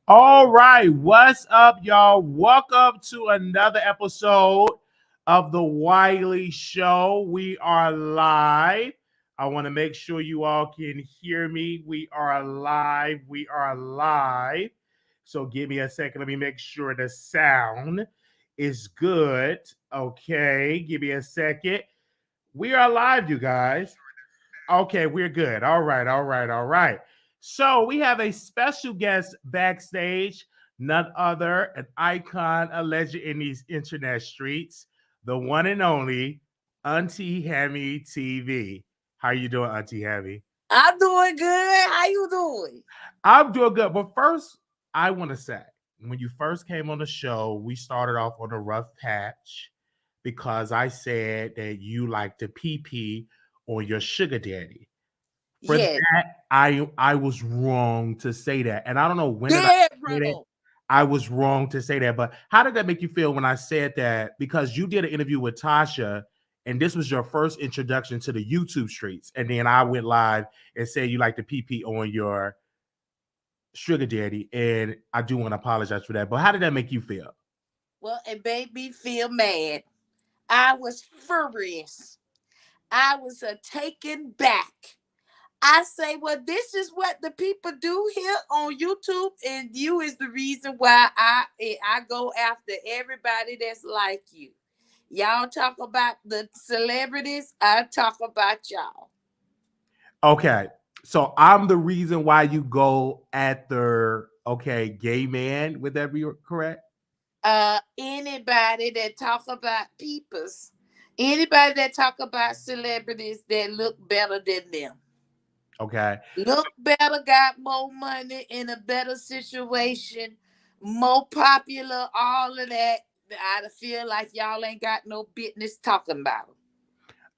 All right, what's up, y'all? Welcome to another episode of the Wiley Show. We are live. I want to make sure you all can hear me. We are live. We are live. So give me a second. Let me make sure the sound is good. Okay, give me a second. We are live, you guys. Okay, we're good. All right, all right, all right. So we have a special guest backstage, none other, an icon, a legend in these internet streets, the one and only Auntie Hammy TV. How you doing, Auntie Hammy? I'm doing good. How you doing? I'm doing good. But first, I want to say, when you first came on the show, we started off on a rough patch because I said that you like to pee pee on your sugar daddy. For Yeah, that, I was wrong to say that. And I don't know when did I yeah, say it. bro. I was wrong to say that. But how did that make you feel when I said that? Because you did an interview with Tasha, and this was your first introduction to the YouTube streets. And then I went live and said you like to pee on your sugar daddy. And I do want to apologize for that. But how did that make you feel? Well, it made me feel mad. I was furious. I was taken back. I say, well, this is what the people do here on YouTube, and you is the reason why I go after everybody that's like you. Y'all talk about the celebrities, I talk about y'all. Okay. So I'm the reason why you go after, okay, gay man. Would that be correct? Anybody that talk about peoples, anybody that talk about celebrities that look better than them, Okay. look better, got more money, in a better situation, more popular, all of that. I feel like y'all ain't got no business talking about them.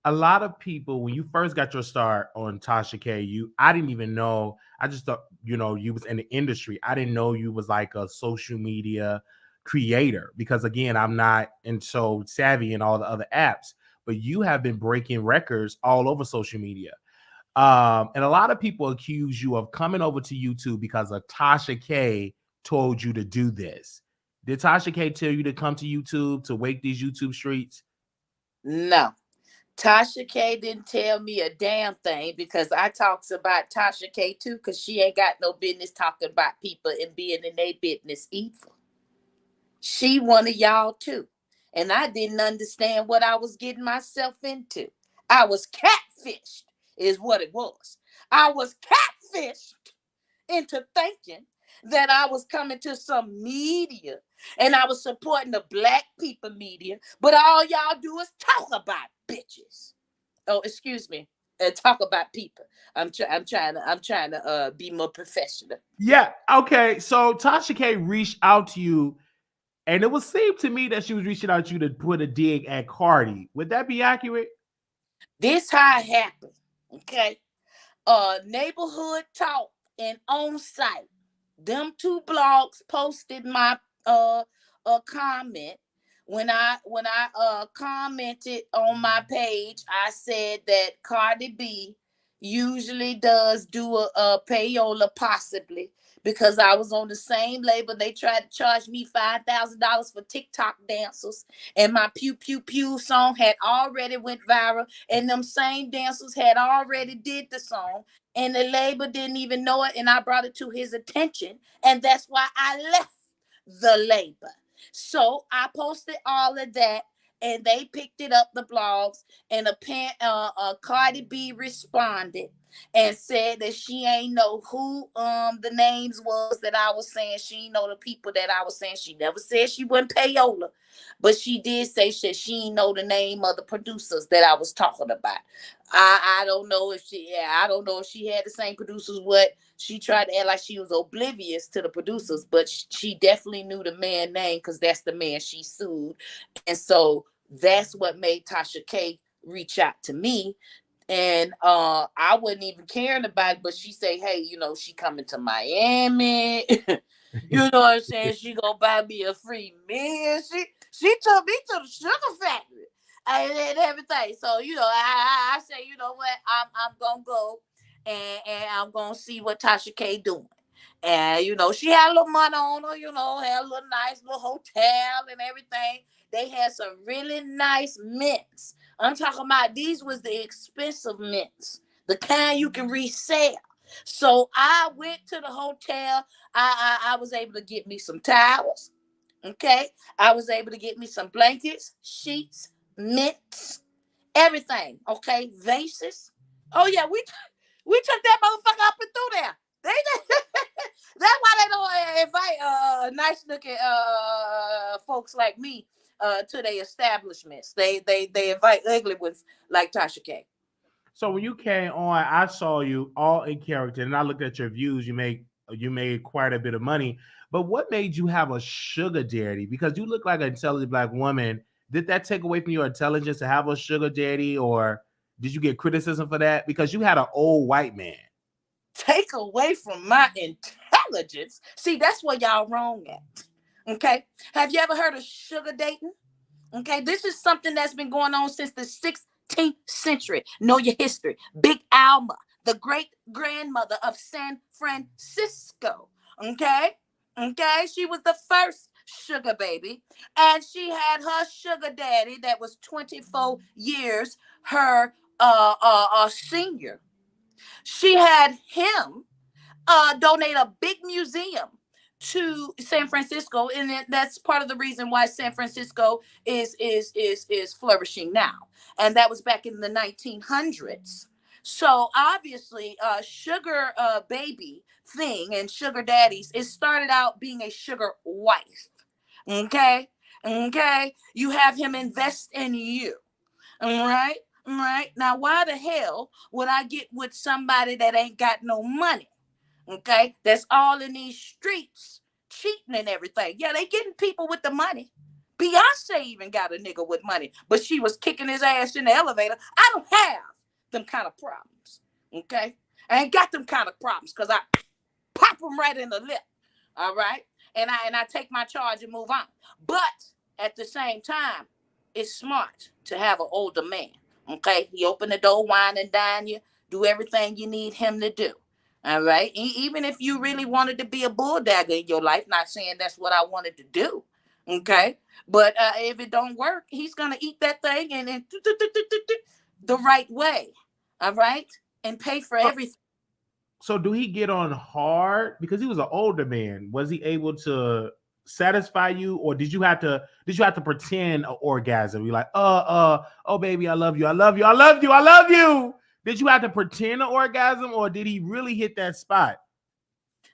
A lot of people, when you first got your start on Tasha K, I didn't even know. I just thought, you was in the industry. I didn't know you was like a social media creator because again, I'm not and so savvy in all the other apps, but you have been breaking records all over social media. And a lot of people accuse you of coming over to YouTube because of Tasha K told you to do this. Did Tasha K tell you to come to YouTube to wake these YouTube streets? No. Tasha K didn't tell me a damn thing because I talks about Tasha K too because she ain't got no business talking about people and being in their business either. She one of y'all too. And I didn't understand what I was getting myself into. I was catfished, is what it was. I was catfished into thinking that I was coming to some media and I was supporting the black people media, but all y'all do is talk about bitches. Oh, excuse me. And talk about people. I'm trying to be more professional. Yeah. Okay. So Tasha K reached out to you, and it would seem to me that she was reaching out to you to put a dig at Cardi. Would that be accurate? This how it happened. Okay. Neighborhood talk and on site. Them two blogs posted my comment. When I commented on my page, I said that Cardi B usually does do a payola possibly because I was on the same label. They tried to charge me $5,000 for TikTok dancers, and my Pew Pew Pew song had already went viral, and them same dancers had already did the song, and the label didn't even know it, and I brought it to his attention, and that's why I left the label. So I posted all of that, and they picked it up, the blogs, and Cardi B responded and said that she ain't know who the names was that I was saying. She ain't know the people that I was saying. She never said she wasn't payola, but she did say she ain't know the name of the producers that I was talking about. I don't know if I don't know if she had the same producers. What she tried to act like she was oblivious to the producers, but she definitely knew the man name because that's the man she sued, and so that's what made Tasha K reach out to me. And I wasn't even caring about it, but she say, hey, she coming to Miami. You know what I'm saying? She gonna buy me a free meal. She took me to the sugar factory and everything. So I say, you know what? I'm gonna go and I'm gonna see what Tasha K doing. And, she had a little money on her, had a little nice little hotel and everything. They had some really nice mints. I'm talking about these was the expensive mints, the kind you can resell. So I went to the hotel. I was able to get me some towels. Okay. I was able to get me some blankets, sheets, mints, everything. Okay. Vases. Oh, yeah. We took that motherfucker up and through there. That's why they don't invite nice looking folks like me to their establishments. They invite ugly ones like Tasha K. So when you came on, I saw you all in character, and I looked at your views. You made quite a bit of money. But what made you have a sugar daddy? Because you look like an intelligent Black woman. Did that take away from your intelligence to have a sugar daddy, or did you get criticism for that? Because you had an old white man. Take away from my intelligence? See, that's where y'all wrong at. Okay? Have you ever heard of sugar dating? Okay, this is something that's been going on since the 16th century. Know your history. Big Alma, the great grandmother of San Francisco. Okay? She was the first sugar baby, and she had her sugar daddy that was 24 years her senior. She had him donate a big museum to San Francisco, and that's part of the reason why San Francisco is flourishing now. And that was back in the 1900s. So obviously, sugar baby thing and sugar daddies, it started out being a sugar wife. Okay, you have him invest in you. All right. Now, why the hell would I get with somebody that ain't got no money? Okay, that's all in these streets, cheating and everything. Yeah, they getting people with the money. Beyonce even got a nigga with money, but she was kicking his ass in the elevator. I don't have them kind of problems. Okay, I ain't got them kind of problems because I pop them right in the lip. All right, and I take my charge and move on. But at the same time, it's smart to have an older man. Okay, he open the door, wine and dine you, do everything you need him to do. All right. Even if you really wanted to be a bulldagger in your life, not saying that's what I wanted to do. Okay. But if it don't work, he's going to eat that thing and then the right way. All right. And pay for everything. So do he get on hard because he was an older man? Was he able to satisfy you, or did you have to pretend an orgasm? You're like, oh baby, I love you. Did you have to pretend an orgasm, or did he really hit that spot?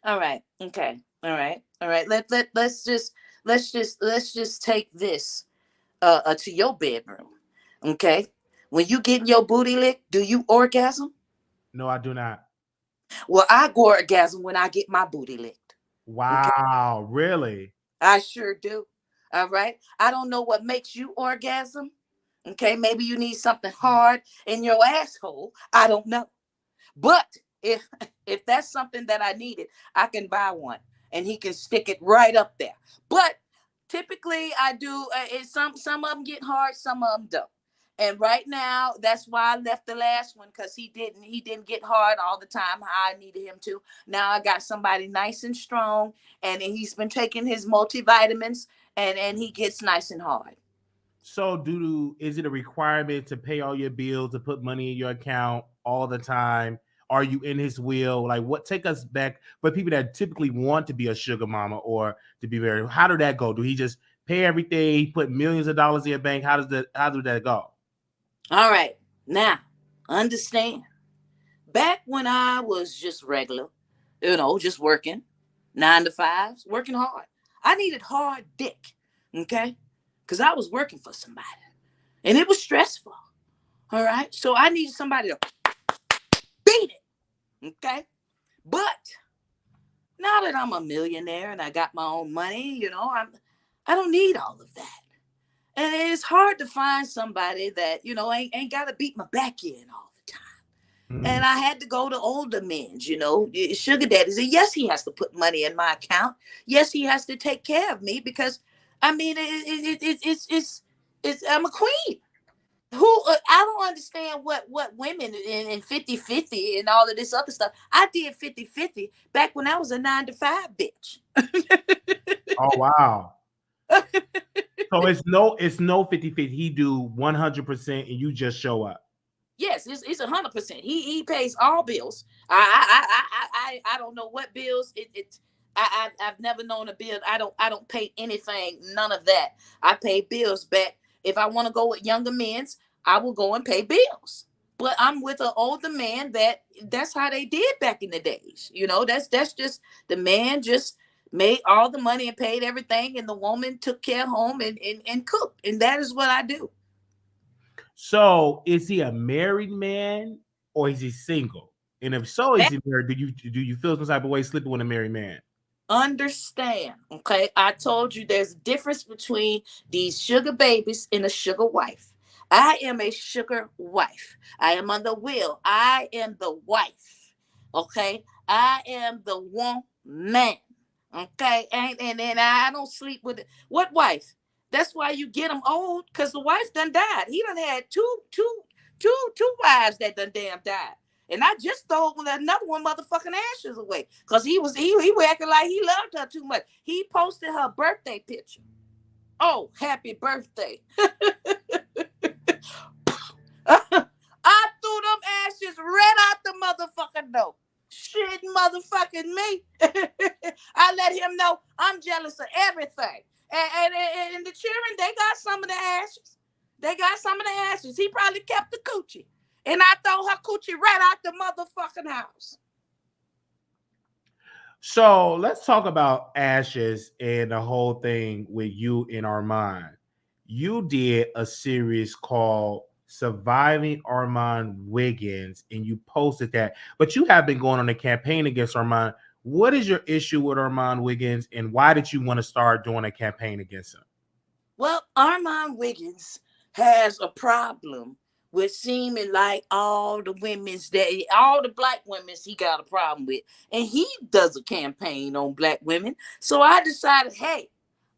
All right. Okay. All right. Let's just take this to your bedroom. Okay. When you get your booty licked, do you orgasm? No, I do not. Well, I go orgasm when I get my booty licked. Wow, okay. Really? I sure do. All right. I don't know what makes you orgasm. Okay, maybe you need something hard in your asshole. I don't know. But if that's something that I needed, I can buy one and he can stick it right up there. But typically I do, some of them get hard, some of them don't. And right now, that's why I left the last one, because he didn't get hard all the time how I needed him to. Now I got somebody nice and strong, and he's been taking his multivitamins, and he gets nice and hard. So is it a requirement to pay all your bills, to put money in your account all the time? Are you in his will? Like, take us back for people that typically want to be a sugar mama or to be married. How did that go? Do he just pay everything, put millions of dollars in your bank? How did that go? All right. Now, understand. Back when I was just regular, just working 9 to 5, working hard. I needed hard dick. Okay. Because I was working for somebody. And it was stressful. All right. So I needed somebody to beat it. Okay. But now that I'm a millionaire and I got my own money, I don't need all of that. And it's hard to find somebody that, ain't got to beat my back in all the time. Mm. And I had to go to older men, sugar daddies. And yes, he has to put money in my account. Yes, he has to take care of me because, I mean, it's I'm a queen. Who I don't understand what women in 50-50 and all of this other stuff. I did 50-50 back when I was a 9-to-5 bitch. Oh wow. So it's no 50-50. He do 100% and you just show up. Yes, it's 100%. He pays all bills. I don't know what bills I've never known a bill. I don't pay anything. None of that. I pay bills back. If I want to go with younger men's, I will go and pay bills. But I'm with an older man that's how they did back in the days. You know, that's just the man just made all the money and paid everything, and the woman took care of home and cooked. And that is what I do. So is he a married man or is he single? And if so, is he married? Do you feel some type of way sleeping with a married man? Understand, okay? I told you there's a difference between these sugar babies and a sugar wife. I am a sugar wife. I am on the will. I am the wife, okay? I am the woman, okay? And I don't sleep with it. What wife? That's why you get them old, because the wife done died. He done had two wives that done damn died. And I just threw another one motherfucking ashes away. Because he was acting like he loved her too much. He posted her birthday picture. Oh, happy birthday. I threw them ashes right out the motherfucking door. Shit motherfucking me. I let him know I'm jealous of everything. And the children, they got some of the ashes. He probably kept the coochie. And I throw her coochie right out the motherfucking house. So let's talk about ashes and the whole thing with you and Armand. You did a series called Surviving Armand Wiggins, and you posted that. But you have been going on a campaign against Armand. What is your issue with Armand Wiggins, and why did you want to start doing a campaign against him? Well, Armand Wiggins has a problem with seeming like all the black women he got a problem with. And he does a campaign on black women. So I decided, hey,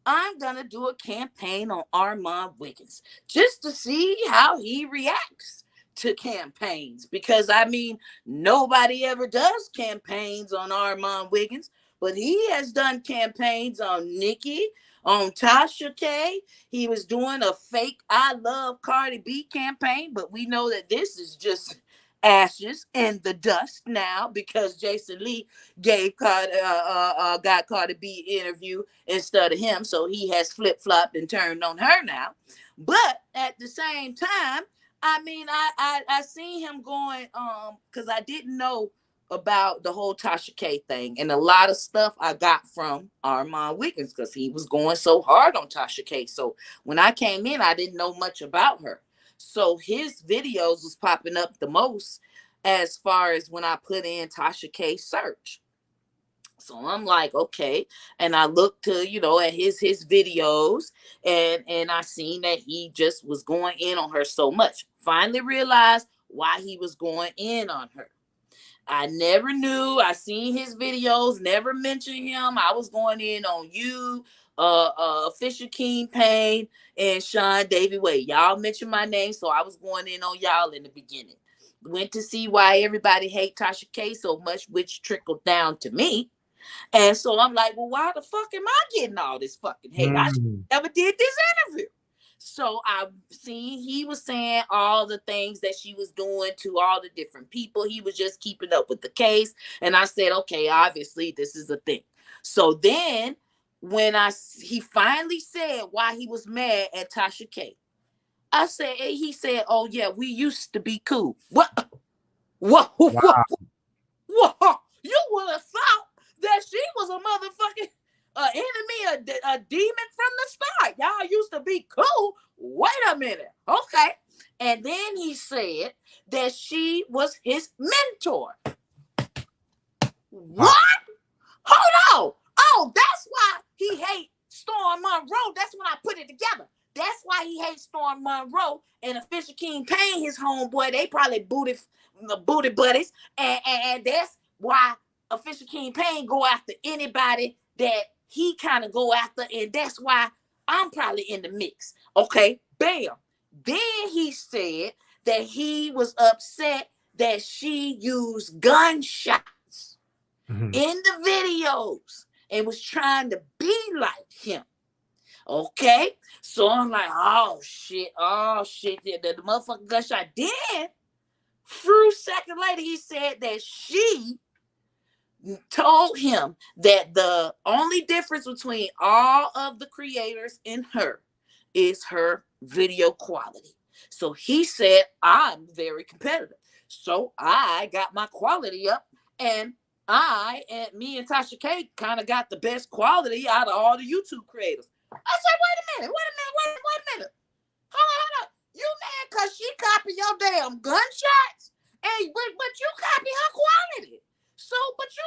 I'm going to do a campaign on Armand Wiggins just to see how he reacts to campaigns. Because, I mean, nobody ever does campaigns on Armand Wiggins, but he has done campaigns on Nikki, on Tasha K. He was doing a fake I Love Cardi B campaign, but we know that this is just ashes in the dust now because Jason Lee got Cardi B interview instead of him, so he has flip-flopped and turned on her now. But at the same time, I mean, I seen him going because I didn't know about the whole Tasha K thing, and a lot of stuff I got from Armand Wiggins because he was going so hard on Tasha K. So when I came in, I didn't know much about her. So his videos was popping up the most as far as when I put in Tasha K search. So I'm like, okay. And I looked to, at his videos and I seen that he just was going in on her so much. Finally realized why he was going in on her. I never knew. I seen his videos, never mentioned him. I was going in on you, Fisher King Payne, and Sean Davy Way. Y'all mentioned my name, so I was going in on y'all in the beginning. Went to see why everybody hate Tasha K so much, which trickled down to me. And so I'm like, well, why the fuck am I getting all this fucking hate? I never did this interview. So I've seen he was saying all the things that she was doing to all the different people. He was just keeping up with the case. And I said, okay, obviously this is a thing. So then when he finally said why he was mad at Tasha K, he said, oh yeah, we used to be cool. What? Wow. What? You would have thought that she was a motherfucking enemy, a demon from the start. Y'all used to be cool. Wait a minute. Okay. And then he said that she was his mentor. What? Hold on. Oh, that's why he hates Storm Monroe. That's when I put it together. That's why he hates Storm Monroe and Fisher King Payne, his homeboy. They probably booty buddies. And that's why Fisher King Payne go after anybody that he kind of go after. And that's why I'm probably in the mix. Okay, bam. Then he said that he was upset that she used gunshots in the videos and was trying to be like him. Okay, so I'm like, oh shit, the motherfucking gunshot. Then, few seconds later, he said that she told him that the only difference between all of the creators and her is her video quality. So he said, I'm very competitive. So I got my quality up, and me and Tasha K kind of got the best quality out of all the YouTube creators. I said, wait a minute. Hold on. You mad because she copied your damn gunshots? And but you copy her quality. So, but you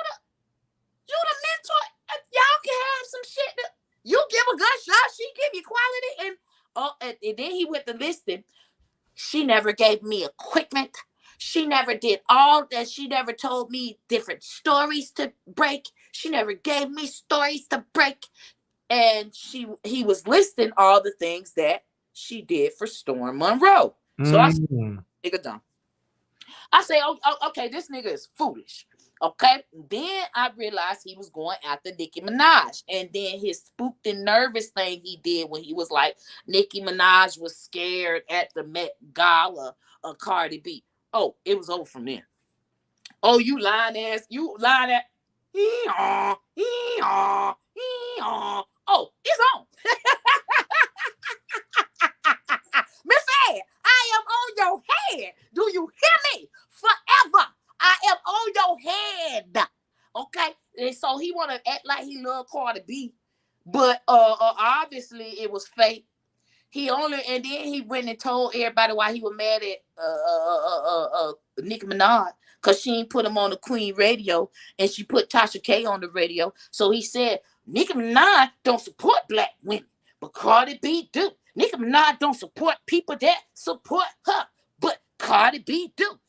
the mentor. Y'all can have some shit that you give a gunshot, she give you quality. And then he went to listing. She never gave me equipment. She never did all that. She never told me different stories to break. She never gave me stories to break. And he was listing all the things that she did for Storm Monroe. So I said, nigga dumb. I say, oh, okay, this nigga is foolish. Okay. Then I realized he was going after Nicki Minaj. And then his spooked and nervous thing he did when he was like, Nicki Minaj was scared at the Met Gala of Cardi B. Oh, it was over from there. Oh, you lying ass. You lying at. Oh, it's on. Miss Ed, I am on your head. Do you hear me? Forever. I am on your head. Okay? And so he want to act like he loved Cardi B. But obviously it was fake. And then he went and told everybody why he was mad at Nicki Minaj, because she ain't put him on the Queen radio and she put Tasha K on the radio. So he said, Nicki Minaj don't support black women, but Cardi B do. Nicki Minaj don't support people that support her, but Cardi B do.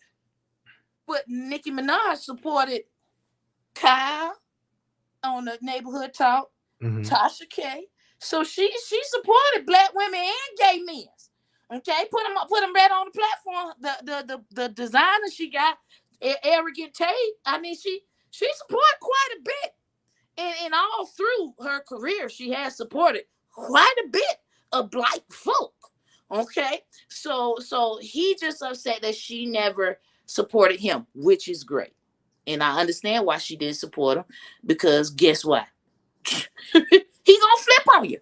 But Nicki Minaj supported Kyle on the Neighborhood Talk, Tasha K. So she supported black women and gay men. Okay, put them right on the platform. The designer she got, Arrogant Tate. I mean, she supported quite a bit, and all through her career, she has supported quite a bit of black folk. Okay, so he just upset that she never supported him, which is great, and I understand why she didn't support him, because guess what? He gonna flip on you.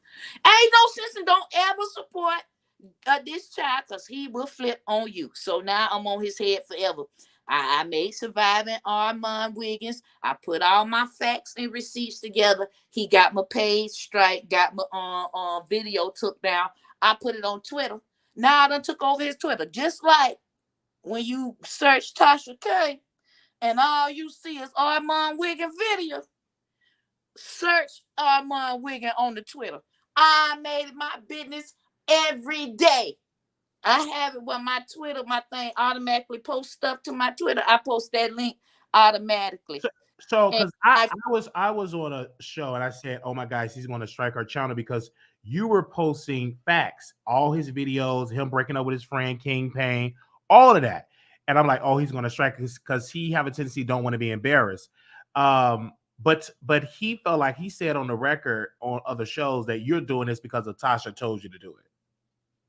Ain't no sense in don't ever support this child, because he will flip on you. So now I'm on his head forever. I made Surviving Armand Wiggins. I put all my facts and receipts together. He got my page strike, got my video took down. I put it on Twitter. Now I done took over his Twitter. Just like when you search Tasha K and all you see is Armand Wiggins video, search Armand Wiggins on the Twitter. I made it my business every day. I have it where my Twitter, my thing automatically posts stuff to my Twitter. I post that link automatically. So because I was on a show and I said, oh my gosh, he's going to strike our channel, because you were posting facts, all his videos, him breaking up with his friend King Payne, all of that. And I'm like, oh, he's going to strike because he have a tendency don't want to be embarrassed. But he felt like he said on the record on other shows that you're doing this because of Tasha told you to do it.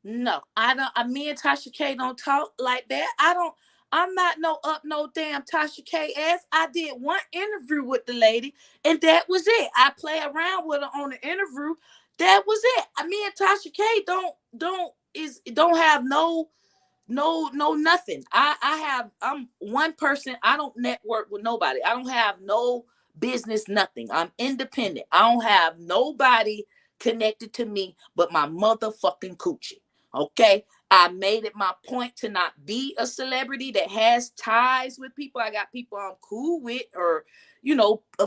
No, I don't. Me and Tasha K don't talk like that. I'm not no damn Tasha K ass. I did one interview with the lady, and that was it. I play around with her on the interview. That was it. Me and Tasha K don't have no nothing. I'm one person. I don't network with nobody. I don't have no business, nothing. I'm independent. I don't have nobody connected to me but my motherfucking coochie. Okay, I made it my point to not be a celebrity that has ties with people. I got people I'm cool with, or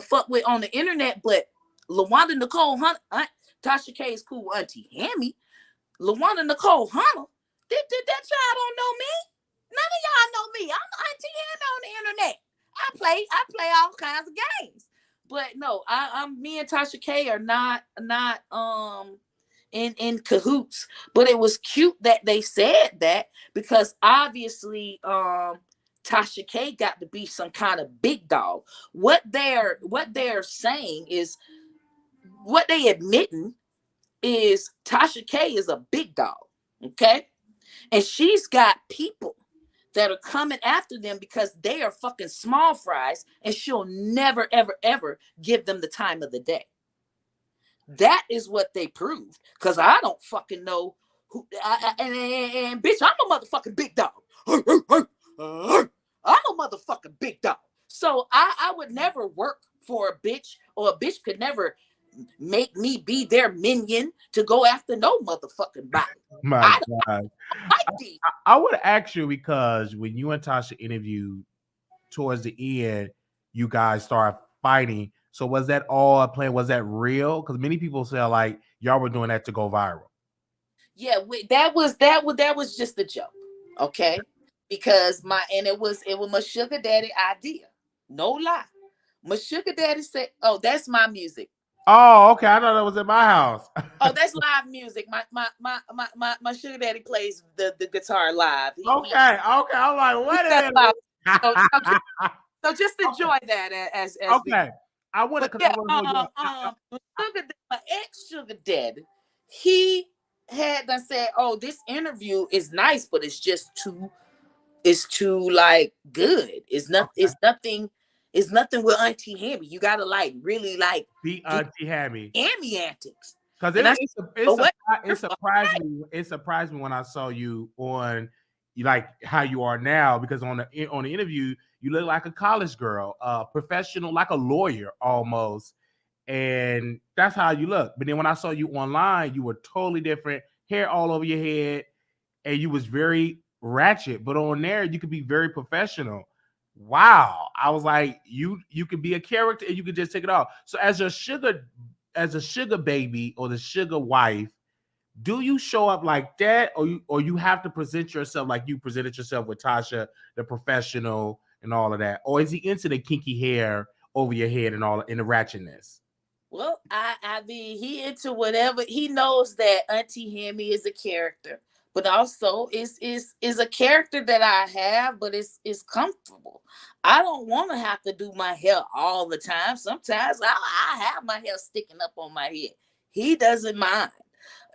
fuck with on the internet. But LaWanda Nicole Hunter, Tasha K is cool with Auntie Hammy. LaWanda Nicole Hunter, that child don't know me. None of y'all know me. I'm Auntie Hammy on the internet. I play all kinds of games. But no, me and Tasha K are not in cahoots. But it was cute that they said that, because obviously Tasha K got to be some kind of big dog. What they're saying is, what they admitting is Tasha K is a big dog, okay? And she's got people that are coming after them because they are fucking small fries, and she'll never, ever, ever give them the time of the day. That is what they proved. Because I don't fucking know who. And bitch, I'm a motherfucking big dog. I'm a motherfucking big dog. So I would never work for a bitch, or a bitch could never make me be their minion to go after no motherfucking body. My God. Like these. I would ask you, because when you and Tasha interviewed towards the end, you guys started fighting. So was that all a plan? Was that real? Because many people say like y'all were doing that to go viral. Yeah, that was just a joke, okay? Because it was my sugar daddy idea. No lie. My sugar daddy said, "Oh, that's my music." Oh, okay. I thought that was at my house. Oh, that's live music. My sugar daddy plays the guitar live. Okay. I'm like, what is live. So, it? so just enjoy that as Okay. I want to, But because yeah, I want to my ex sugar daddy, he had done said, "Oh, this interview is nice, but it's too like good. It's not, it's nothing with Auntie Hammy. You gotta like really like be do Auntie Hammy. Hammy antics." Because And I said, it surprised me when I saw you on like how you are now, because on the interview you look like a college girl, professional, like a lawyer almost, and that's how you look. But then when I saw you online, you were totally different, hair all over your head, and you was very ratchet. But on there, you could be very professional. Wow, I was like, you could be a character and you could just take it off. So as a sugar baby or the sugar wife, do you show up like that, or you have to present yourself like you presented yourself with Tasha, the professional, and all of that? Or is he into the kinky hair over your head and all in the ratchetness? well, I mean, he into whatever. He knows that Auntie Hammy is a character, but also is a character that I have, but it's comfortable. I don't want to have to do my hair all the time. Sometimes I have my hair sticking up on my head. He doesn't mind,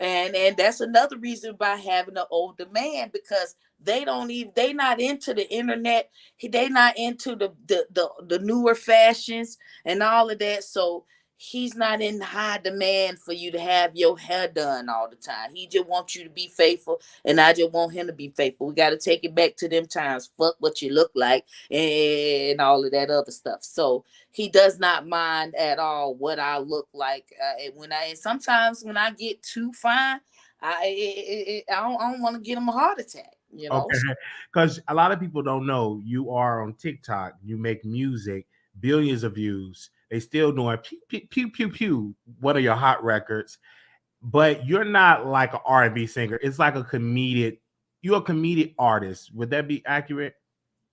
and that's another reason by having an older man, because they not into the internet. They not into the newer fashions and all of that. So he's not in high demand for you to have your hair done all the time. He just wants you to be faithful, and I just want him to be faithful. We got to take it back to them times. Fuck what you look like and all of that other stuff. So he does not mind at all what I look like. And sometimes when I get too fine, I don't want to get him a heart attack. You know. Okay, because a lot of people don't know you are on TikTok. You make music, billions of views. They still doing pew pew pew pew pew. One of your hot records, but you're not like an R&B singer. It's like a comedic. You're a comedic artist. Would that be accurate?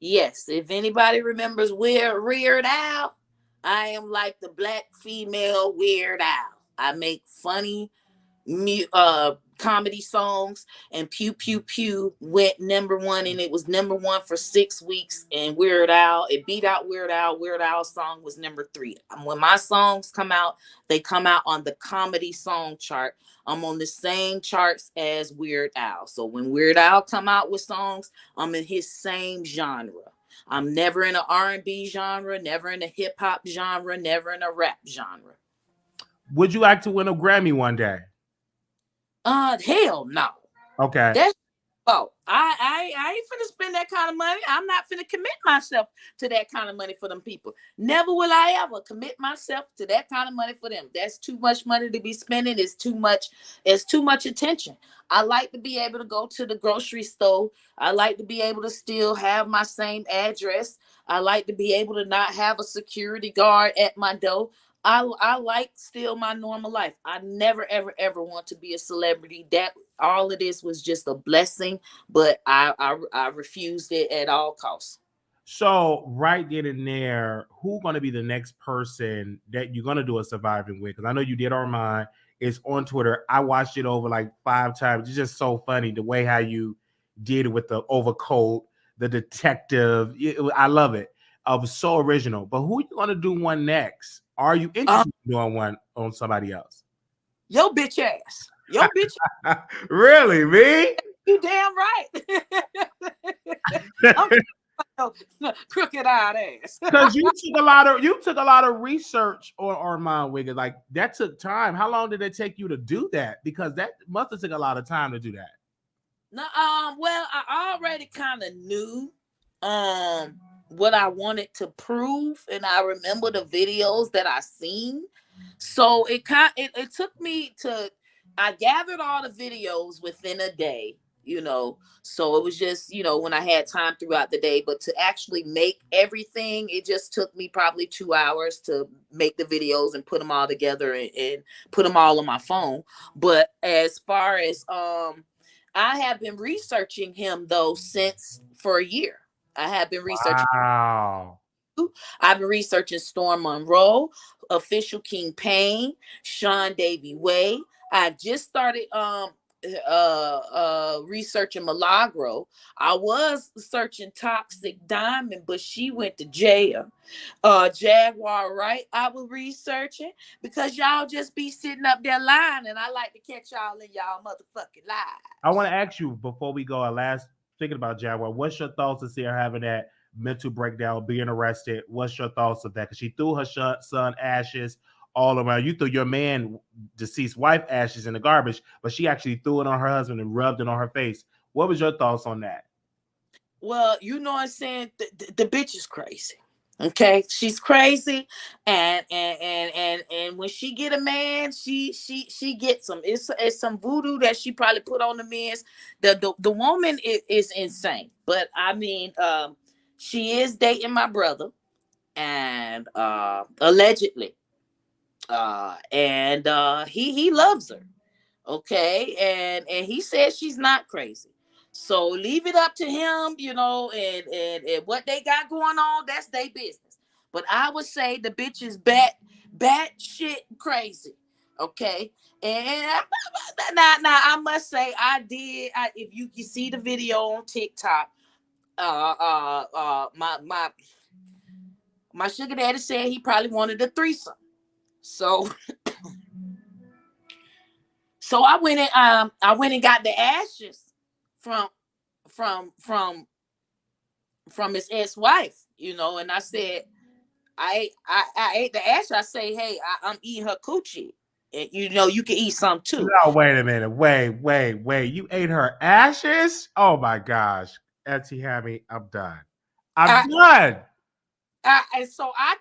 Yes, if anybody remembers Weird Al, I am like the black female Weird Al. I make funny comedy songs, and Pew Pew Pew went number one, and it was number one for 6 weeks. And Weird Al, it beat out Weird Al. Weird Al's song was number three. When my songs come out, they come out on the comedy song chart. I'm on the same charts as Weird Al. So when Weird Al come out with songs, I'm in his same genre. I'm never in an R&B genre, never in a hip hop genre, never in a rap genre. Would you like to win a Grammy one day? Hell no. Okay. That's I ain't finna spend that kind of money. I'm not finna commit myself to that kind of money for them people. Never will I ever commit myself to that kind of money for them. That's too much money to be spending. It's too much attention. I like to be able to go to the grocery store. I like to be able to still have my same address. I like to be able to not have a security guard at my door. I like still my normal life. I never ever want to be a celebrity. That all of this was just a blessing, but I refused it at all costs. So right then and there, who gonna be the next person that you're gonna do a surviving with? Because I know you did Armand, It's on Twitter. I watched it over like 5 times. It's just so funny the way how you did it with the overcoat, the detective. I love it. So original. But who you gonna do one next? Are you interested in doing one on somebody else? Your bitch ass. Your bitch. Really, me? You damn right. Crooked-eyed ass. Because you took a lot of research on Armand Wiggins. Like that took time. How long did it take you to do that? Because that must have took a lot of time to do that. No, well, I already kind of knew what I wanted to prove, and I remember the videos that I seen. So it took me to, I gathered all the videos within a day, so it was just, when I had time throughout the day, but to actually make everything, it just took me probably 2 hours to make the videos and put them all together and put them all on my phone. But as far as, I have been researching him though since for a year. I have been researching. Wow. I've been researching Storm Monroe, Official King Payne, Sean Davy Way. I've just started researching Milagro. I was searching Toxic Diamond, but she went to jail. Jaguar Wright, I was researching because y'all just be sitting up there lying, and I like to catch y'all in y'all motherfucking lies. I want to ask you before we go, thinking about Jaguar, what's your thoughts to see her having that mental breakdown, being arrested? What's your thoughts of that? Because she threw her son ashes all around. You threw your deceased wife ashes in the garbage, but she actually threw it on her husband and rubbed it on her face. What was your thoughts on that? Well, you know what I'm saying? The bitch is crazy. Okay, she's crazy, and when she get a man, she gets him. It's some voodoo that she probably put on the men's. The woman is insane, but I mean, she is dating my brother, and allegedly, and he loves her. Okay, and he says she's not crazy. So leave it up to him, and what they got going on, that's their business. But I would say the bitch is bat shit crazy. Okay. And now I must say if you can see the video on TikTok, my sugar daddy said he probably wanted a threesome. So So I went and got the ashes from his ex-wife, and I said, I ate the ashes. I say, hey, I'm eating her coochie. And, you can eat some too. No, wait a minute. Wait. You ate her ashes? Oh my gosh. Auntie Hammy, I'm done. I'm done. And so I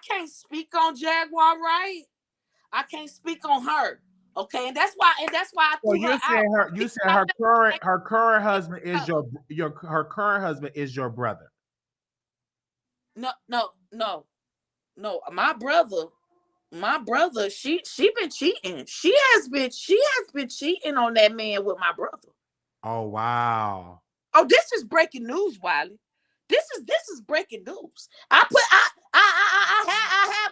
can't speak on Jaguar, right? I can't speak on her. Okay, and that's why I threw her out. You said her current husband is her current husband is your brother. No. My brother, she been cheating. She has been cheating on that man with my brother. Oh wow. Oh, this is breaking news, Wiley. This is breaking news. I had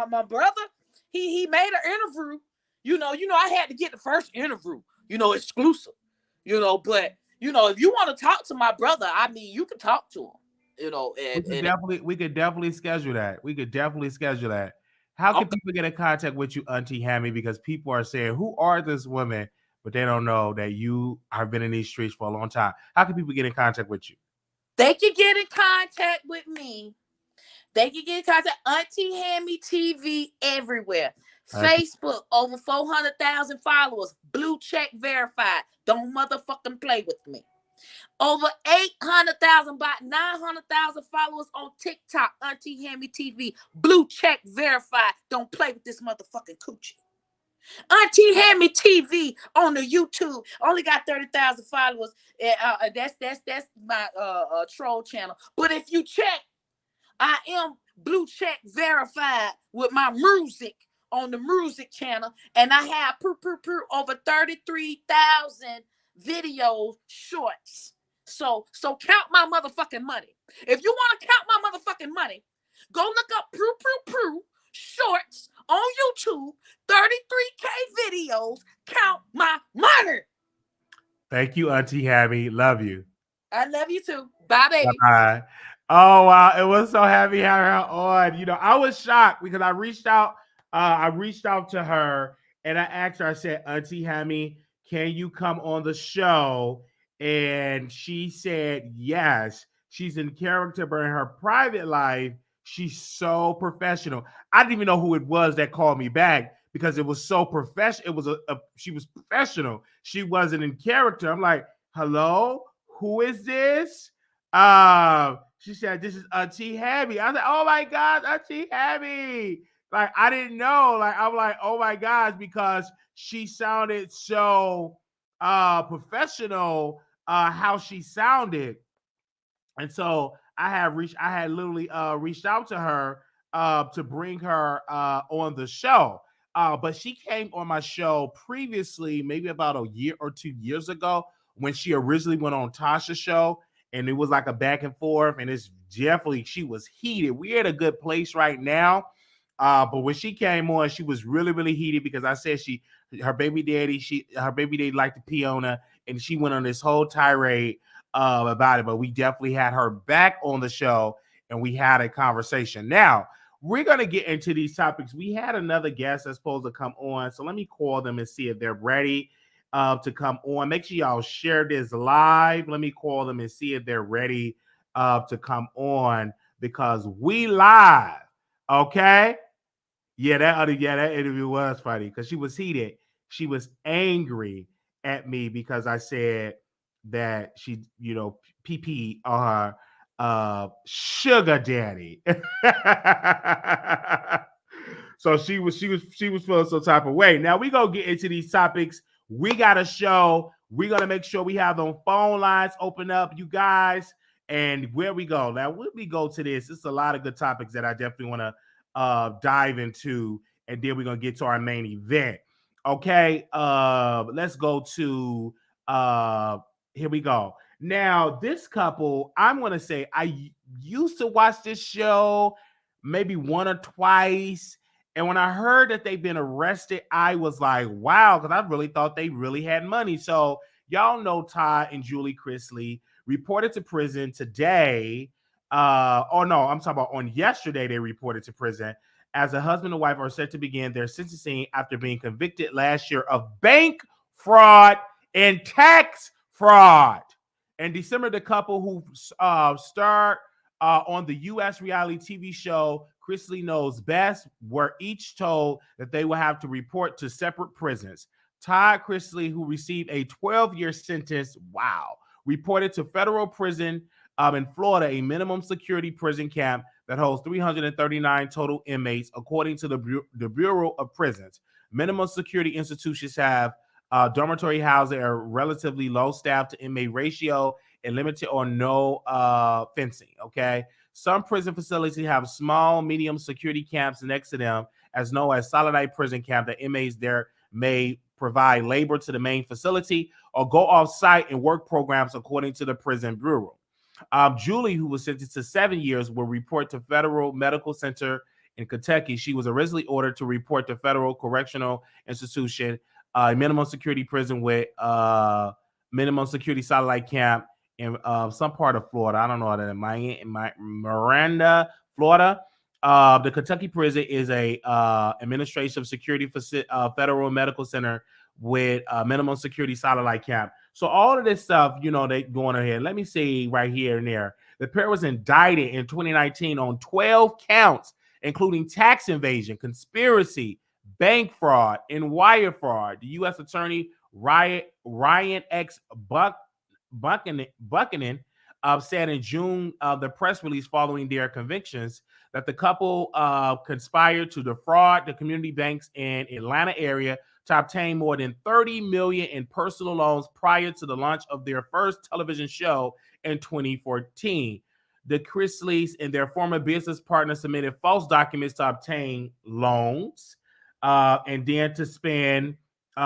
my brother. He made an interview. I had to get the first interview, exclusive, but if you want to talk to my brother, I mean, you can talk to him, we could definitely schedule that. How can people get in contact with you, Auntie Hammy? Because people are saying, who are this women? But they don't know that you have been in these streets for a long time. How can people get in contact with you? They can get in contact with me. They can get in contact. Auntie Hammy TV everywhere. Facebook, over 400,000 followers. Blue check verified. Don't motherfucking play with me. Over 800,000, about 900,000 followers on TikTok. Auntie Hammy TV. Blue check verified. Don't play with this motherfucking coochie. Auntie Hammy TV on the YouTube. Only got 30,000 followers. That's my troll channel. But if you check, I am blue check verified with my music on the music channel, and I have over 33,000 video shorts. So count my motherfucking money. If you want to count my motherfucking money, go look up shorts on YouTube, 33K videos. Count my money. Thank you, Auntie Hammy. Love you. I love you too. Bye, baby. Bye. Oh wow, it was so happy having her on. I was shocked because I reached out. I reached out to her and I asked her. I said, Auntie Hammy, can you come on the show? And she said yes. She's in character, but in her private life, she's so professional. I didn't even know who it was that called me back because it was so professional. It was she was professional. She wasn't in character. I'm like, hello, who is this? She said, this is Auntie Hammy. I was like, oh my God, Auntie Hammy. Like, I didn't know. Like, I'm like, oh my gosh, because she sounded so professional, how she sounded. And so I had literally reached out to her to bring her on the show. But she came on my show previously, maybe about a year or 2 years ago, when she originally went on Tasha's show, and it was like a back and forth, and it's definitely, she was heated. We're at a good place right now. But when she came on, she was really, really heated because I said her baby daddy liked to pee on her, and she went on this whole tirade about it. But we definitely had her back on the show, and we had a conversation. Now, we're going to get into these topics. We had another guest that's supposed to come on, so let me call them and see if they're ready to come on. Make sure y'all share this live. Let me call them and see if they're ready to come on, because we live. Okay. That interview was funny because she was heated. She was angry at me because I said that she, PP on her sugar daddy. So she was feeling some type of way. Now we gonna get into these topics. We got a show. We're gonna make sure we have those phone lines open up, you guys. And where we go now, when we go to this, it's a lot of good topics that I definitely want to dive into, and then we're gonna get to our main event. Okay, let's go to here we go. Now, this couple, I'm gonna say I used to watch this show maybe one or twice. And when I heard that they've been arrested, I was like, wow, because I really thought they really had money. So y'all know Todd and Julie Chrisley reported to prison today. I'm talking about on yesterday, they reported to prison as a husband and wife are set to begin their sentencing after being convicted last year of bank fraud and tax fraud. In December, the couple who starred on the U.S. reality TV show Chrisley Knows Best were each told that they will have to report to separate prisons. Todd Chrisley, who received a 12-year sentence, reported to federal prison in Florida, a minimum security prison camp that holds 339 total inmates, according to the Bureau of Prisons. Minimum security institutions have dormitory housing, a relatively low staff to inmate ratio, and limited or no fencing. Okay. Some prison facilities have small, medium security camps next to them, as known as Solidite Prison Camp. The inmates there may provide labor to the main facility or go off site and work programs, according to the Prison Bureau. Julie, who was sentenced to 7 years, will report to Federal Medical Center in Kentucky. She was originally ordered to report to Federal Correctional Institution, a minimum security prison with minimum security satellite camp in some part of Florida. I don't know that in Miranda, Florida. The Kentucky prison is a administrative security Federal Medical Center with minimum security satellite camp. So all of this stuff, they going ahead. Let me see right here and there. The pair was indicted in 2019 on 12 counts, including tax evasion, conspiracy, bank fraud, and wire fraud. The U.S. Attorney Ryan X. Buchanan said in June of the press release following their convictions that the couple conspired to defraud the community banks in Atlanta area to obtain more than $30 million in personal loans prior to the launch of their first television show in 2014. The Chrisleys and their former business partner submitted false documents to obtain loans and then to spend money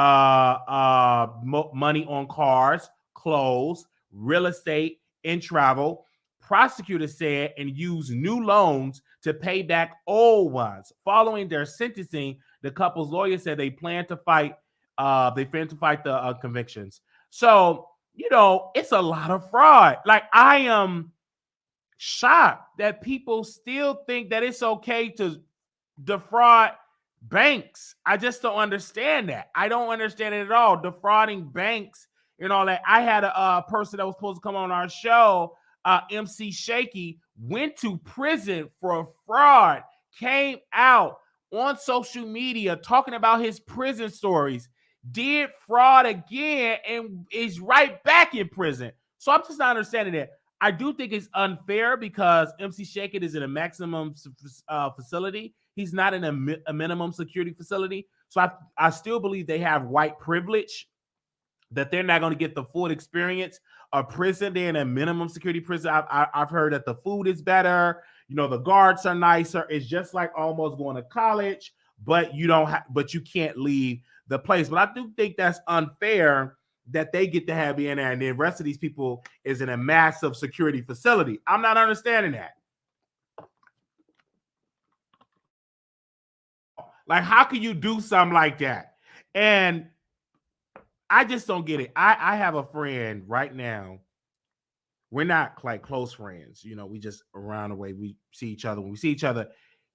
on cars, clothes, real estate, and travel. Prosecutors said, and used new loans to pay back old ones. Following their sentencing, the couple's lawyer said they plan to fight. They plan to fight the convictions. So it's a lot of fraud. Like, I am shocked that people still think that it's okay to defraud banks. I just don't understand that. I don't understand it at all. Defrauding banks and all that. I had a person that was supposed to come on our show, MC Shaky, went to prison for fraud, came out on social media talking about his prison stories, did fraud again, and is right back in prison. So I'm just not understanding that. I do think it's unfair because MC Shaken is in a maximum facility. He's not in a minimum security facility. So I still believe they have white privilege, that they're not going to get the full experience of prison. They're in a minimum security prison. I've heard that the food is better. The guards are nicer. It's just like almost going to college, but but you can't leave the place. But I do think that's unfair that they get to have you in there, and the rest of these people is in a massive security facility. I'm not understanding that. Like, how can you do something like that? And I just don't get it. I have a friend right now. We're not like close friends. We just around the way we see each other. When we see each other,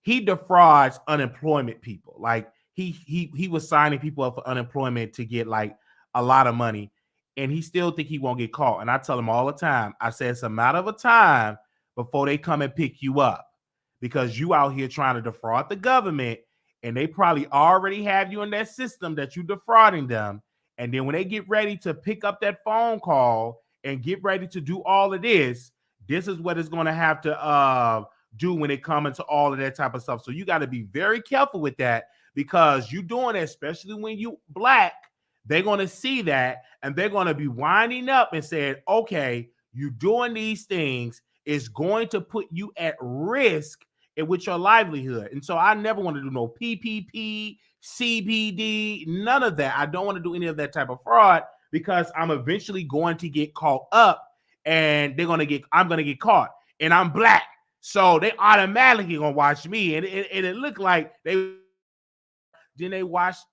he defrauds unemployment people. Like, he was signing people up for unemployment to get like a lot of money, and he still think he won't get caught. And I tell him all the time, I say it's a matter of a time before they come and pick you up, because you out here trying to defraud the government, and they probably already have you in that system that you defrauding them. And then when they get ready to pick up that phone call and get ready to do all of this is what it's going to have to do when it comes into all of that type of stuff. So you got to be very careful with that, because you doing it, especially when you Black, they're going to see that, and they're going to be winding up and saying, okay, you doing these things is going to put you at risk with your livelihood. And so I never want to do no PPP, CBD, none of that. I don't want to do any of that type of fraud, because I'm eventually going to get caught up, and I'm going to get caught, and I'm Black. So they automatically going to watch me. And it looked like then they watched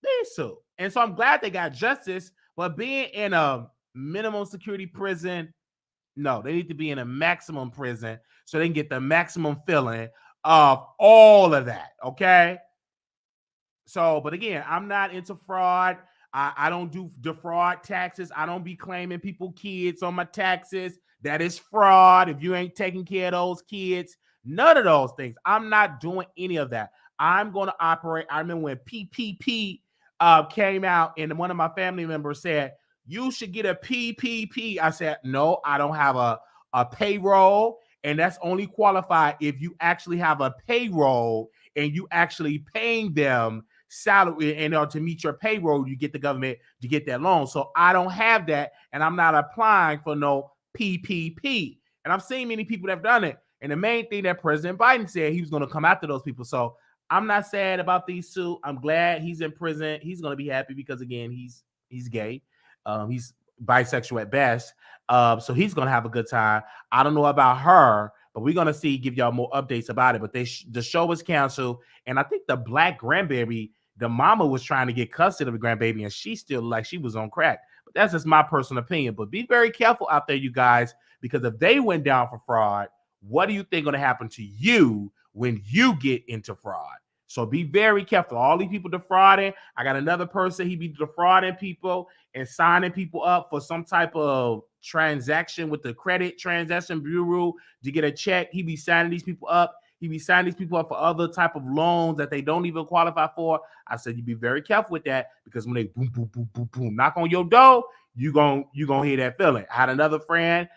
this. And so I'm glad they got justice, but being in a minimum security prison, no, they need to be in a maximum prison so they can get the maximum feeling of all of that. Okay. So, but again, I'm not into fraud. I don't do defraud taxes. I don't be claiming people kids on my taxes. That is fraud. If you ain't taking care of those kids, none of those things. I'm not doing any of that. I'm going to operate. I remember when PPP came out, and one of my family members said, you should get a PPP. I said, no, I don't have a payroll, and that's only qualified if you actually have a payroll and you actually paying them salary, and to meet your payroll, you get the government to get that loan. So I don't have that, and I'm not applying for no PPP. And I've seen many people that have done it. And the main thing that President Biden said, he was going to come after those people. So I'm not sad about these two. I'm glad he's in prison. He's going to be happy because, again, he's gay. He's bisexual at best. So he's going to have a good time. I don't know about her, but we're going to give y'all more updates about it. But the show was canceled. And I think the Black grandbaby, the mama was trying to get custody of the grandbaby, and she still like she was on crack. But that's just my personal opinion. But be very careful out there, you guys, because if they went down for fraud, what do you think going to happen to you when you get into fraud? So be very careful. All these people defrauding. I got another person, he be defrauding people and signing people up for some type of transaction with the Credit Transaction Bureau to get a check. He be signing these people up. He be signing these people up for other type of loans that they don't even qualify for. I said, you be very careful with that, because when they boom, boom, boom, boom, boom, knock on your door, you gonna hear that feeling. I had another friend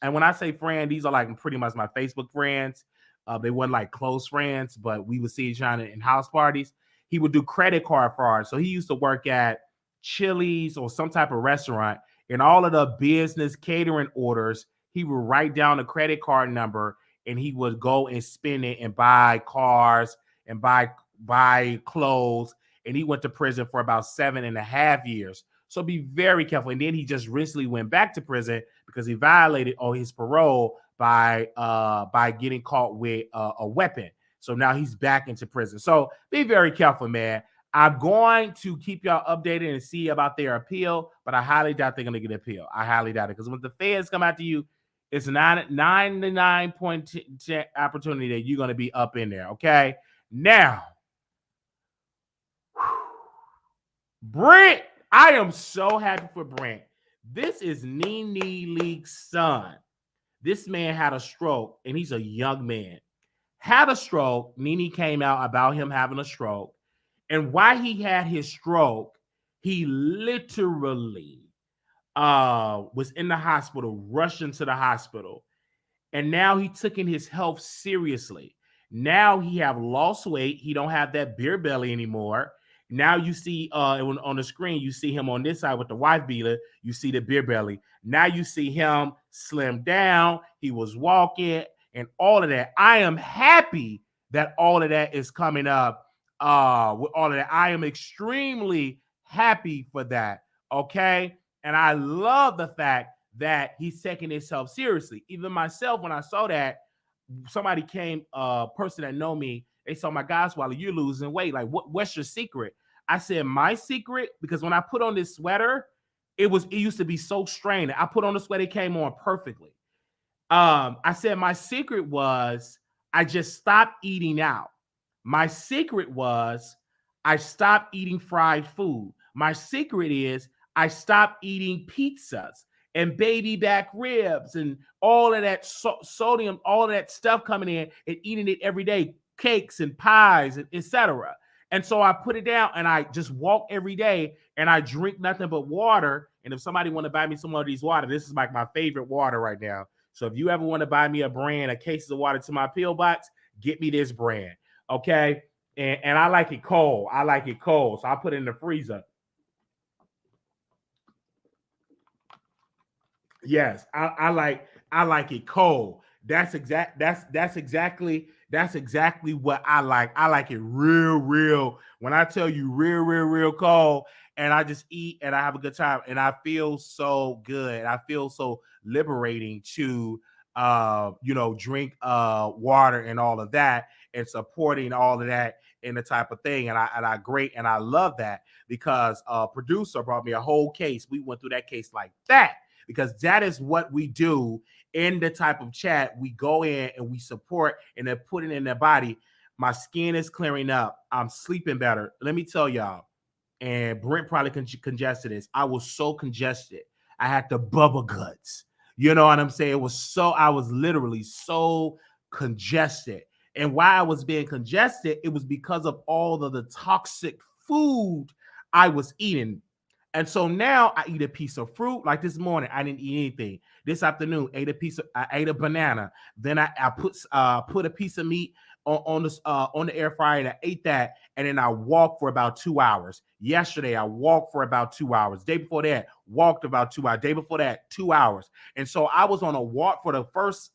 and when I say friend, these are like pretty much my Facebook friends. They weren't like close friends, but we would see each other in house parties. He would do credit card fraud. So he used to work at Chili's or some type of restaurant, and all of the business catering orders, he would write down a credit card number, and he would go and spend it and buy cars and buy clothes. And he went to prison for about 7.5 years. So be very careful. And then he just recently went back to prison because he violated his parole by getting caught with a weapon. So now he's back into prison. So be very careful, man. I'm going to keep y'all updated and see about their appeal, but I highly doubt they're going to get an appeal. I highly doubt it, because when the feds come after you, it's a 99.10 opportunity that you're going to be up in there, okay? Now, Brent, I am so happy for Brent. This is Nene League's son. This man had a stroke, and he's a young man. Had a stroke. Nene came out about him having a stroke. And while he had his stroke, he literally was in the hospital, rushed into the hospital. And now he taking his health seriously. Now he have lost weight. He don't have that beer belly anymore. Now you see on the screen, you see him on this side with the wife beater. You see the beer belly. Now you see him slim down. He was walking and all of that. I am happy that all of that is coming up with all of that. I am extremely happy for that. Okay. And I love the fact that he's taking himself seriously. Even myself, when I saw that, somebody came, person that know me, they saw, my gosh, Wiley, you're losing weight. Like, what's your secret? I said, my secret, because when I put on this sweater, it used to be so strained. I put on the sweater, it came on perfectly. I said, my secret was I just stopped eating out. My secret was I stopped eating fried food. My secret is I stopped eating pizzas and baby back ribs and all of that sodium, all of that stuff coming in, and eating it every day, cakes and pies, and etc. And so I put it down, and I just walk every day, and I drink nothing but water. And if somebody want to buy me some of these water, this is like my favorite water right now. So if you ever want to buy me a brand, a case of water to my pill box, get me this brand, okay? And I like it cold. I like it cold, so I put it in the freezer. Yes, I like it cold. That's exactly what I like. I like it real. When I tell you real cold, and I just eat and I have a good time, and I feel so good. I feel so liberating to drink water and all of that, and supporting all of that in the type of thing. And I love that, because producer brought me a whole case. We went through that case like that, because that is what we do in the type of chat. We go in and we support, and then put it in their body. My skin is clearing up. I'm sleeping better. Let me tell y'all, and Brent probably congested this. I was so congested. I had the bubble guts. You know what I'm saying? I was literally so congested. And why I was being congested, it was because of all of the toxic food I was eating. And so now I eat a piece of fruit. Like this morning, I didn't eat anything. This afternoon, I ate a banana. Then I put a piece of meat on the air fryer, and I ate that. And then I walked for about 2 hours. Yesterday, I walked for about 2 hours. Day before that, walked about 2 hours. Day before that, 2 hours. And so I was on a walk for the first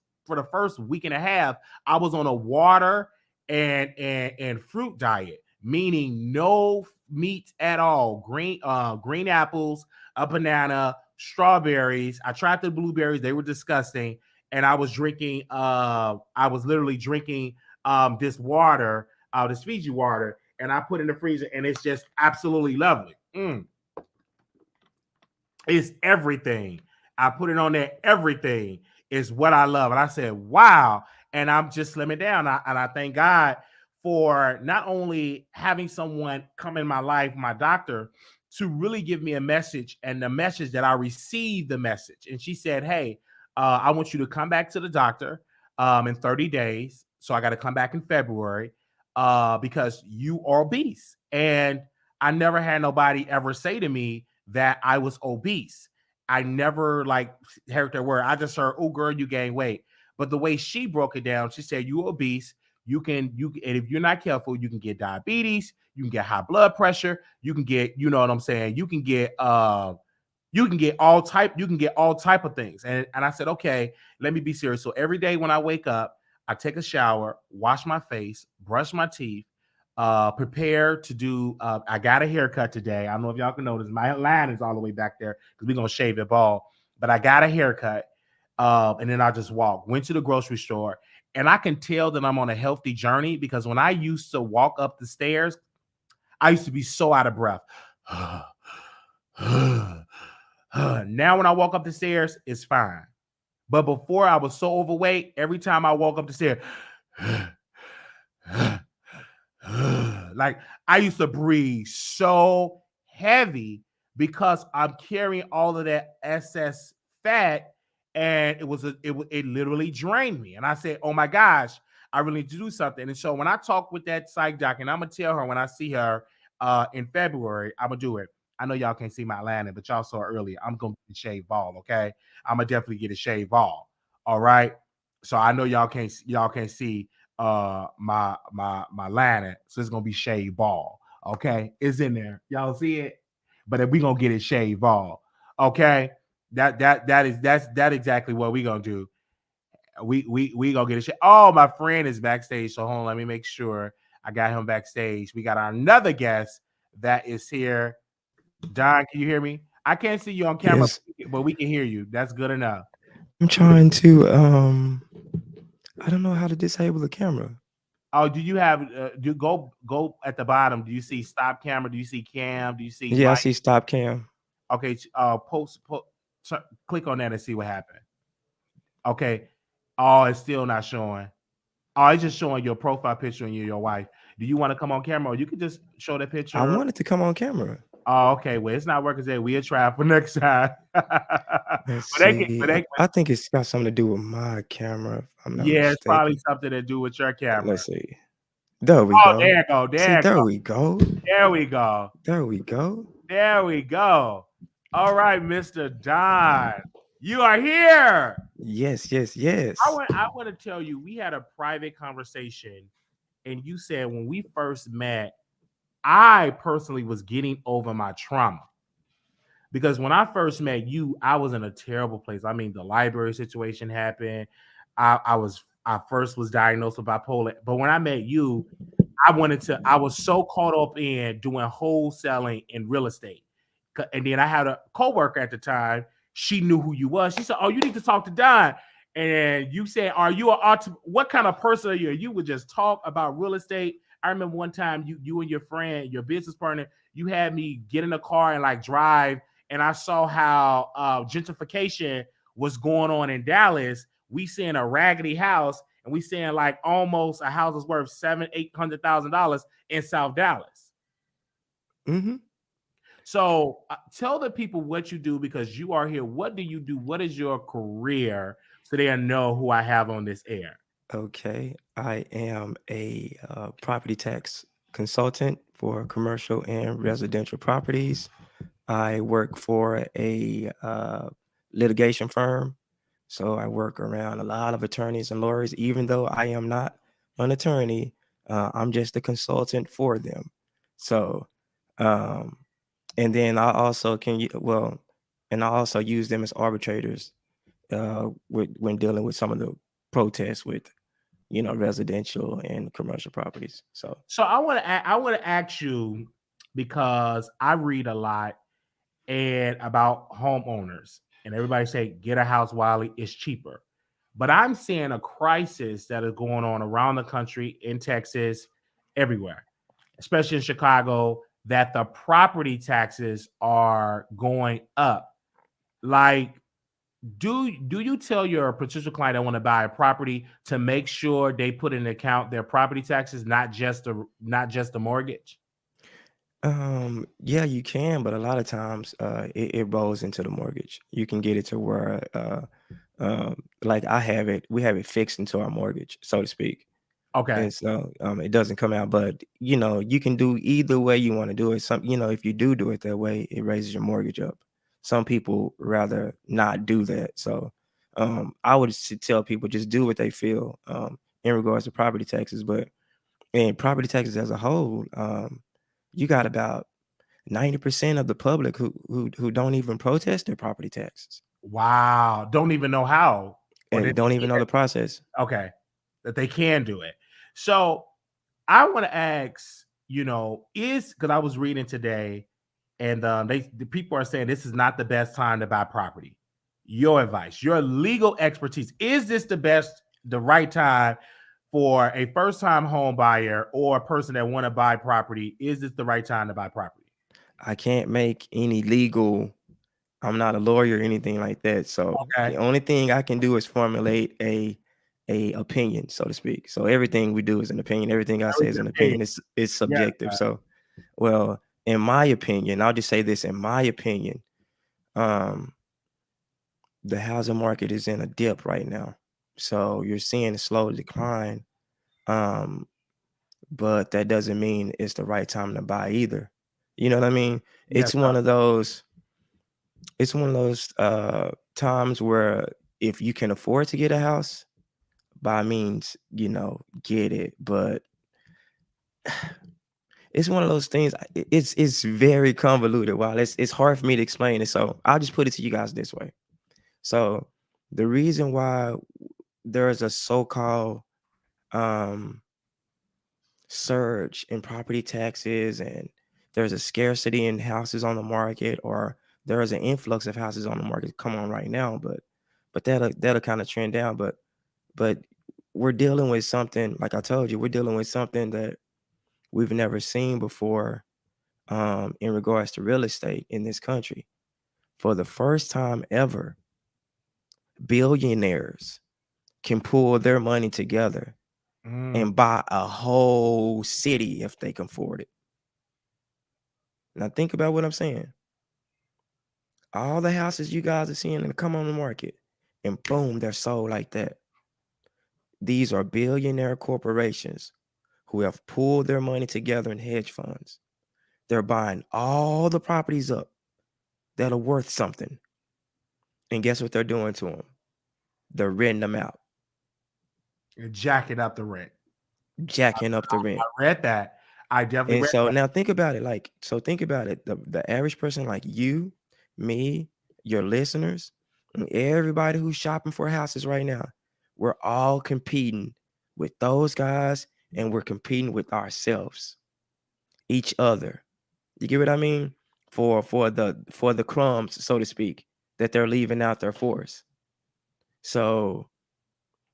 week and a half. I was on a water and fruit diet, meaning no meat at all. Green apples, a banana, strawberries. I tried the blueberries; they were disgusting. And I was literally drinking this water, this Fiji water, and I put it in the freezer, and it's just absolutely lovely. It's everything. I put it on there. Everything is what I love. And I said, wow. And I'm just slimming down. And I thank God for not only having someone come in my life, my doctor, to really give me a message, and the message that I received the message. And she said, hey, I want you to come back to the doctor in 30 days. So I got to come back in February because you are obese. And I never had nobody ever say to me that I was obese. I never heard that word. I just heard, oh, girl, you gained weight. But the way she broke it down, she said, you're obese. And if you're not careful, you can get diabetes, you can get high blood pressure, you can get, you know what I'm saying? You can get all type of things. And I said, okay, let me be serious. So every day when I wake up, I take a shower, wash my face, brush my teeth, Prepare to do. I got a haircut today. I don't know if y'all can notice my line is all the way back there because we're gonna shave it bald. But I got a haircut, and then I just walked. Went to the grocery store, and I can tell that I'm on a healthy journey because when I used to walk up the stairs, I used to be so out of breath. Now when I walk up the stairs, it's fine. But before I was so overweight, every time I walk up the stairs, like I used to breathe so heavy because I'm carrying all of that excess fat, and it literally drained me. And I said, "Oh my gosh, I really need to do something." And so when I talk with that psych doc, and I'm gonna tell her when I see her in February, I'm gonna do it. I know y'all can't see my landing, but y'all saw earlier. I'm gonna get a shaved ball, okay? I'm gonna definitely get a shaved ball. All right. So I know y'all can't see my liner, so it's gonna be shaved ball. Okay, it's in there. Y'all see it, but if we gonna get it shaved ball, okay. That's exactly what we gonna do. We gonna get it. Oh, my friend is backstage, so hold on. Let me make sure I got him backstage. We got another guest that is here. Don, can you hear me? I can't see you on camera, Yes, but we can hear you. That's good enough. I'm trying to. I don't know how to disable the camera. Oh, do you have go at the bottom? Do you see stop camera? Do you see cam? Do you see Yeah, I mic? see stop cam. Okay, click on that and see what happened. Okay. Oh, it's still not showing. Oh, it's just showing your profile picture and your wife. Do you want to come on camera, or you could just show the I picture? wanted to come on camera. Oh, okay. Well, it's not working today. We'll try for next time. Let's But they can, see. but they, I think it's got something to do with my camera, if I'm not yeah, it's probably mistaken. something to do with your camera. Let's see. There we Oh, go. there you go. See, There you there go. we go. There we go. There we go. There we go. All right, Mr. Don, you are here. Yes, yes, yes. I want to tell you, we had a private conversation, and you said when we first met, I personally was getting over my trauma. Because when I first met you, I was in a terrible place. I mean, the library situation happened. I first was diagnosed with bipolar. But when I met you, I was so caught up in doing wholesaling in real estate. And then I had a coworker at the time. She knew who you was. She said, "Oh, you need to talk to Don." And you said, "Are you what kind of person are you?" You would just talk about real estate. I remember one time you and your friend, your business partner, you had me get in a car and like drive, and I saw how gentrification was going on in Dallas. We seeing a raggedy house, and we seeing like almost a house is worth $700,000-800,000 in South Dallas. Mm-hmm. So tell the people what you do, because you are here. What do you do? What is your career, so they know who I have on this air? Okay, I am a property tax consultant for commercial and residential properties. I work for a litigation firm. So I work around a lot of attorneys and lawyers, even though I am not an attorney. I'm just a consultant for them. So, um, and then I also and I also use them as arbitrators when dealing with some of the protests with, residential and commercial properties. So I want to ask you, because I read a lot and about homeowners, and everybody say get a house, Wiley, it's cheaper. But I'm seeing a crisis that is going on around the country, in Texas, everywhere, especially in Chicago, that the property taxes are going up. Like, do you tell your potential client that want to buy a property to make sure they put in account their property taxes, not just the mortgage? yeah, you can, but a lot of times it rolls into the mortgage. You can get it to where like we have it fixed into our mortgage, so to speak. Okay. And so it doesn't come out, but you can do either way you want to do it. If you do it that way, it raises your mortgage up. Some people rather not do that. So I would tell people just do what they feel in regards to property taxes. But in property taxes as a whole, you got about 90% of the public who don't even protest their property taxes Wow. Don't even know how, or and don't even know the process. okay, that they can do it. So I want to ask, is because I was reading today, and the people are saying this is not the best time to buy property. Your advice, your legal expertise, is this the right time for a first time home buyer or a person that want to buy property? Is this the right time to buy property? I can't make any legal. I'm not a lawyer or anything like that. So Okay. the only thing I can do is formulate a opinion, so to speak. So everything we do is an opinion. Everything I say is an opinion. It's subjective. So, well, in my opinion, I'll just say this. In my opinion, the housing market is in a dip right now. So you're seeing a slow decline. But that doesn't mean it's the right time to buy either. You know what I mean? Yes, It's one of those times where if you can afford to get a house, by means, get it. But it's one of those things. It's very convoluted. Wow, it's hard for me to explain it. So I'll just put it to you guys this way. So the reason why there's a so-called surge in property taxes and there's a scarcity in houses on the market, or there is an influx of houses on the market come on right now, but that'll kind of trend down. But we're dealing with something, like I told you, we're dealing with something that we've never seen before in regards to real estate in this country. For the first time ever, billionaires can pull their money together and buy a whole city if they can afford it. Now think about what I'm saying. All the houses you guys are seeing and come on the market, and boom, they're sold like that. These are billionaire corporations who have pulled their money together in hedge funds. They're buying all the properties up that are worth something. And guess what they're doing to them? They're renting them out. You're jacking up the rent. Jacking up the rent. I read that. I definitely And read so that. now think about it. Think about it. The average person like you, me, your listeners, and everybody who's shopping for houses right now, we're all competing with those guys, and we're competing with ourselves, each other. You get what I mean? For the crumbs, so to speak, that they're leaving out there for us. So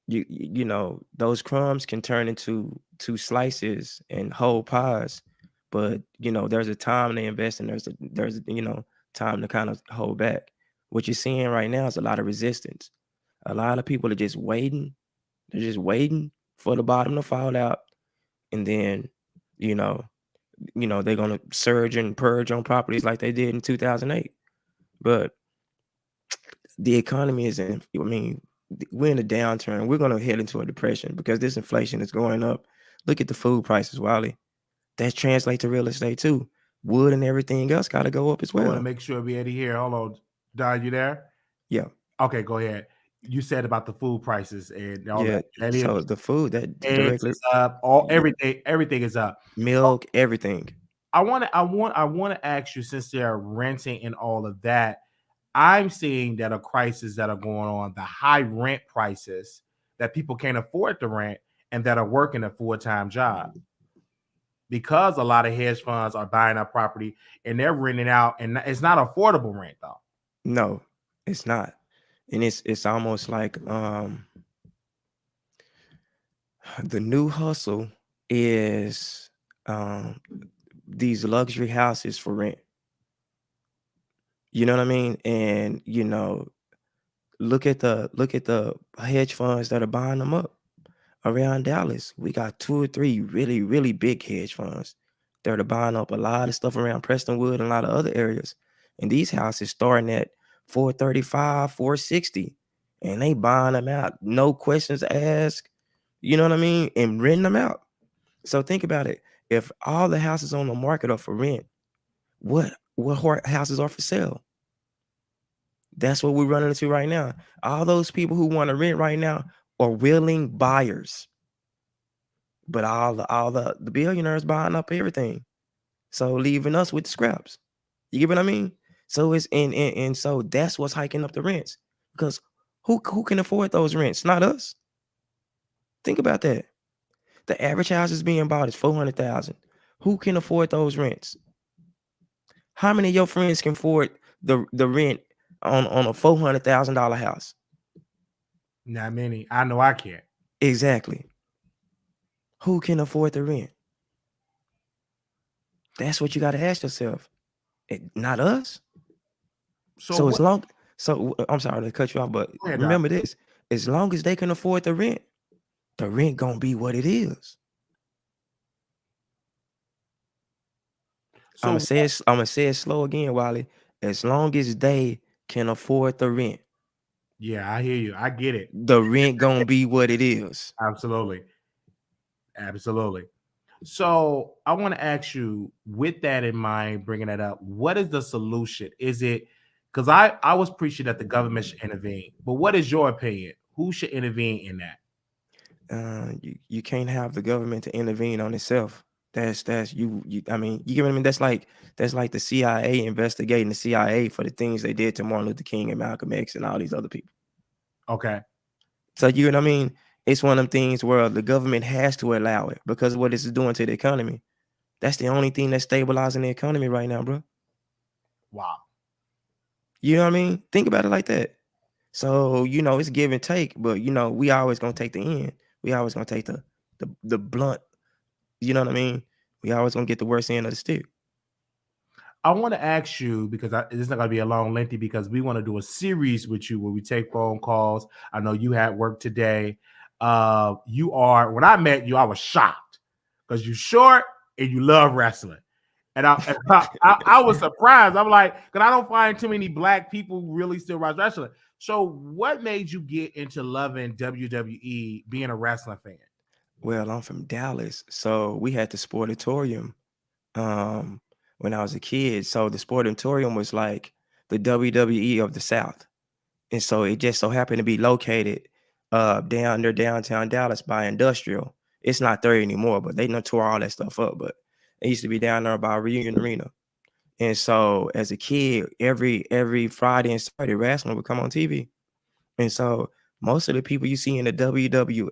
you know those crumbs can turn into two slices and whole pies, but there's a time to invest and there's time to kind of hold back. What you're seeing right now is a lot of resistance. A lot of people are just waiting. They're just waiting for the bottom to fall out, and then they're gonna surge and purge on properties like they did in 2008. But the economy is in. I mean, we're in a downturn. We're going to head into a depression because this inflation is going up. Look at the food prices, Wiley. That translates to real estate too. Wood and everything else got to go up as well. I want to make sure we here. Hold on, Don, you there? Yeah. Okay, go ahead. You said about the food prices and all that. So the food that directly is up. Everything is up. Milk, everything. I want to ask you, since they're renting and all of that, I'm seeing that a crisis that are going on, the high rent prices that people can't afford to rent and that are working a full-time job, because a lot of hedge funds are buying up property and they're renting out, and it's not affordable rent though. No, it's not. And it's almost like the new hustle is these luxury houses for rent. You know what I mean? And look at the hedge funds that are buying them up around Dallas. We got 2 or 3 really, really big hedge funds that are buying up a lot of stuff around Prestonwood and a lot of other areas. And these houses starting at $435, $460, and they buying them out, no questions asked. You know what I mean? And renting them out. So think about it. If all the houses on the market are for rent, what houses are for sale? That's what we're running into right now. All those people who want to rent right now are willing buyers, but all the billionaires buying up everything, so leaving us with the scraps. You get what I mean? So it's and so that's what's hiking up the rents, because who can afford those rents? Not us. Think about that. The average house is being bought is $400,000. Who can afford those rents? How many of your friends can afford the rent on a $400,000 house? Not many. I know I can't. Exactly. Who can afford the rent? That's what you got to ask yourself. Not us. So So what? I'm sorry to cut you off, but Go ahead, Doc. remember this: as long as they can afford the rent gonna be what it is. I'm So gonna say it slow again, Wiley. As long as they can afford yeah, I hear you. I get it. the rent gonna be what it is. Absolutely. Absolutely. So I want to ask you, with that in mind, bringing that up, what is the solution? Is it because I was preaching that the government should intervene, but what is your opinion? Who should intervene in that? You can't have the government to intervene on itself. That's you. I mean, you get what I mean. That's like the CIA investigating the CIA for the things they did to Martin Luther King and Malcolm X and all these other people. Okay. So you know what I mean? It's one of them things where the government has to allow it because of what this is doing to the economy. That's the only thing that's stabilizing the economy right now, bro. Wow. You know what I mean? Think about it like that. So, it's give and take, but we always gonna take the end. We always gonna take the blunt, you know what I mean? We always gonna get the worst end of the stick. I want to ask you because it's not going to be a long, lengthy because we want to do a series with you where we take phone calls. I know you had work today. When I met you, I was shocked because you're short and you love wrestling. And I was surprised. I'm like, because I don't find too many black people really still watch wrestling. So, what made you get into loving WWE, being a wrestling fan? Well, I'm from Dallas, so we had the Sportatorium um when I was a kid. So the Sportatorium was like the WWE of the South. And so it just so happened to be located down near downtown Dallas by Industrial. It's not there anymore, but they done tore all that stuff up. But it used to be down there by Reunion Arena. And so as a kid, every Friday and Saturday, wrestling would come on TV. And so most of the people you see in the WWE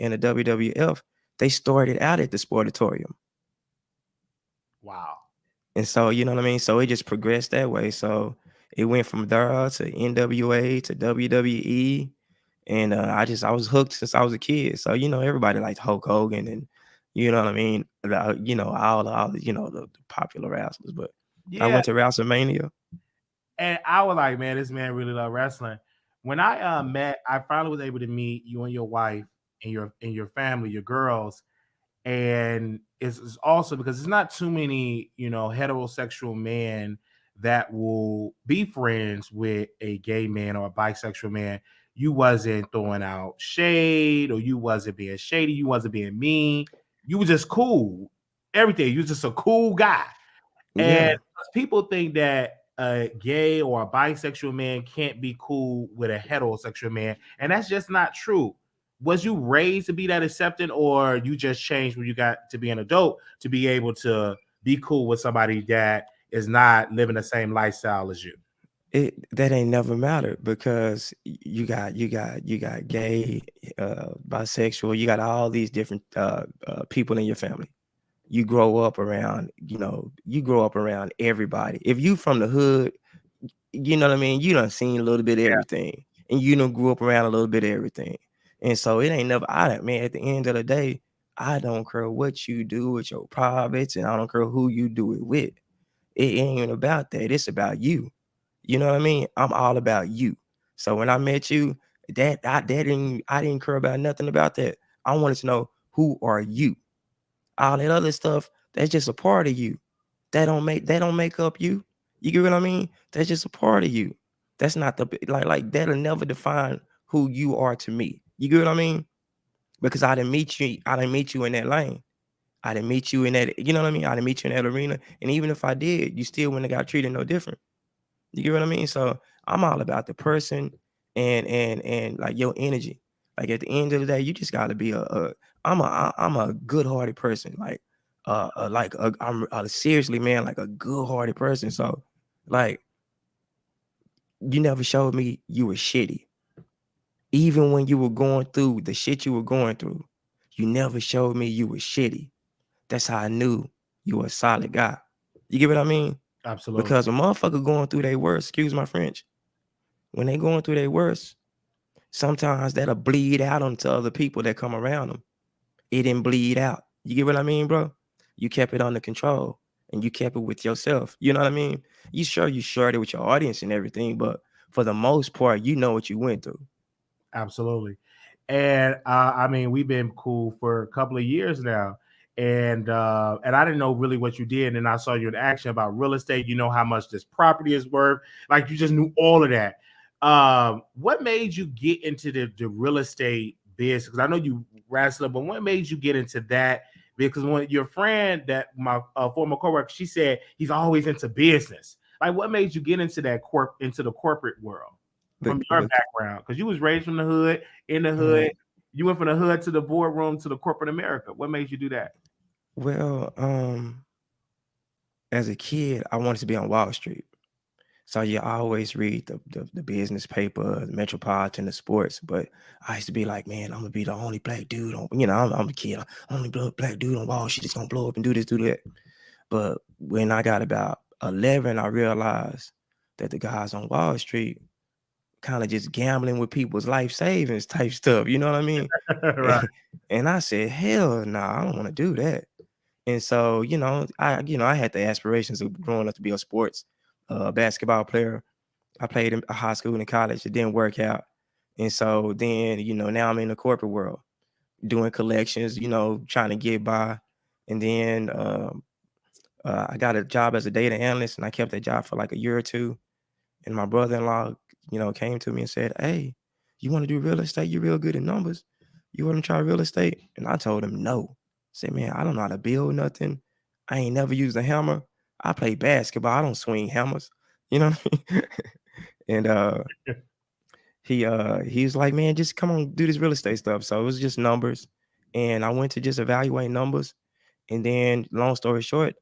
and the WWF, they started out at the Sportatorium. Wow. And so, you know what I mean? So it just progressed that way. So it went from there to NWA to WWE. And I was hooked since I was a kid. So, everybody liked Hulk Hogan and, you know what I mean? All the, the popular wrestlers. But I Yeah. went to WrestleMania. And I was like, man, this man really love wrestling. When I finally was able to meet you and your wife and your family, your girls, and it's also because it's not too many, heterosexual men that will be friends with a gay man or a bisexual man. You wasn't throwing out shade, or you wasn't being shady, you wasn't being mean. You were just cool. Everything. You was just a cool guy. And Yeah. people think that a gay or a bisexual man can't be cool with a heterosexual man, and that's just not true. Was you raised to be that accepting, or you just changed when you got to be an adult to be able to be cool with somebody that is not living the same lifestyle as you? That ain't never mattered because you got gay, bisexual, you got all these different people in your family. You grow up around, everybody. If you from the hood, you know what I mean? You done seen a little bit of everything. And you done grew up around a little bit of everything. And so it ain't never man, at the end of the day, I don't care what you do with your privates, and I don't care who you do it with. It ain't even about that. It's about you. You know what I mean? I'm all about you. So when I met you, I didn't care about nothing about that. I wanted to know, who are you? All that other stuff, that's just a part of you. That don't make up you. You get what I mean? That's just a part of you. That's not like that'll never define who you are to me. You get what I mean? Because I didn't meet you in that lane. I didn't meet you in that, you know what I mean? I didn't meet you in that arena. And even if I did, you still wouldn't have got treated no different. You get what I mean? So I'm all about the person and like your energy. Like at the end of the day, you just gotta be I'm a good-hearted person. I'm seriously, man, like a good-hearted person. So like you never showed me you were shitty. Even when you were going through the shit you were going through, you never showed me you were shitty. That's how I knew you a solid guy. You get what I mean? Absolutely. Because a motherfucker going through their worst, excuse my French, when they going through their worst, sometimes that'll bleed out onto other people that come around them. It didn't bleed out. You get what I mean, bro? You kept it under control and you kept it with yourself. You know what I mean? You shared it with your audience and everything, but for the most part, you know what you went through. Absolutely. And I mean, we've been cool for a couple of years now. And I didn't know really what you did. And I saw you in action about real estate. You know how much this property is worth. Like you just knew all of that. What made you get into the real estate business? Because I know you wrestling, but what made you get into that? Because when your friend, that my former coworker, she said he's always into business. Like, what made you get into into the corporate world? From your background, because you was raised from the hood, in the hood. You went from the hood to the boardroom to the corporate America. What made you do that? Well, as a kid, I wanted to be on Wall Street. So you always read the business paper, the Metropolitan, the sports. But I used to be like, man, I'm gonna be the only black dude on, I'm a kid, only black dude on Wall Street that's gonna blow up and do this, do that. But when I got about 11, I realized that the guys on Wall Street kind of just gambling with people's life savings type stuff. You know what I mean? Right. And I said, hell no, I don't want to do that. And so, I had the aspirations of growing up to be a sports basketball player. I played in high school and college. It didn't work out. And so then, now I'm in the corporate world doing collections, trying to get by. And then I got a job as a data analyst, and I kept that job for like a year or two. And my brother-in-law, came to me and said, hey, you want to do real estate? You're real good at numbers. You want to try real estate? And I told him no. I said, man, I don't know how to build nothing. I ain't never used a hammer. I play basketball. I don't swing hammers. You know what I mean? And he's like, man, just come on, do this real estate stuff. So it was just numbers. And I went to just evaluate numbers. And then, long story short,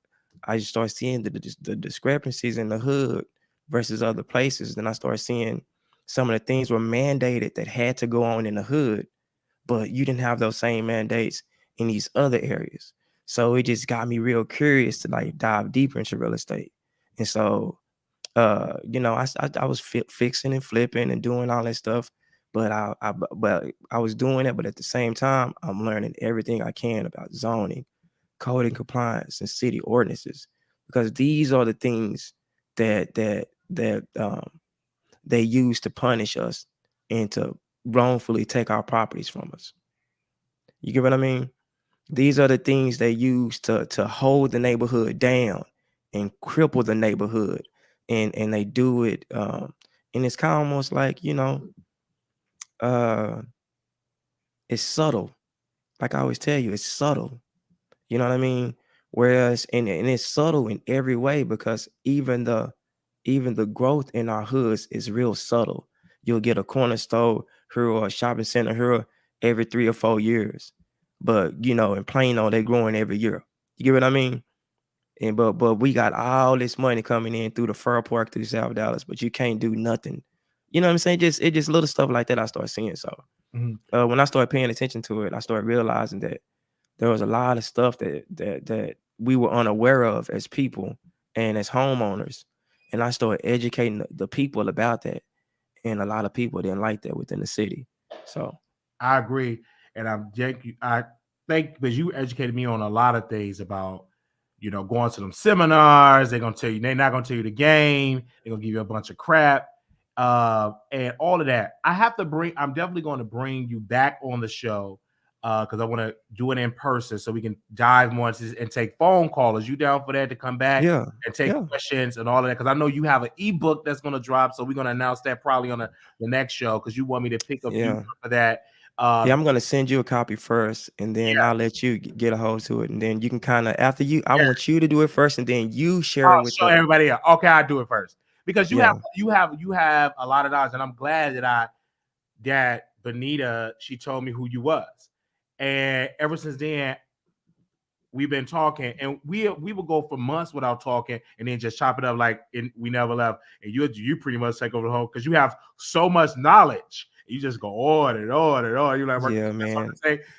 I just started seeing the discrepancies in the hood versus other places. Then I started seeing some of the things were mandated that had to go on in the hood, but you didn't have those same mandates in these other areas. So it just got me real curious to like dive deeper into real estate. And so, I was fixing and flipping and doing all that stuff, but I was doing it. But at the same time, I'm learning everything I can about zoning, code and compliance, and city ordinances, because these are the things that they use to punish us and to wrongfully take our properties from us. You get what I mean? These are the things they use to hold the neighborhood down and cripple the neighborhood, and they do it. And it's kind of almost like it's subtle. Like I always tell you, it's subtle. You know what I mean? Whereas, and it's subtle in every way, because even the growth in our hoods is real subtle. You'll get a corner store here or a shopping center here every 3 or 4 years. But, in Plano, they're growing every year. You get what I mean? And but we got all this money coming in through the Fur Park, through South Dallas, but you can't do nothing. You know what I'm saying? It's just little stuff like that I start seeing. So when I started paying attention to it, I started realizing that there was a lot of stuff that we were unaware of as people and as homeowners. And I started educating the people about that. And a lot of people didn't like that within the city. So I agree. And I think because you educated me on a lot of things about, going to them seminars. They're not gonna tell you the game. They're gonna give you a bunch of crap. And all of that. I'm definitely going to bring you back on the show because I want to do it in person so we can dive more into this and take phone callers. You down for that to come back and take questions and all of that? Because I know you have an ebook that's going to drop, so we're going to announce that probably on the next show because you want me to pick up you for that. I'm going to send you a copy first, and then I'll let you get a hold to it, and then you can kind of I want you to do it first, and then you share it with everybody else. Okay, I'll do it first because you have a lot of knowledge, and I'm glad that Benita, she told me who you was, and ever since then, we've been talking, and we would go for months without talking, and then just chop it up like we never left. And you pretty much take over the whole because you have so much knowledge. You just go on and on and on. You're like, Yeah, man.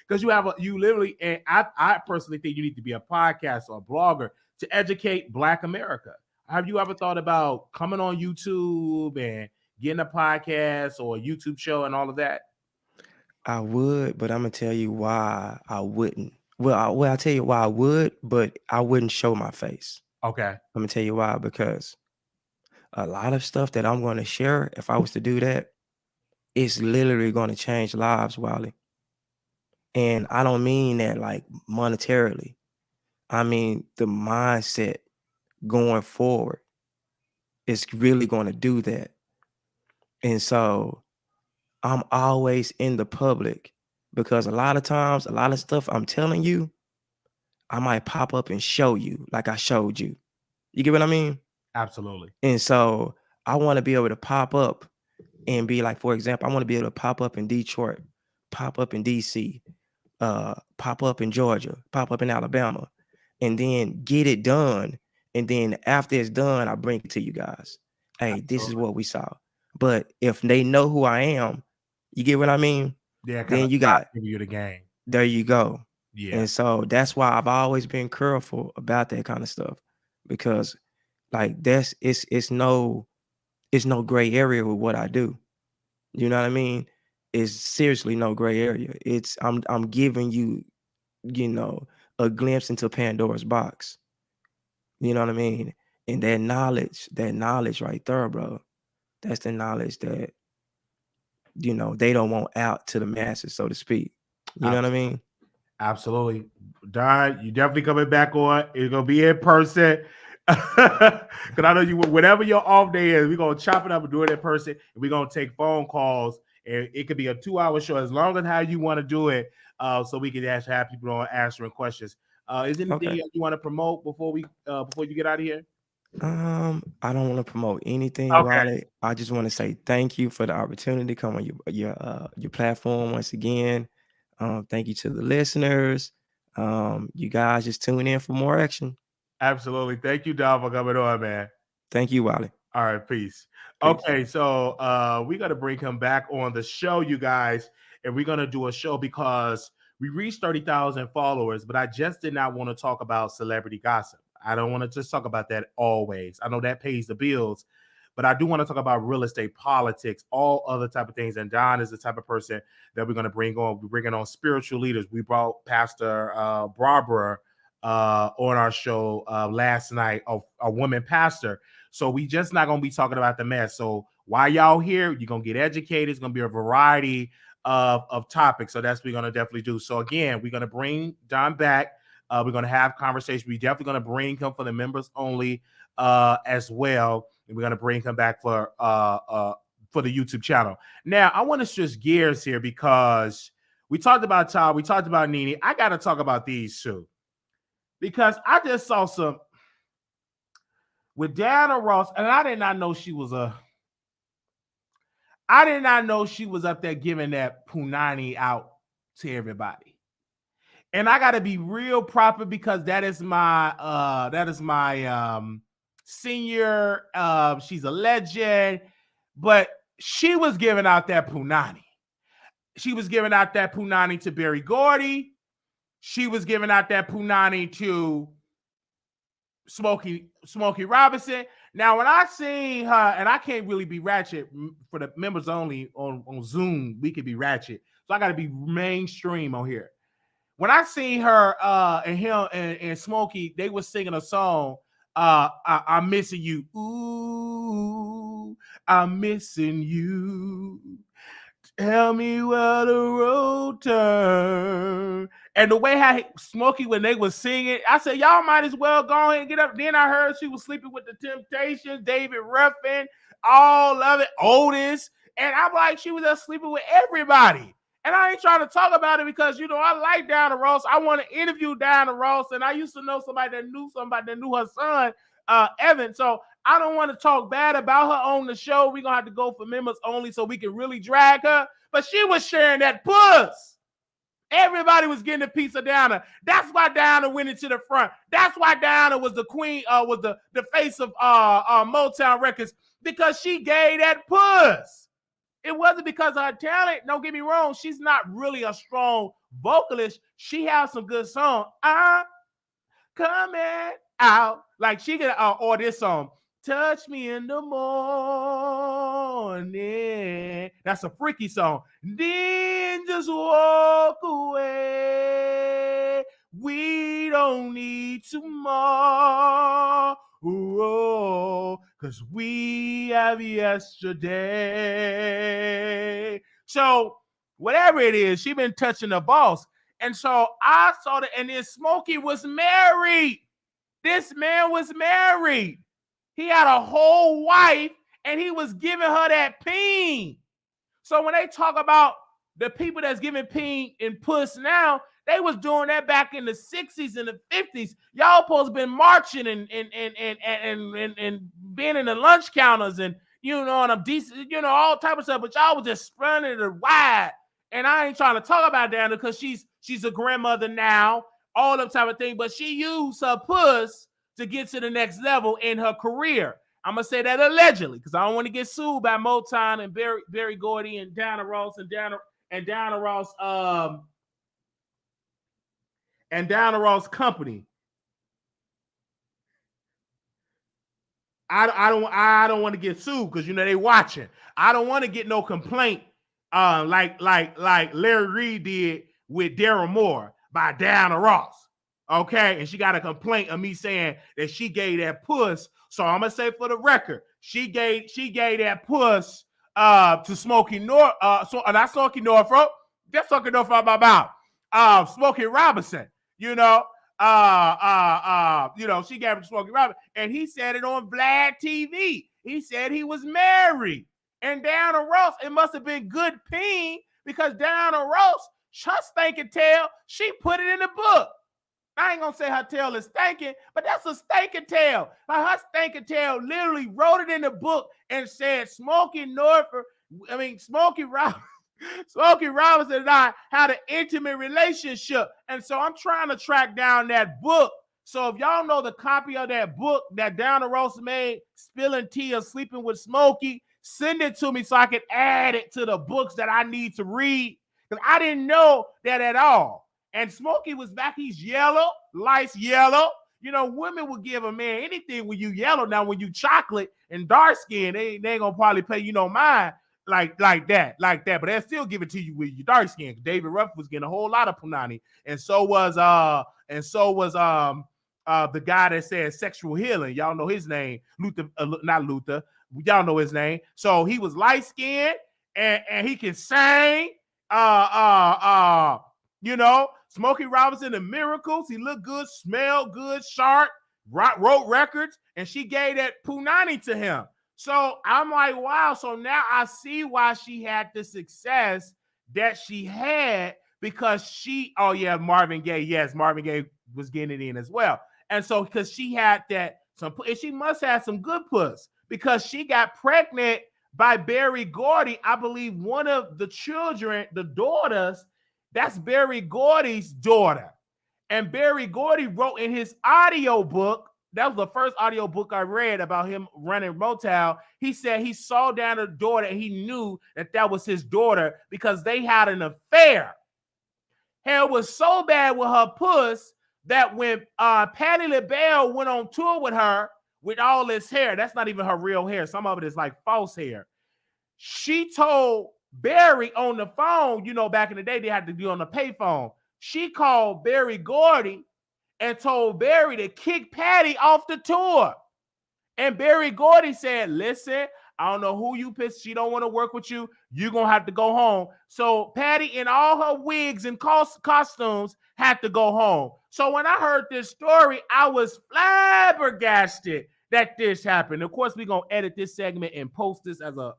Because you literally, and I personally think you need to be a podcaster or a blogger to educate Black America. Have you ever thought about coming on YouTube and getting a podcast or a YouTube show and all of that? I would, but I'm gonna tell you why I wouldn't. I'll tell you why I would, but I wouldn't show my face. Okay. I'm gonna tell you why, because a lot of stuff that I'm gonna share, if I was to do that, it's literally gonna change lives, Wiley. And I don't mean that like monetarily. I mean the mindset going forward is really gonna do that. And so I'm always in the public because a lot of times, a lot of stuff I'm telling you, I might pop up and show you like I showed you. You get what I mean? Absolutely. And so I want to be able to pop up and be like, for example, I want to be able to pop up in Detroit, pop up in DC, pop up in Georgia, pop up in Alabama, and then get it done. And then after it's done, I bring it to you guys. Hey, Absolutely. This is what we saw. But if they know who I am, you get what I mean? Yeah, then you got give you the game. There you go. Yeah. And so that's why I've always been careful about that kind of stuff, because like it's no gray area with what I do. You know what I mean? It's seriously no gray area. It's I'm giving you, a glimpse into Pandora's box. You know what I mean? And that knowledge right there, bro, that's the knowledge that, they don't want out to the masses, so to speak. You know what I mean? Absolutely. Don, you definitely coming back on. It's going to be in person. Because I know you, whatever your off day is, we're going to chop it up and do it in person. And we're going to take phone calls. And it could be a 2-hour show as long as how you want to do it. So we can actually have people on answering questions. Is there anything you want to promote before you get out of here? I don't want to promote anything, Wiley. I just want to say thank you for the opportunity to come on your platform once again. Thank you to the listeners. You guys just tune in for more action. Absolutely. Thank you, Don, for coming on, man. Thank you, Wiley. All right, peace. Okay, so we're gonna bring him back on the show, you guys, and we're gonna do a show because we reached 30,000 followers, but I just did not want to talk about celebrity gossip. I don't want to just talk about that always. I know that pays the bills, but I do want to talk about real estate, politics, all other type of things. And Don is the type of person that we're going to bring on. We're bringing on spiritual leaders. We brought Pastor Barbara on our show last night, a woman pastor. So we just not going to be talking about the mess. So while y'all here, you're going to get educated. It's going to be a variety of topics. So that's what we're going to definitely do. So again, we're going to bring Don back. We're going to have conversation. We're definitely going to bring him for the members only as well. And we're going to bring him back for the YouTube channel. Now, I want to switch gears here because we talked about Todd. We talked about Nene. I got to talk about these two because I just saw some with Diana Ross, and I did not know she was up there giving that punani out to everybody. And I got to be real proper because that is my senior. She's a legend, but she was giving out that punani. She was giving out that punani to Berry Gordy. She was giving out that punani to Smokey Robinson. Now, when I seen her, and I can't really be ratchet for the members only on Zoom, we could be ratchet. So I got to be mainstream on here. When I seen her and him and Smokey, they were singing a song, I'm missing you. Ooh, I'm missing you. Tell me where the road turn. And the way how Smokey, when they was singing, I said, y'all might as well go ahead and get up. Then I heard she was sleeping with the Temptations, David Ruffin, all of it, Otis. And I'm like, she was just sleeping with everybody. And I ain't trying to talk about it because, I like Diana Ross. I want to interview Diana Ross. And I used to know somebody that knew her son, Evan. So I don't want to talk bad about her on the show. We're going to have to go for members only so we can really drag her. But she was sharing that puss. Everybody was getting a piece of Diana. That's why Diana went into the front. That's why Diana was the queen, was the face of Motown Records, because she gave that puss. It wasn't because of her talent. Don't get me wrong. She's not really a strong vocalist. She has some good songs. I'm coming out. Like she could, or this song, Touch Me in the Morning. That's a freaky song. Then just walk away. We don't need tomorrow. Because we have yesterday. So whatever it is, she been touching the boss. And so I saw that, and then Smokey was married. This man was married. He had a whole wife, and he was giving her that peen. So when they talk about the people that's giving peen and puss now, they was doing that back in the 60s and the 50s. Y'all supposed to been marching and being in the lunch counters and, you know, and decent, you know, all type of stuff. But y'all was just running it wide. And I ain't trying to talk about Diana because she's a grandmother now, all them type of thing. But she used her puss to get to the next level in her career. I'm gonna say that allegedly because I don't want to get sued by Motown and Berry Gordy and Diana Ross and Diana Ross and Diana Ross company. I don't want to get sued because you know they watching. I don't want to get no complaint like Larry Reid did with Daryl Moore by Diana Ross. Okay, and she got a complaint of me saying that she gave that puss. So I'm gonna say for the record, she gave that puss to Smokey North. Not Smokey Norfolk. That's Smokey Norfolk about Smokey Robinson. You know, she gave it to Smokey Robinson, and he said it on Vlad TV. He said he was married, and Diana Ross. It must have been good peen because Diana Ross, her stinking tail, she put it in the book. I ain't gonna say her tail is stinking, but that's a stinking tail. Like her stinking tail literally wrote it in the book and said Smokey Robinson and I had an intimate relationship. And so I'm trying to track down that book. So if y'all know the copy of that book that Diana Ross made, Spilling Tea or Sleeping with Smokey, send it to me so I can add it to the books that I need to read. Because I didn't know that at all. And Smokey was back. He's yellow, lights yellow. You know, women will give a man anything when you yellow. Now, when you chocolate and dark skin, they ain't gonna probably pay you no mind like that. But they'll still give it to you with your dark skin. David Ruff was getting a whole lot of punani, and so was the guy that said sexual healing. Y'all know his name, Luther, not Luther. Y'all know his name. So he was light skinned and he can sing. You know, Smokey Robinson and Miracles. He looked good, smelled good, sharp, wrote records, and she gave that punani to him. So I'm like, wow. So now I see why she had the success that she had because Marvin Gaye. Yes, Marvin Gaye was getting it in as well. And so because she had and she must have some good puss because she got pregnant by Berry Gordy. I believe one of the children, the daughters, that's Berry Gordy's daughter. And Berry Gordy wrote in his audio book, that was the first audio book I read about him running Motown. He said he saw down her daughter and he knew that was his daughter because they had an affair. Hell was so bad with her puss that when Patti LaBelle went on tour with her with all this hair, that's not even her real hair. Some of it is like false hair. She told Berry on the phone, you know, back in the day, they had to be on the payphone. She called Berry Gordy and told Berry to kick Patti off the tour. And Berry Gordy said, listen, I don't know who you pissed. She don't want to work with you. You're going to have to go home. So Patti in all her wigs and costumes had to go home. So when I heard this story, I was flabbergasted that this happened. Of course, we're going to edit this segment and post this as a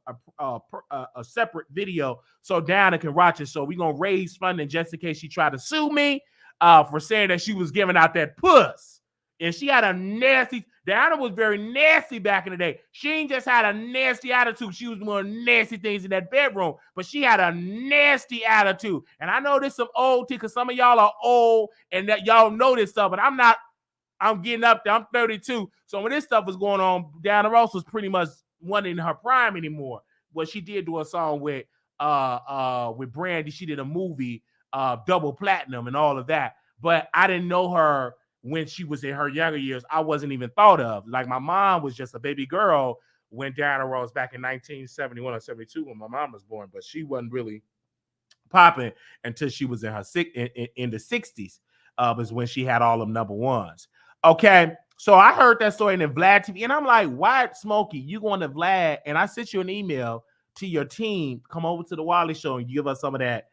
separate video so Diana can watch it. So we're going to raise funding just in case she tried to sue me for saying that she was giving out that puss. And she had a nasty, Diana was very nasty back in the day. She ain't just had a nasty attitude. She was doing nasty things in that bedroom, but she had a nasty attitude. And I know this some old tea because some of y'all are old and that y'all know this stuff, but I'm not. I'm getting up there. I'm 32. So when this stuff was going on, Diana Ross was pretty much one in her prime anymore. But she did do a song with Brandy. She did a movie, Double Platinum and all of that. But I didn't know her when she was in her younger years. I wasn't even thought of. Like my mom was just a baby girl when Diana Ross back in 1971 or 72 when my mom was born, but she wasn't really popping until she was in her in the 60s. Was when she had all them number ones. Okay, so I heard that story in Vlad TV, and I'm like, why, Smokey, you going to Vlad? And I sent you an email to your team. Come over to the Wiley Show and give us some of that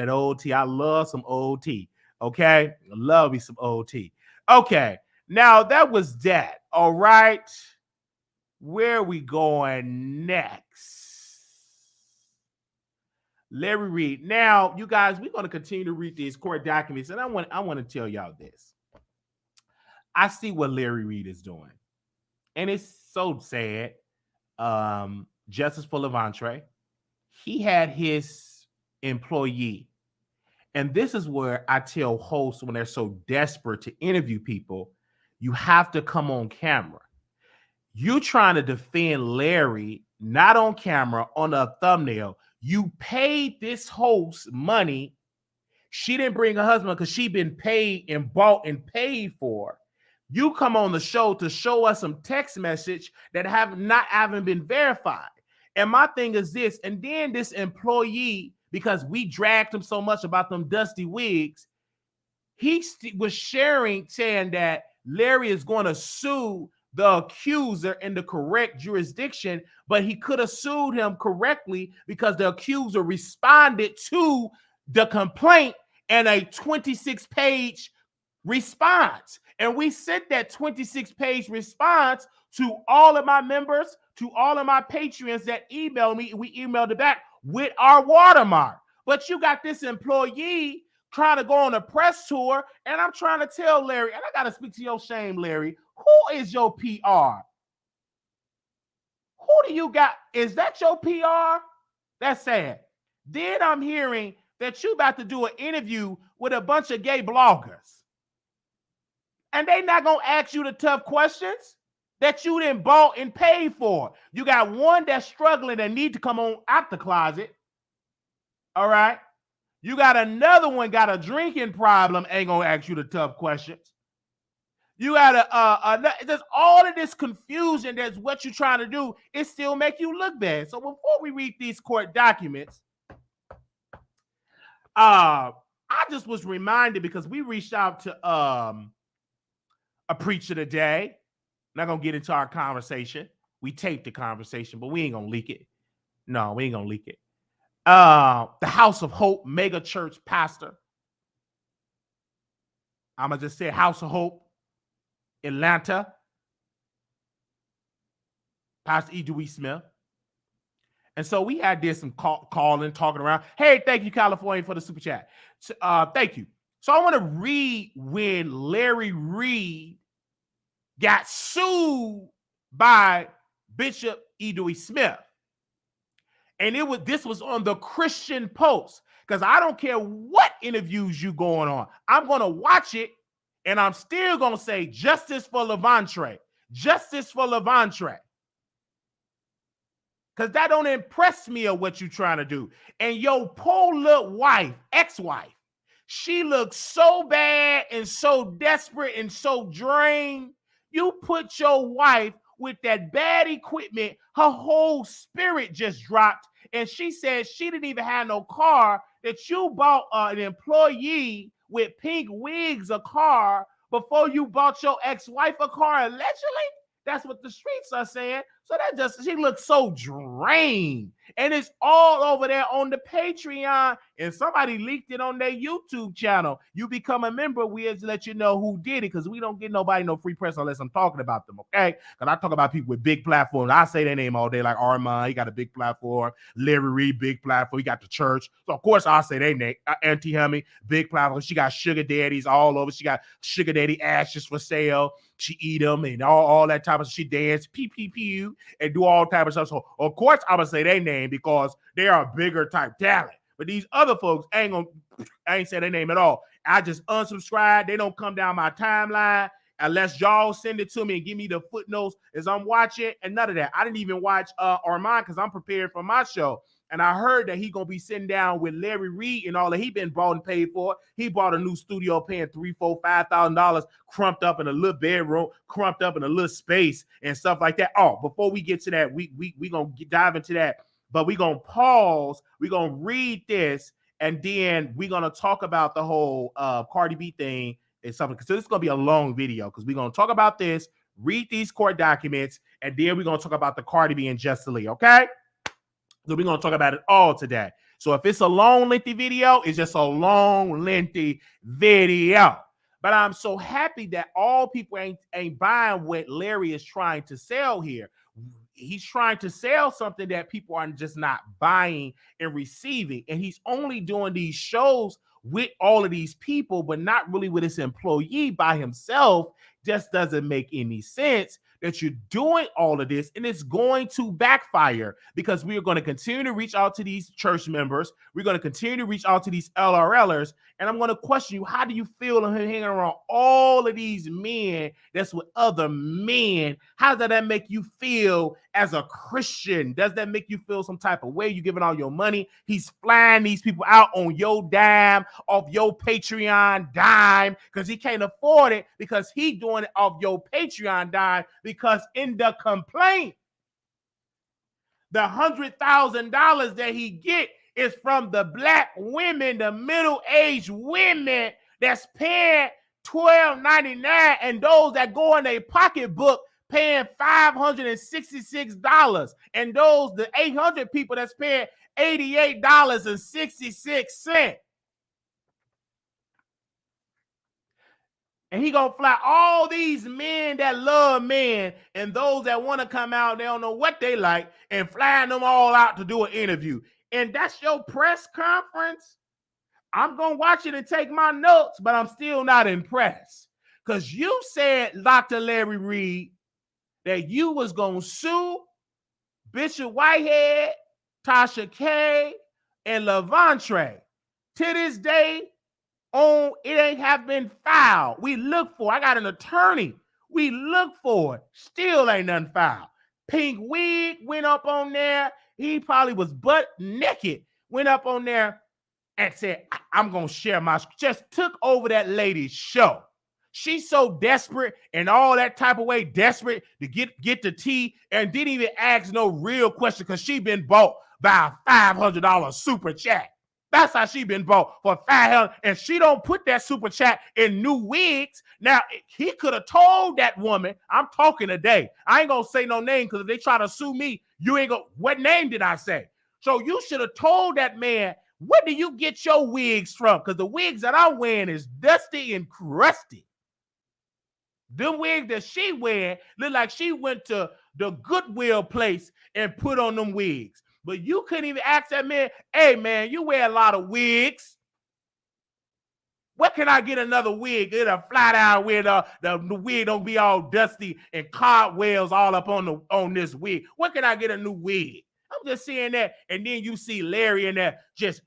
old tea. I love some old tea. Okay, I love me some old tea. Okay, now that was that. All right, where are we going next? Larry Reid. Now, you guys, we're going to continue to read these court documents, and I want to tell y'all this. I see what Larry Reid is doing, and it's so sad. Justice for Levantre, he had his employee, and this is where I tell hosts when they're so desperate to interview people, you have to come on camera. You trying to defend Larry, not on camera, on a thumbnail. You paid this host money. She didn't bring her husband because she been paid and bought and paid for. You come on the show to show us some text message that haven't been verified. And my thing is this, and then this employee, because we dragged him so much about them dusty wigs, he was sharing, saying that Larry is going to sue the accuser in the correct jurisdiction, but he could have sued him correctly because the accuser responded to the complaint in a 26-page response. And we sent that 26-page response to all of my members, to all of my Patreons that emailed me. We emailed it back with our watermark. But you got this employee trying to go on a press tour, and I'm trying to tell Larry, and I got to speak to your shame, Larry, who is your PR? Who do you got? Is that your PR? That's sad. Then I'm hearing that you about to do an interview with a bunch of gay bloggers. And they not going to ask you the tough questions that you didn't bought and paid for. You got one that's struggling and need to come on out the closet. All right. You got another one got a drinking problem, ain't going to ask you the tough questions. You got there's all of this confusion. That's what you're trying to do. It still make you look bad. So before we read these court documents, I just was reminded because we reached out to a preacher today. Not gonna get into our conversation. We taped the conversation, but we ain't gonna leak it. No, we ain't gonna leak it. The House of Hope mega church pastor. I'm gonna just say House of Hope, Atlanta. Pastor Dewey Smith. And so we had this some calling, talking around. Hey, thank you, California, for the super chat. Thank you. So I want to read when Larry Reid got sued by Bishop Dewey Smith. And this was on the Christian Post, because I don't care what interviews you going on. I'm going to watch it, and I'm still going to say justice for Levantre. Justice for Levantre. Because that don't impress me of what you're trying to do. And your poor little wife, ex-wife, she looks so bad and so desperate and so drained. You put your wife with that bad equipment, her whole spirit just dropped. And she said she didn't even have no car, that you bought an employee with pink wigs a car before you bought your ex-wife a car, allegedly. That's what the streets are saying. So she looks so drained. And it's all over there on the Patreon. And somebody leaked it on their YouTube channel. You become a member, we'll let you know who did it, because we don't get nobody no free press unless I'm talking about them, okay? Because I talk about people with big platforms. I say their name all day, like Armand, he got a big platform. Larry Reid, big platform. He got the church. So, of course, I say their name. Auntie Hummy, big platform. She got sugar daddies all over. She got sugar daddy ashes for sale. She eat them and all that type of stuff. She dance, pew, and do all type of stuff. So, of course, I'm going to say their name because they are a bigger type talent. But these other folks I ain't say their name at all. I just unsubscribe. They don't come down my timeline unless y'all send it to me and give me the footnotes as I'm watching, and none of that. I didn't even watch Armand because I'm prepared for my show. And I heard that he gonna be sitting down with Larry Reid and all that. He been bought and paid for. He bought a new studio paying $3,000, $4,000, $5,000, crumped up in a little bedroom, crumped up in a little space and stuff like that. Oh, before we get to that, we gonna dive into that. But we're going to pause. We're going to read this, and then we're going to talk about the whole Cardi B thing and something. So this is going to be a long video because we're going to talk about this, read these court documents, and then we're going to talk about the Cardi B and Justin Lee, okay? So we're going to talk about it all today. So if it's a long, lengthy video, it's just a long, lengthy video. But I'm so happy that all people ain't buying what Larry is trying to sell here. He's trying to sell something that people are just not buying and receiving. And he's only doing these shows with all of these people, but not really with his employee by himself. Just doesn't make any sense that you're doing all of this, and it's going to backfire because we are going to continue to reach out to these church members. We're going to continue to reach out to these LRLers, and I'm going to question you. How do you feel him hanging around all of these men that's with other men? How does that make you feel as a Christian? Does that make you feel some type of way? You giving all your money. He's flying these people out on your dime, off your Patreon dime, because he can't afford it, because he doing it off your Patreon dime, because in the complaint, the $100,000 that he get is from the black women, the middle-aged women that's paying $12.99, and those that go in their pocketbook paying $566, and those, the 800 people that's paying $88.66. And he gonna fly all these men that love men and those that want to come out, they don't know what they like, and flying them all out to do an interview. And that's your press conference? I'm gonna watch it and take my notes, but I'm still not impressed. Because you said, Dr. Larry Reid, that you was gonna sue Bishop Whitehead, Tasha K, and Levantre. To this day, it ain't have been filed. We look for it. I got an attorney. We look for it. Still ain't nothing filed. Pink Wig went up on there. He probably was butt naked. Went up on there and said, I'm going to share my... Just took over that lady's show. She's so desperate and all that type of way, desperate to get the tea, and didn't even ask no real question because she been bought by a $500 super chat. That's how she been bought for $500, and she don't put that super chat in new wigs. Now, he could have told that woman, I'm talking today. I ain't going to say no name because if they try to sue me, you ain't going to, what name did I say? So you should have told that man, where do you get your wigs from? Because the wigs that I'm wearing is dusty and crusty. Them wigs that she wearing look like she went to the Goodwill place and put on them wigs. But you couldn't even ask that man, hey, man, you wear a lot of wigs. Where can I get another wig? It'll fly down where the wig don't be all dusty and cobwebs all up on this wig. Where can I get a new wig? I'm just saying that. And then you see Larry in there just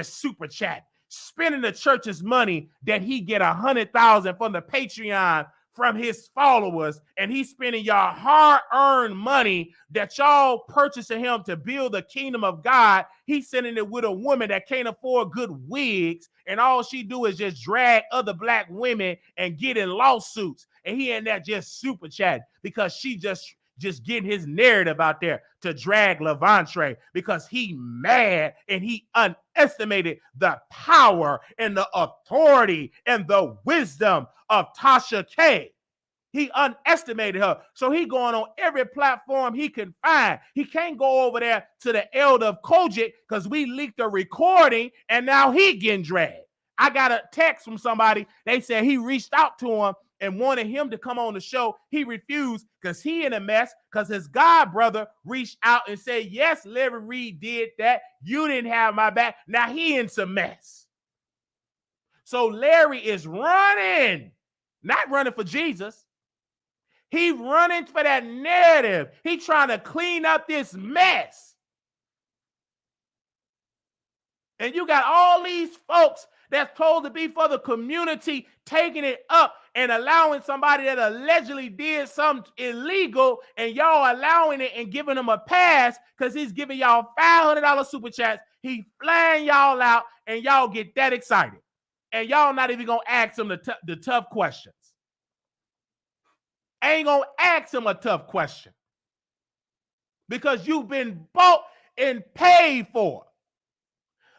super chat, spending the church's money that he get $100,000 from the Patreon from his followers, and he's spending y'all hard-earned money that y'all purchasing him to build the kingdom of God. He's sending it with a woman that can't afford good wigs, and all she do is just drag other black women and get in lawsuits. And he in that just super chat because she just getting his narrative out there to drag Levantre because he mad and he underestimated the power and the authority and the wisdom of Tasha K. He underestimated her. So he going on every platform he can find. He can't go over there to the elder of Kojic because we leaked a recording and now he getting dragged. I got a text from somebody. They said he reached out to him and wanted him to come on the show. He refused because he in a mess because his god brother reached out and said, yes, Larry Reid did that. You didn't have my back. Now he in some mess. So Larry is running, not running for Jesus. He running for that narrative. He trying to clean up this mess. And you got all these folks that's supposed to be for the community taking it up and allowing somebody that allegedly did something illegal, and y'all allowing it and giving him a pass because he's giving y'all $500 super chats. He flying y'all out and y'all get that excited. And y'all not even going to ask him the tough questions. Ain't going to ask him a tough question because you've been bought and paid for.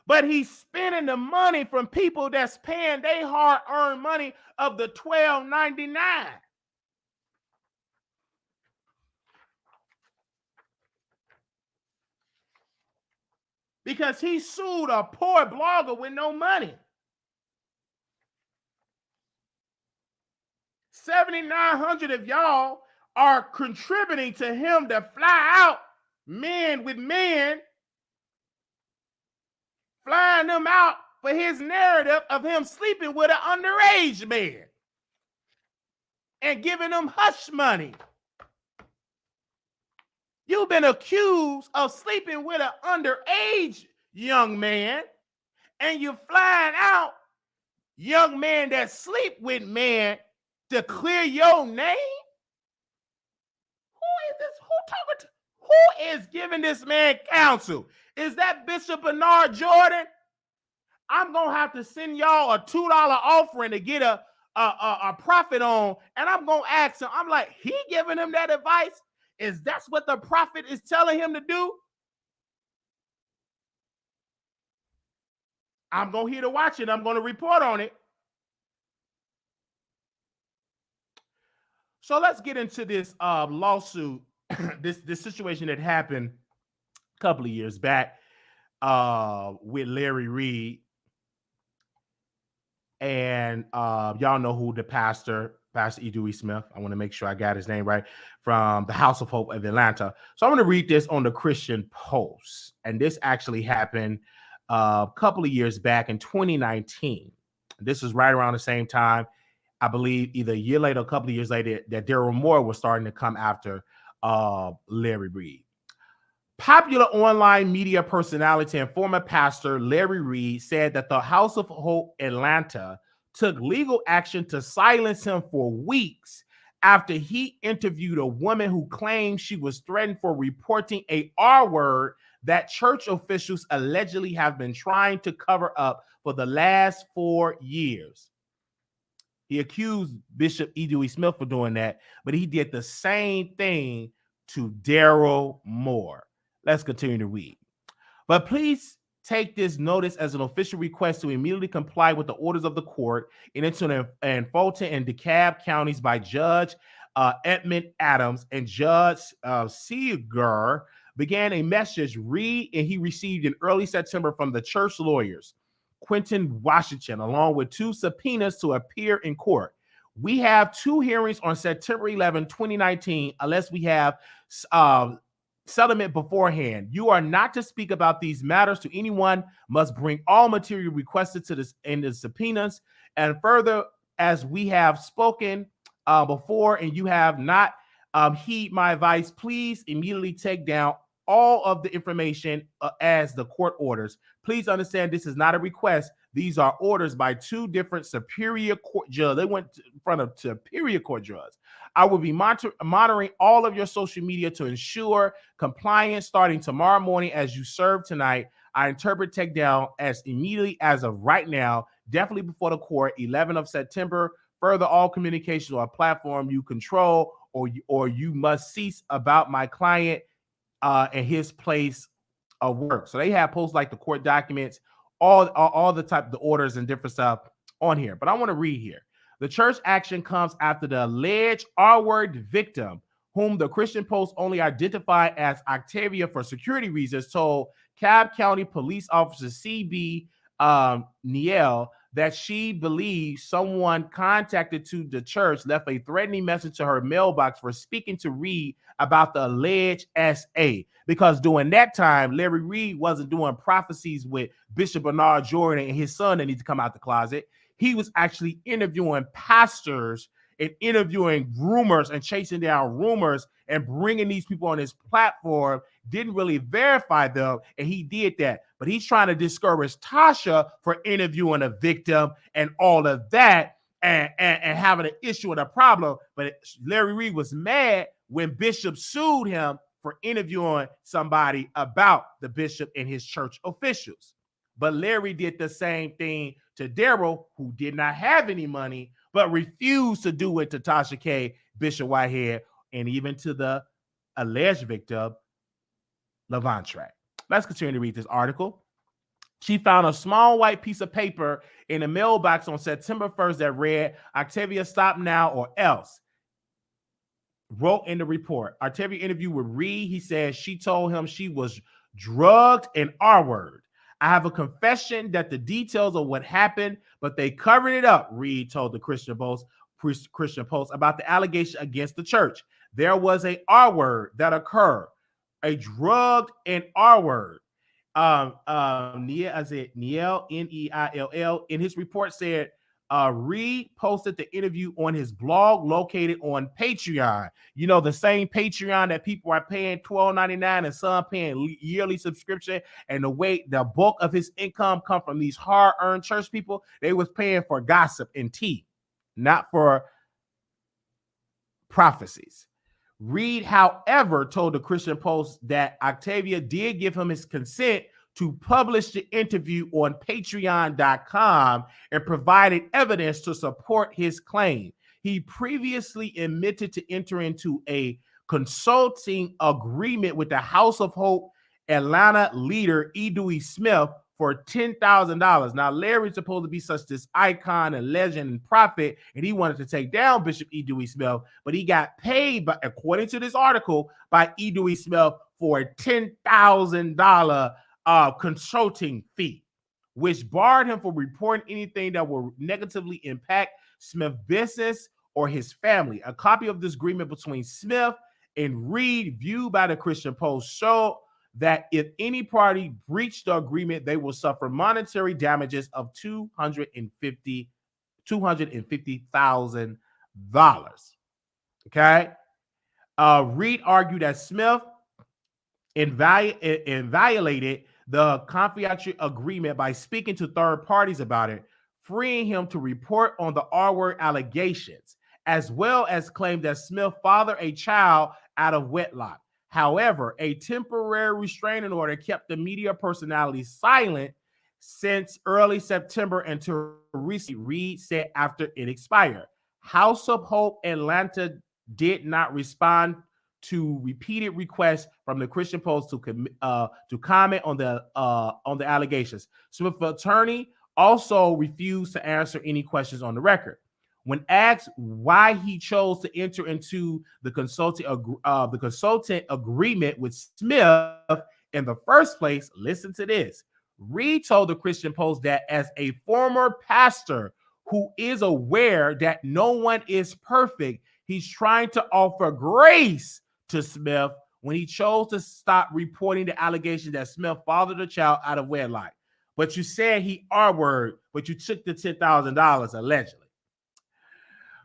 But he's spending the money from people that's paying their hard-earned money of the $12.99. Because he sued a poor blogger with no money. 7,900 of y'all are contributing to him to fly out men with men, flying them out for his narrative of him sleeping with an underage man and giving them hush money. You've been accused of sleeping with an underage young man, and you're flying out young men that sleep with men to clear your name? Who is this? Who talking to? Who is giving this man counsel? Is that Bishop Bernard Jordan? I'm going to have to send y'all a $2 offering to get a prophet on, and I'm going to ask him. I'm like, he giving him that advice? Is that what the prophet is telling him to do? I'm going to here to watch it. I'm going to report on it. So let's get into this lawsuit, this situation that happened a couple of years back with Larry Reid. And y'all know who the Pastor E. Dewey Smith, I want to make sure I got his name right, from the House of Hope of Atlanta. So I'm going to read this on the Christian Post. And this actually happened a couple of years back in 2019. This is right around the same time, I believe either a year later, a couple of years later, that Daryl Moore was starting to come after Larry Reid. Popular online media personality and former pastor Larry Reid said that the House of Hope Atlanta took legal action to silence him for weeks after he interviewed a woman who claimed she was threatened for reporting a R-word that church officials allegedly have been trying to cover up for the last 4 years. He accused Bishop E. Dewey Smith for doing that, but he did the same thing to Daryl Moore. Let's continue to read. But please take this notice as an official request to immediately comply with the orders of the court in Fulton and DeKalb counties by Judge Edmund Adams and Judge Seeger began a message Reid and he received in early September from the church lawyers, Quentin Washington, along with 2 subpoenas to appear in court. We have 2 hearings on September 11, 2019, unless we have settlement beforehand. You are not to speak about these matters to anyone, must bring all material requested to this in the subpoenas. And further, as we have spoken before, and you have not heed my advice, please immediately take down all of the information as the court orders. Please understand this is not a request. These are orders by 2 different superior court judges. They went in front of superior court judges. I will be monitoring all of your social media to ensure compliance starting tomorrow morning as you serve tonight. I interpret takedown as immediately as of right now, definitely before the court, 11th of September. Further, all communications on a platform you control or you must cease about my client and his place of work. So they have posts like the court documents, all the type, the orders and different stuff on here. But I want to read here. The church action comes after the alleged R-word victim, whom the Christian Post only identified as Octavia for security reasons, told Cobb County Police Officer C.B. Niel that she believes someone contacted to the church left a threatening message to her mailbox for speaking to Reid about the alleged SA. Because during that time, Larry Reid wasn't doing prophecies with Bishop Bernard Jordan and his son that needs to come out the closet. He was actually interviewing pastors and interviewing rumors and chasing down rumors and bringing these people on his platform, didn't really verify them, and he did that. But he's trying to discourage Tasha for interviewing a victim and all of that and having an issue and a problem. But Larry Reid was mad when Bishop sued him for interviewing somebody about the bishop and his church officials. But Larry did the same thing to Daryl, who did not have any money, but refused to do it to Tasha K, Bishop Whitehead, and even to the alleged victim, Levantrack. Let's continue to read this article. She found a small white piece of paper in a mailbox on September 1st that read, "Octavia, stop now or else." Wrote in the report. Octavia interviewed with Reid. He said she told him she was drugged and R-word. "I have a confession that the details of what happened, but they covered it up," Reid told the Christian Post about the allegation against the church. "There was a R-word that occurred, a drugged and R-word." Niel, N-E-I-L-L, in his report said, Reid posted the interview on his blog located on Patreon. You know, the same Patreon that people are paying $12.99 and some paying yearly subscription. And the way the bulk of his income come from these hard-earned church people, they was paying for gossip and tea, not for prophecies. Reid, however, told the Christian Post that Octavia did give him his consent to publish the interview on patreon.com and provided evidence to support his claim. He previously admitted to enter into a consulting agreement with the House of Hope Atlanta leader Dewey Smith for $10,000. Now, Larry's supposed to be such this icon and legend and prophet, and he wanted to take down Bishop Dewey Smith, but he got paid, by, according to this article, by Dewey Smith for a $10,000 consulting fee, which barred him from reporting anything that would negatively impact Smith's business or his family. A copy of this agreement between Smith and Reid, viewed by the Christian Post, showed that if any party breached the agreement, they will suffer monetary damages of $250,000. Okay. Reid argued that Smith violated the confidential agreement by speaking to third parties about it, freeing him to report on the R-word allegations, as well as claim that Smith fathered a child out of wedlock. However, a temporary restraining order kept the media personality silent since early September until recently, Reid said after it expired. House of Hope Atlanta did not respond to repeated requests from the Christian Post to comment on the allegations. Smith's attorney also refused to answer any questions on the record. When asked why he chose to enter into the consultant agreement with Smith in the first place, listen to this. Reid told the Christian Post that as a former pastor who is aware that no one is perfect, he's trying to offer grace to Smith when he chose to stop reporting the allegation that Smith fathered a child out of wedlock. But you said he R-word, but you took the $10,000 allegedly.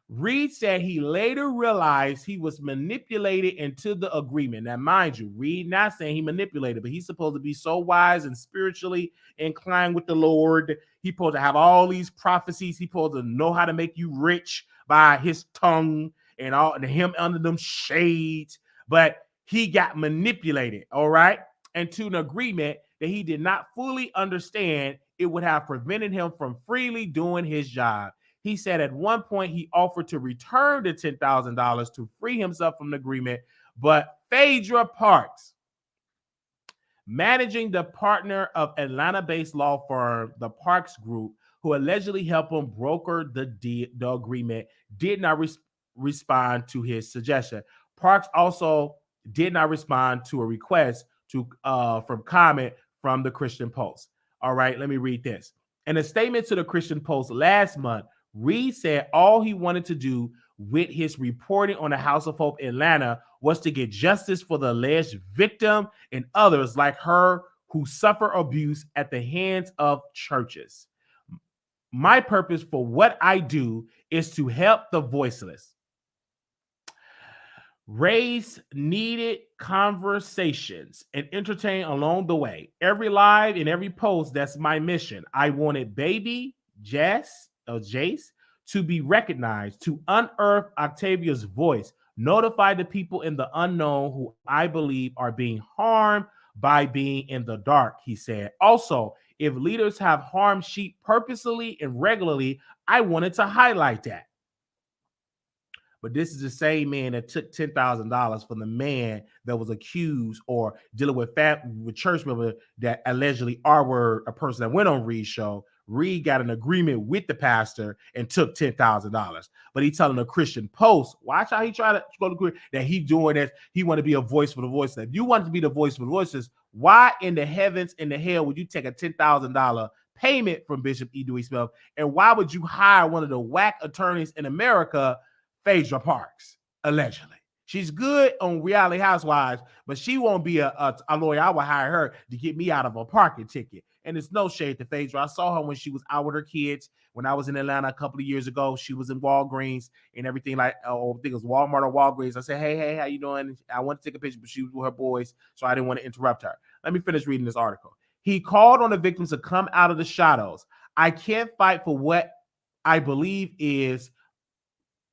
Reid said he later realized he was manipulated into the agreement. Now, mind you, Reid not saying he manipulated, but he's supposed to be so wise and spiritually inclined with the Lord. He's supposed to have all these prophecies. He's supposed to know how to make you rich by his tongue and all and him under them shades. But he got manipulated, all right, into an agreement that he did not fully understand. It would have prevented him from freely doing his job. He said at one point he offered to return the $10,000 to free himself from the agreement, but Phaedra Parks, managing the partner of Atlanta-based law firm, the Parks Group, who allegedly helped him broker the agreement, did not respond to his suggestion. Parks also did not respond to a request from comment from the Christian Post. All right, let me read this. In a statement to the Christian Post last month, Reid said all he wanted to do with his reporting on the House of Hope Atlanta was to get justice for the alleged victim and others like her who suffer abuse at the hands of churches. My purpose for what I do is to help the voiceless, raise needed conversations, and entertain along the way. Every live and every post, that's my mission. I wanted baby Jace to be recognized, to unearth Octavia's voice, notify the people in the unknown who I believe are being harmed by being in the dark, he said. Also, if leaders have harmed sheep purposely and regularly, I wanted to highlight that. But this is the same man that took $10,000 from the man that was accused or dealing with church member that allegedly R-word a person that went on Reid's show. Reid got an agreement with the pastor and took $10,000. But he telling the Christian Post, watch how he try to go to that he doing that. He want to be a voice for the voiceless. If you want to be the voice for the voiceless, why in the heavens and the hell would you take a $10,000 payment from Bishop E. Dewey Smith? And why would you hire one of the whack attorneys in America, Phaedra Parks, allegedly? She's good on Reality Housewives, but she won't be a lawyer. I would hire her to get me out of a parking ticket. And it's no shade to Phaedra. I saw her when she was out with her kids when I was in Atlanta a couple of years ago. She was in Walgreens and everything, like, I think it was Walmart or Walgreens. I said, hey, how you doing? I want to take a picture, but she was with her boys, so I didn't want to interrupt her. Let me finish reading this article. He called on the victims to come out of the shadows. I can't fight for what I believe is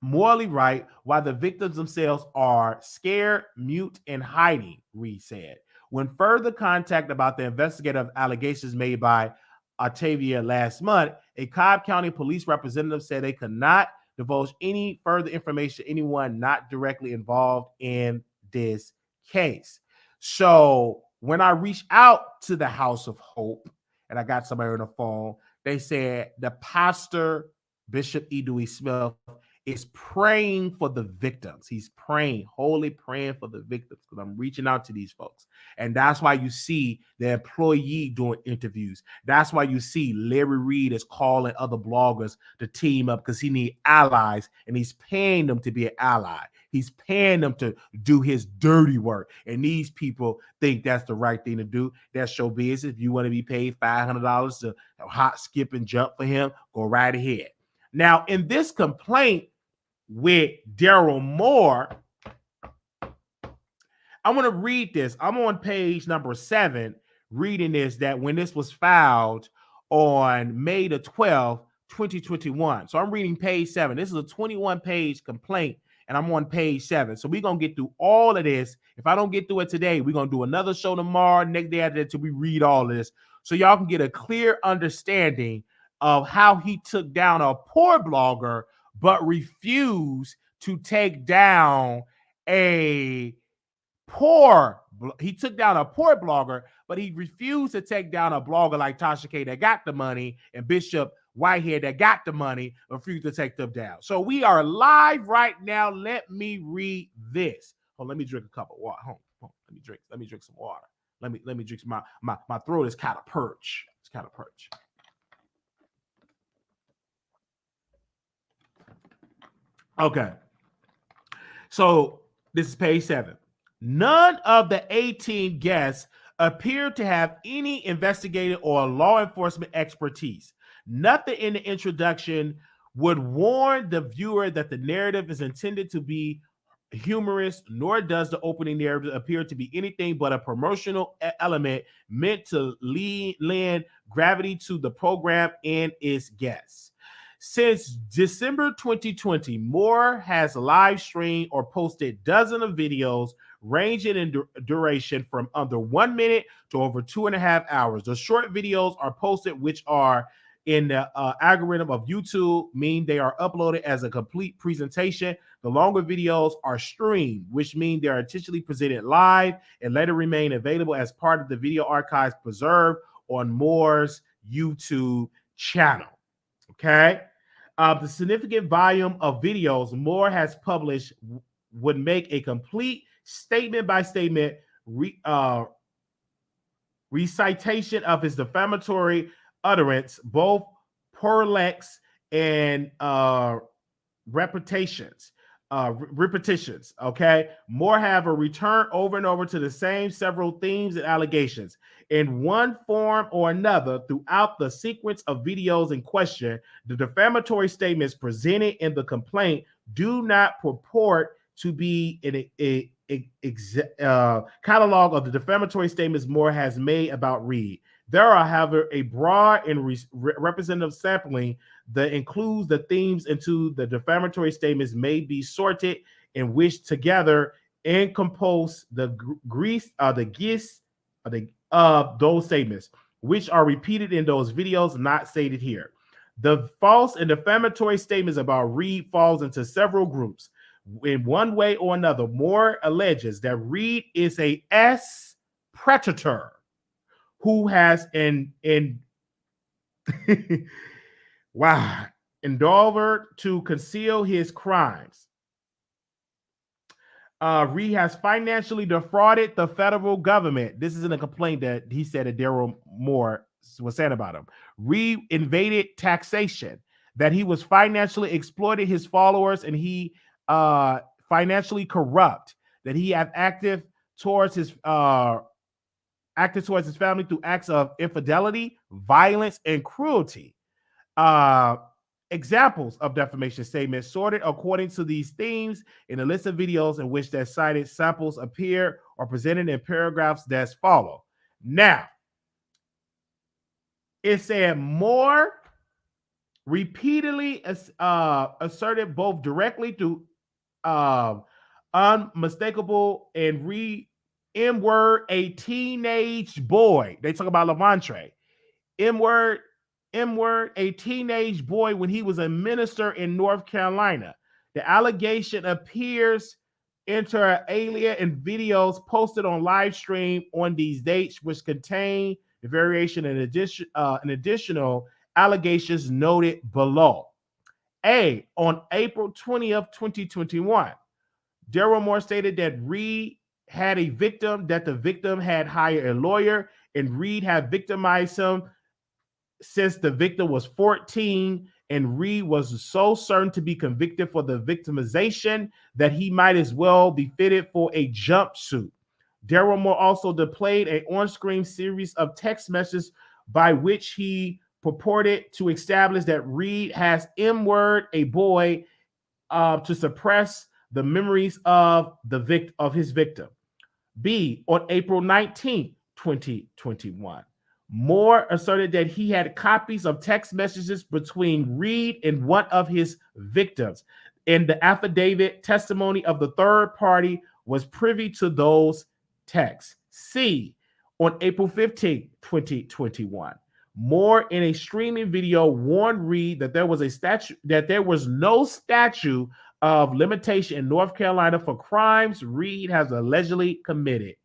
morally right while the victims themselves are scared, mute, and hiding, Reid said. When further contact about the investigative allegations made by Octavia last month, a Cobb County police representative said they could not divulge any further information to anyone not directly involved in this case. So when I reached out to the House of Hope and I got somebody on the phone, they said the pastor, Bishop E. Dewey Smith, is praying for the victims. He's praying, wholly praying for the victims, because I'm reaching out to these folks. And that's why you see the employee doing interviews. That's why you see Larry Reid is calling other bloggers to team up because he needs allies, and he's paying them to be an ally. He's paying them to do his dirty work. And these people think that's the right thing to do. That's show business. If you want to be paid $500 to hot, skip, and jump for him, go right ahead. Now, in this complaint with Daryl Moore, I want to read this. I'm on page number 7, reading this, that when this was filed on May the 12th, 2021. So I'm reading page 7. This is a 21-page complaint, and I'm on page 7. So we're going to get through all of this. If I don't get through it today, we're going to do another show tomorrow, next day after that, till we read all of this, so y'all can get a clear understanding of how he took down a poor blogger but refused to take down he took down a poor blogger, but he refused to take down a blogger like Tasha K that got the money and Bishop Whitehead that got the money, refused to take them down. So we are live right now. Let me read this. Oh, let me drink a cup of water. Hold on. Let me drink some water. Let me drink some, my throat is kind of perch. It's kind of perch. Okay. So this is page 7. None of the 18 guests appear to have any investigative or law enforcement expertise. Nothing in the introduction would warn the viewer that the narrative is intended to be humorous, nor does the opening narrative appear to be anything but a promotional element meant to lend gravity to the program and its guests. Since December 2020, Moore has live streamed or posted dozens of videos ranging in duration from under 1 minute to over 2.5 hours. The short videos are posted, which are in the algorithm of YouTube, mean they are uploaded as a complete presentation. The longer videos are streamed, which mean they are intentionally presented live and later remain available as part of the video archives preserved on Moore's YouTube channel. Okay. The significant volume of videos Moore has published would make a complete statement by statement recitation of his defamatory utterance, both prolix and repetitions. Okay. Moore have a return over and over to the same several themes and allegations in one form or another throughout the sequence of videos in question. The defamatory statements presented in the complaint do not purport to be a catalog of the defamatory statements Moore has made about Reid. There are, however, a broad and representative sampling that includes the themes into the defamatory statements may be sorted and which together and compose the gist of those statements, which are repeated in those videos not stated here. The false and defamatory statements about Reid falls into several groups. In one way or another, Moore alleges that Reid is a predator who has endeavored to conceal his crimes. Reid has financially defrauded the federal government. This is in a complaint that he said that Daryl Moore was saying about him. Reid invaded taxation, that he was financially exploited his followers, and he financially corrupt, that he had acted towards his family through acts of infidelity, violence, and cruelty. Examples of defamation statements sorted according to these themes in a list of videos in which their cited samples appear or presented in paragraphs that follow. Now, it said Moore repeatedly asserted both directly through unmistakable and M-word a teenage boy. They talk about Levantre. M-word a teenage boy when he was a minister in North Carolina. The allegation appears inter alia in videos posted on live stream on these dates, which contain the variation and additional allegations noted below. On April 20th, 2021, Daryl Moore stated that Reid had a victim, that the victim had hired a lawyer, and Reid had victimized him since the victim was 14, and Reid was so certain to be convicted for the victimization that he might as well be fitted for a jumpsuit. Daryl Moore also displayed an on-screen series of text messages by which he purported to establish that Reid has M-word a boy to suppress the memories of his victim. On April 19, 2021, Moore asserted that he had copies of text messages between Reid and one of his victims, and the affidavit testimony of the third party was privy to those texts. On April 15, 2021, Moore in a streaming video warned Reid that there was no statute of limitation in North Carolina for crimes Reid has allegedly committed.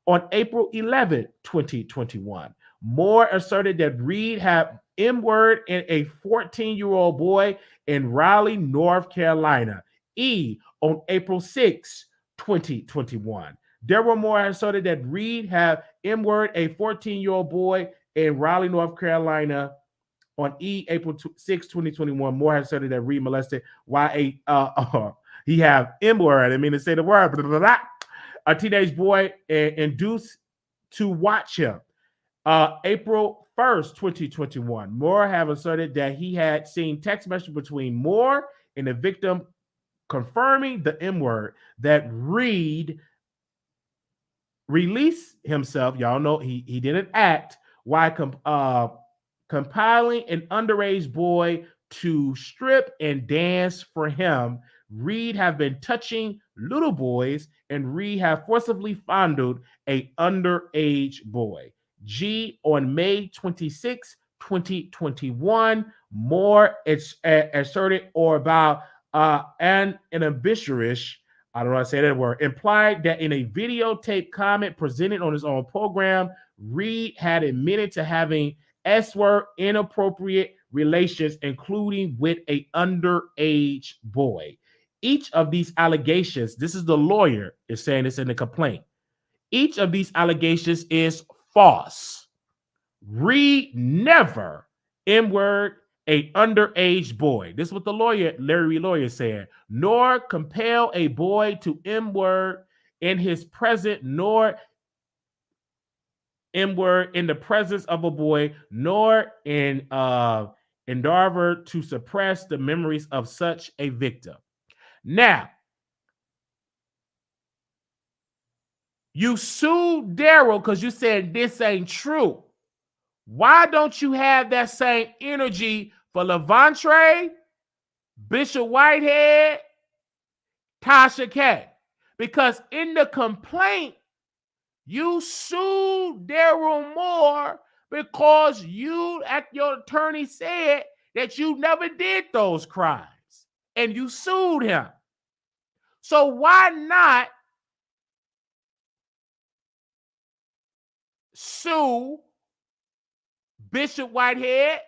On April 11, 2021, Moore asserted that Reid had M-word in a 14-year-old boy in Raleigh, North Carolina. On April 6, 2021, Daryl Moore asserted that Reid had M-word a 14-year-old boy in Raleigh, North Carolina. On April 6, 2021, Moore has asserted that Reid molested he have M-word. I didn't mean to say the word, blah, blah, blah, a teenage boy induced to watch him. April 1st, 2021, Moore have asserted that he had seen text messages between Moore and the victim confirming the M-word, that Reid released himself. Y'all know he didn't act while compiling an underage boy to strip and dance for him. Reid have been touching little boys, and Reid have forcibly fondled an underage boy. On May 26, 2021, Moore asserted or about an ambitious, I don't know how to say that word, implied that in a videotape comment presented on his own program, Reid had admitted to having S-word inappropriate relations, including with an underage boy. Each of these allegations, this is the lawyer is saying this in the complaint. Each of these allegations is false. Reid never M-word a underage boy. This is what the lawyer, Larry Lawyer, said. Nor compel a boy to M-word in his present, nor M-word in the presence of a boy, nor in endeavor to suppress the memories of such a victim. Now, you sued Daryl because you said this ain't true. Why don't you have that same energy for Levantre, Bishop Whitehead, Tasha K? Because in the complaint, you sued Daryl Moore because your attorney said that you never did those crimes and you sued him. So why not sue Bishop Whitehead,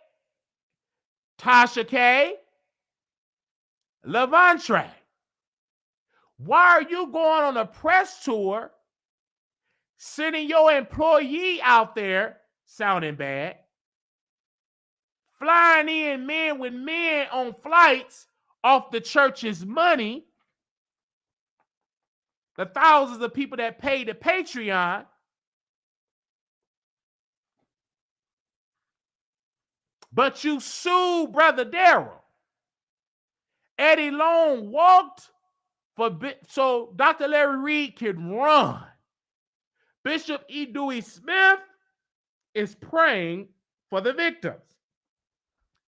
Tasha K, Levantre? Why are you going on a press tour, sending your employee out there, sounding bad, flying in men with men on flights off the church's money, the thousands of people that pay the Patreon, but you sued Brother Daryl? Eddie Long walked so Dr. Larry Reid can run. Bishop E. Dewey Smith is praying for the victims.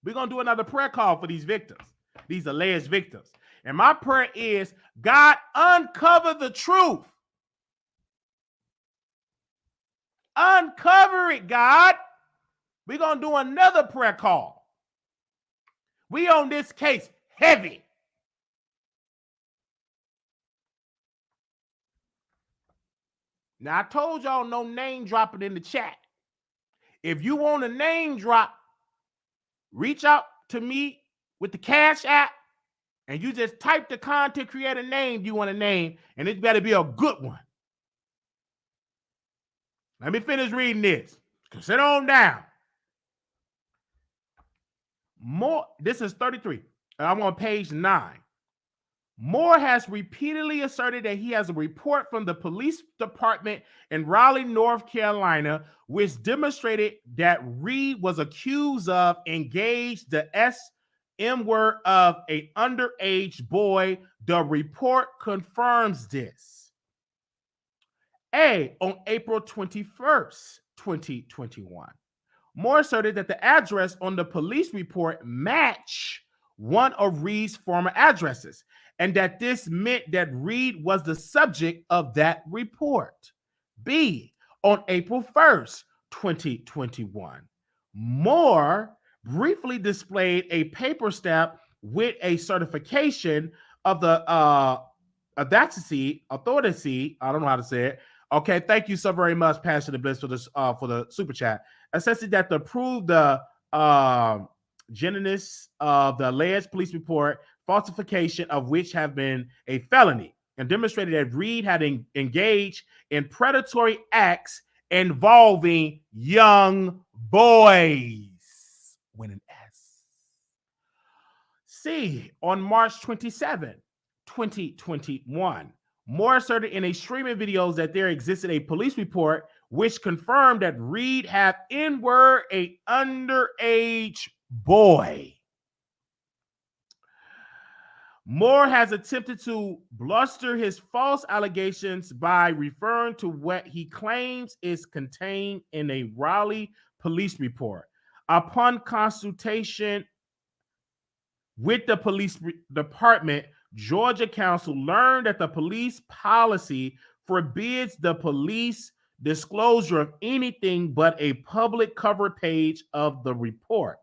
We're going to do another prayer call for these victims, these alleged victims. And my prayer is, God, uncover the truth. Uncover it, God. We're going to do another prayer call. We on this case heavy. Now, I told y'all no name dropping in the chat. If you want a name drop, reach out to me with the Cash App, and you just type the content creator name you want to name, and it better be a good one. Let me finish reading this. Sit on down. This is 33. I'm on page 9. Moore has repeatedly asserted that he has a report from the police department in Raleigh, North Carolina, which demonstrated that Reid was accused of engaged the M-word of an underage boy. The report confirms this. On April 21st, 2021, Moore asserted that the address on the police report matched one of Reid's former addresses, and that this meant that Reid was the subject of that report. B, on April 1st, 2021, Moore briefly displayed a paper stamp with a certification of the authority. I don't know how to say it. Okay, thank you so very much, Passion and Bliss, for this for the super chat. Assessing that to prove the genuineness of the alleged police report, falsification of which have been a felony, and demonstrated that Reid had engaged in predatory acts involving young boys. With an S. C, on March 27, 2021, Moore asserted in a streaming videos that there existed a police report which confirmed that Reid had N-word a underage boy. Moore has attempted to bluster his false allegations by referring to what he claims is contained in a Raleigh police report. Upon consultation with the police department, Georgia Council learned that the police policy forbids the police disclosure of anything but a public cover page of the report,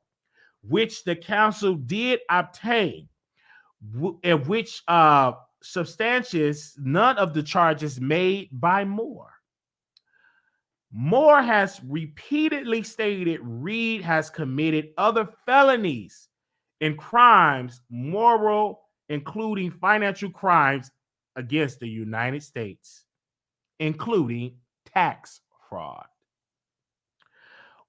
which the council did obtain, which substantiates none of the charges made by Moore. Moore has repeatedly stated Reid has committed other felonies and crimes, moral, including financial crimes against the United States, including tax fraud.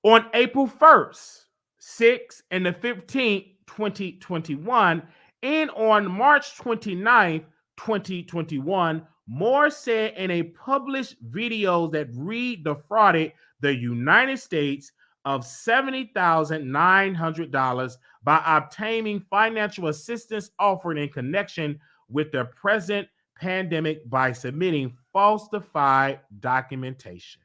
On April 1st, 6th, and the 15th, 2021, and on March 29th, 2021, Moore said in a published video that Reid defrauded the United States of $70,900 by obtaining financial assistance offered in connection with the present pandemic by submitting falsified documentation.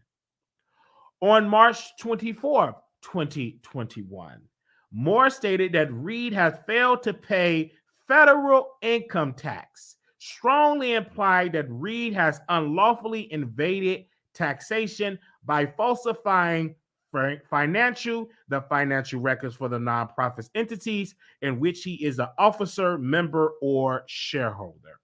On March 24th, 2021, Moore stated that Reid has failed to pay federal income tax, strongly implied that Reid has unlawfully invaded taxation by falsifying the financial records for the nonprofit entities in which he is an officer, member, or shareholder.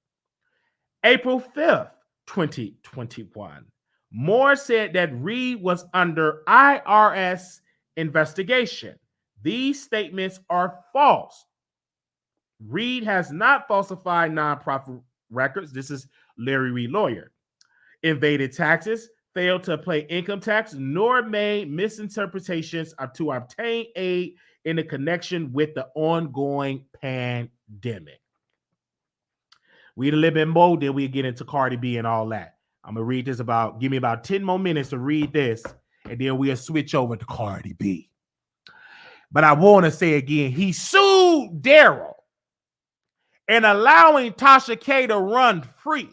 April 5th, 2021, Moore said that Reid was under IRS investigation. These statements are false. Reid has not falsified nonprofit records. This is Larry Reid, lawyer. Evaded taxes, failed to pay income tax, nor made misinterpretations to obtain aid in the connection with the ongoing pandemic. Read a little bit more, then we get into Cardi B and all that. I'm going to read this give me about 10 more minutes to read this, and then we'll switch over to Cardi B. But I want to say again, he sued Daryl and allowing Tasha K to run free,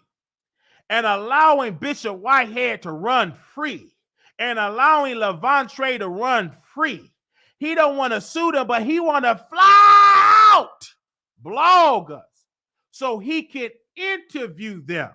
and allowing Bishop Whitehead to run free, and allowing Levante to run free. He don't want to sue them, but he want to fly out bloggers so he can interview them.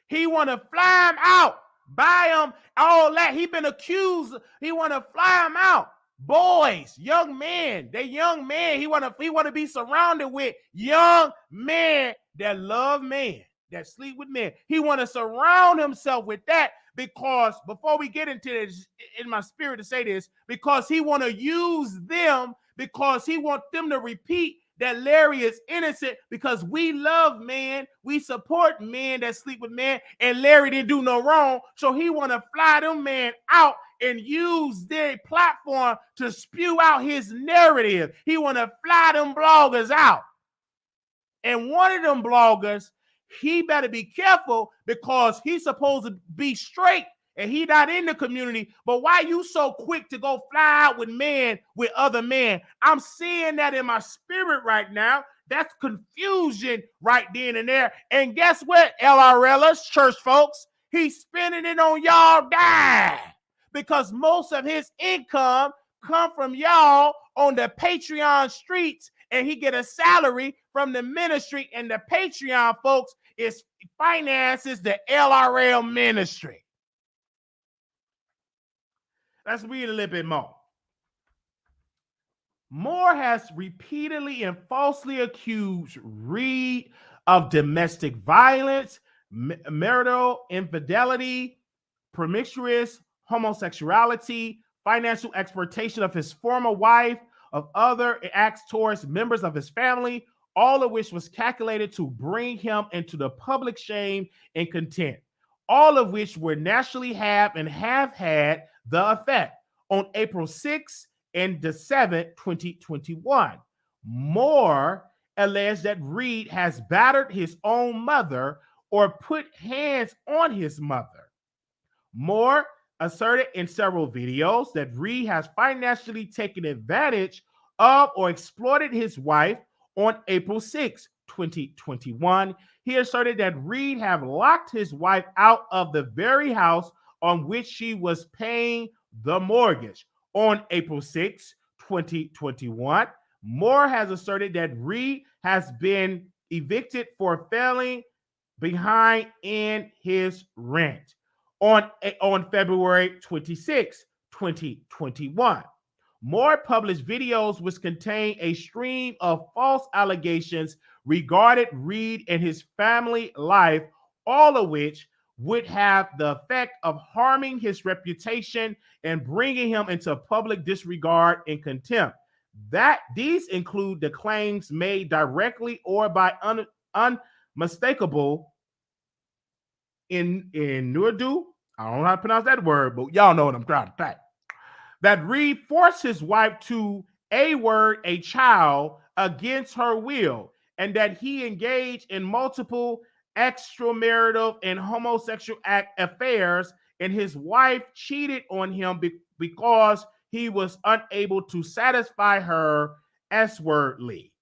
He want to fly them out, buy them, all that. He been accused. He want to fly them out. Boys, young men, they young men. He want to be surrounded with young men that love men, that sleep with men. He want to surround himself with that because before we get into this, in my spirit to say this, because he want to use them, because he want them to repeat that Larry is innocent, because we love men, we support men that sleep with men, and Larry didn't do no wrong, so he want to fly them men out and use their platform to spew out his narrative. He want to fly them bloggers out. And one of them bloggers, he better be careful because he's supposed to be straight and he not in the community. But why you so quick to go fly out with men, with other men? I'm seeing that in my spirit right now. That's confusion right then and there. And guess what, LRLers, church folks? He's spending it on y'all dime because most of his income come from y'all on the Patreon streets, and he get a salary from the ministry, and the Patreon folks finances the LRL ministry. Let's read a little bit more. Moore has repeatedly and falsely accused Reid of domestic violence, marital infidelity, promiscuous homosexuality, financial exploitation of his former wife, of other acts towards members of his family, all of which was calculated to bring him into the public shame and contempt, all of which were naturally have had the effect. On April 6th and the 7th, 2021, Moore alleged that Reid has battered his own mother or put hands on his mother. Moore asserted in several videos that Reid has financially taken advantage of or exploited his wife. On April 6, 2021, he asserted that Reid have locked his wife out of the very house on which she was paying the mortgage. On April 6, 2021, Moore has asserted that Reid has been evicted for failing behind in his rent. On February 26, 2021, Moore published videos which contain a stream of false allegations regarding Reid and his family life, all of which would have the effect of harming his reputation and bringing him into public disregard and contempt. That these include the claims made directly or by unmistakable in Nurdu. I don't know how to pronounce that word, but y'all know what I'm trying to say. That Reid forced his wife to a child against her will, and that he engaged in multiple extramarital and homosexual affairs, and his wife cheated on him because he was unable to satisfy her S-wordly,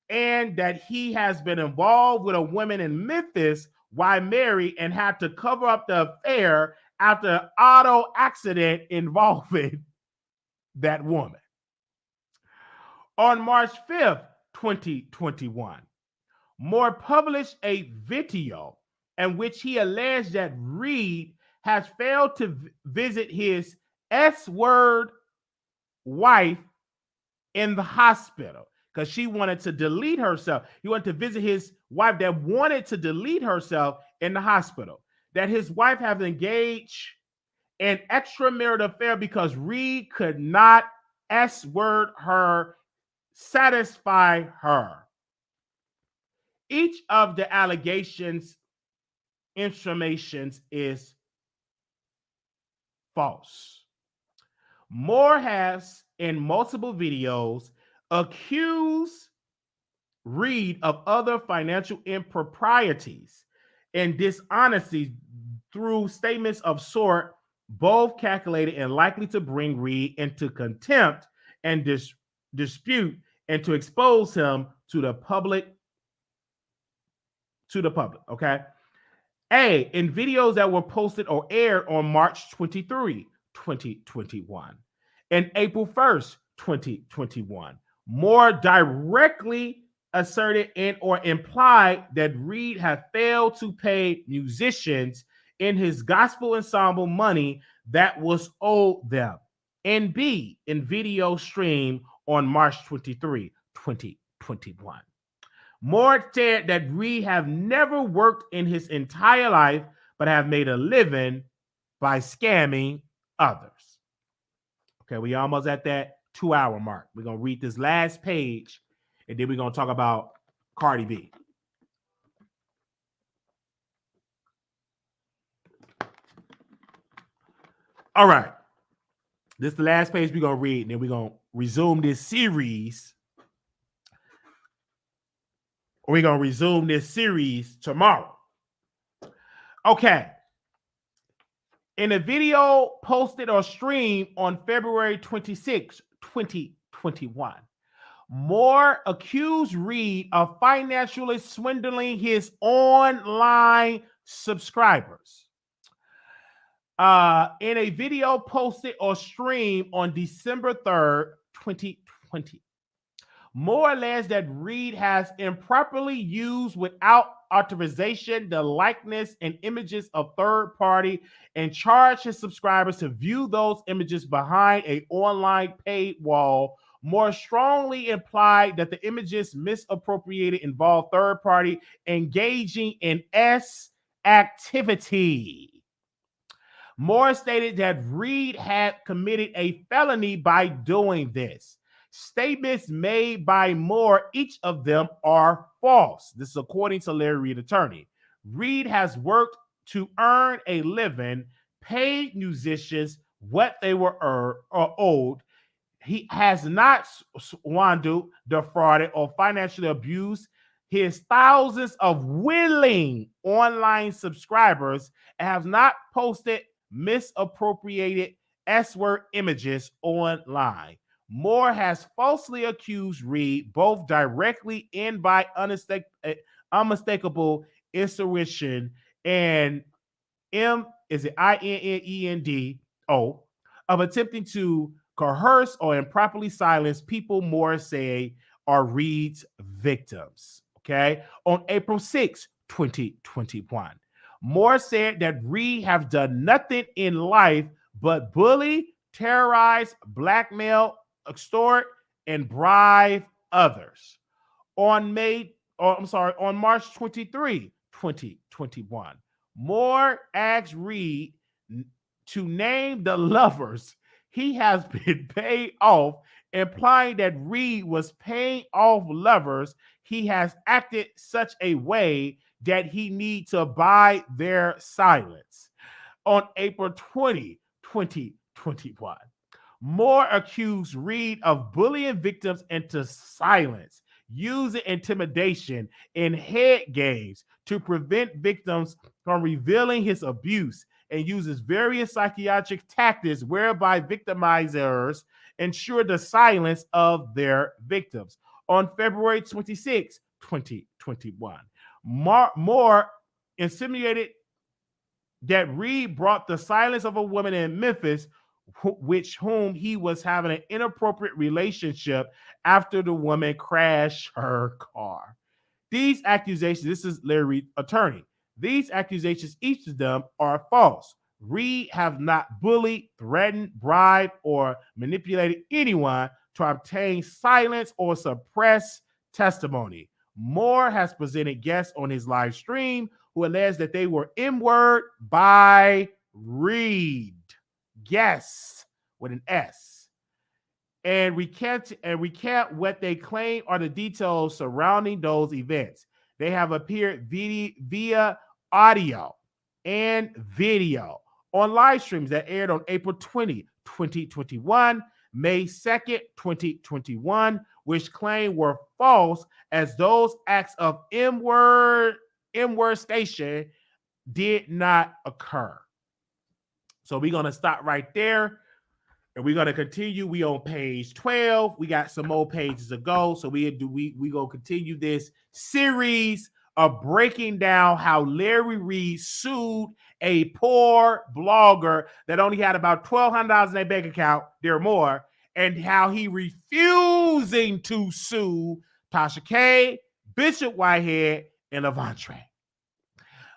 and that he has been involved with a woman in Memphis while married and had to cover up the affair after an auto accident involving that woman. On March 5th, 2021, Moore published a video in which he alleged that Reid has failed to visit his S-word wife in the hospital because she wanted to delete herself. He wanted to visit his wife that wanted to delete herself in the hospital. That his wife has engaged in extramarital affair because Reid could not S-word her, satisfy her. Each of the allegations, informations is false. Moore has, in multiple videos, accused Reid of other financial improprieties and dishonesty through statements of sort, both calculated and likely to bring Reid into contempt and dispute and to expose him to the public. Okay. In videos that were posted or aired on March 23, 2021, and April 1st, 2021, Moore directly asserted and or implied that Reid had failed to pay musicians in his gospel ensemble money that was owed them. And B, in video stream on March 23, 2021. Moore said that Reid have never worked in his entire life, but have made a living by scamming others. Okay, we almost at that 2-hour mark. We're going to read this last page, and then we're going to talk about Cardi B. All right. This is the last page we're going to read, and then we're going to resume this series. We're going to resume this series tomorrow. Okay. In a video posted or streamed on February 26, 2021, Moore accused Reid of financially swindling his online subscribers. In a video posted or streamed on December 3rd, 2020, Moore alleged that Reid has improperly used without authorization the likeness and images of third party and charged his subscribers to view those images behind an online paid wall. More strongly implied that the images misappropriated involve third party engaging in S activity. Moore stated that Reid had committed a felony by doing this. Statements made by Moore, each of them are false. This is according to Larry Reid attorney. Reid has worked to earn a living, paid musicians what they were owed. He has not swindled, defrauded, or financially abused his thousands of willing online subscribers and have not posted misappropriated S-word images online. Moore has falsely accused Reid, both directly and by unmistakable insinuation and INNENDO, of attempting to coerce or improperly silence people Moore say are Reid's victims. Okay. On April 6, 2021, Moore said that Reid have done nothing in life but bully, terrorize, blackmail, extort, and bribe others. On March 23, 2021, Moore asked Reid to name the lovers he has been paid off, implying that Reid was paying off lovers he has acted such a way that he need to buy their silence. On April 20, 2021, Moore accused Reid of bullying victims into silence, using intimidation in head games to prevent victims from revealing his abuse, and uses various psychiatric tactics whereby victimizers ensure the silence of their victims. On February 26, 2021, Moore insinuated that Reid brought the silence of a woman in Memphis, whom he was having an inappropriate relationship after the woman crashed her car. These accusations, this is Larry Reid's attorney, these accusations, each of them are false. Reid have not bullied, threatened, bribed, or manipulated anyone to obtain silence or suppress testimony. Moore has presented guests on his live stream who alleged that they were N-word by Reid. Guests with an S. And recant what they claim are the details surrounding those events. They have appeared via audio and video on live streams that aired on April 20, 2021, May 2nd, 2021, which claim were false, as those acts of M-word station did not occur. So we're going to stop right there. And we're gonna continue. We on page 12. We got some more pages to go. So we gonna continue this series of breaking down how Larry Reid sued a poor blogger that only had about $1,200 in their bank account, there more, and how he refusing to sue Tasha K, Bishop Whitehead, and Levantre.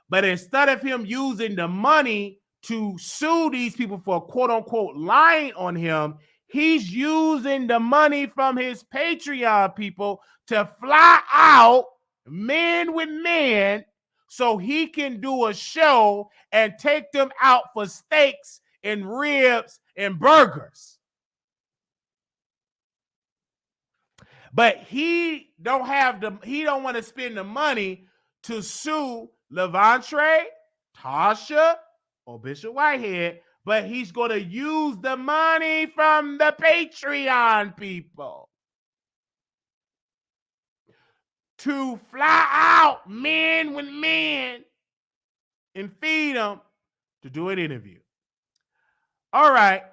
But instead of him using the money to sue these people for quote unquote lying on him, he's using the money from his Patreon people to fly out men with men so he can do a show and take them out for steaks and ribs and burgers. But he don't want to spend the money to sue Levantre, Tasha, or Bishop Whitehead, but he's going to use the money from the Patreon people to fly out men with men and feed them to do an interview. All right.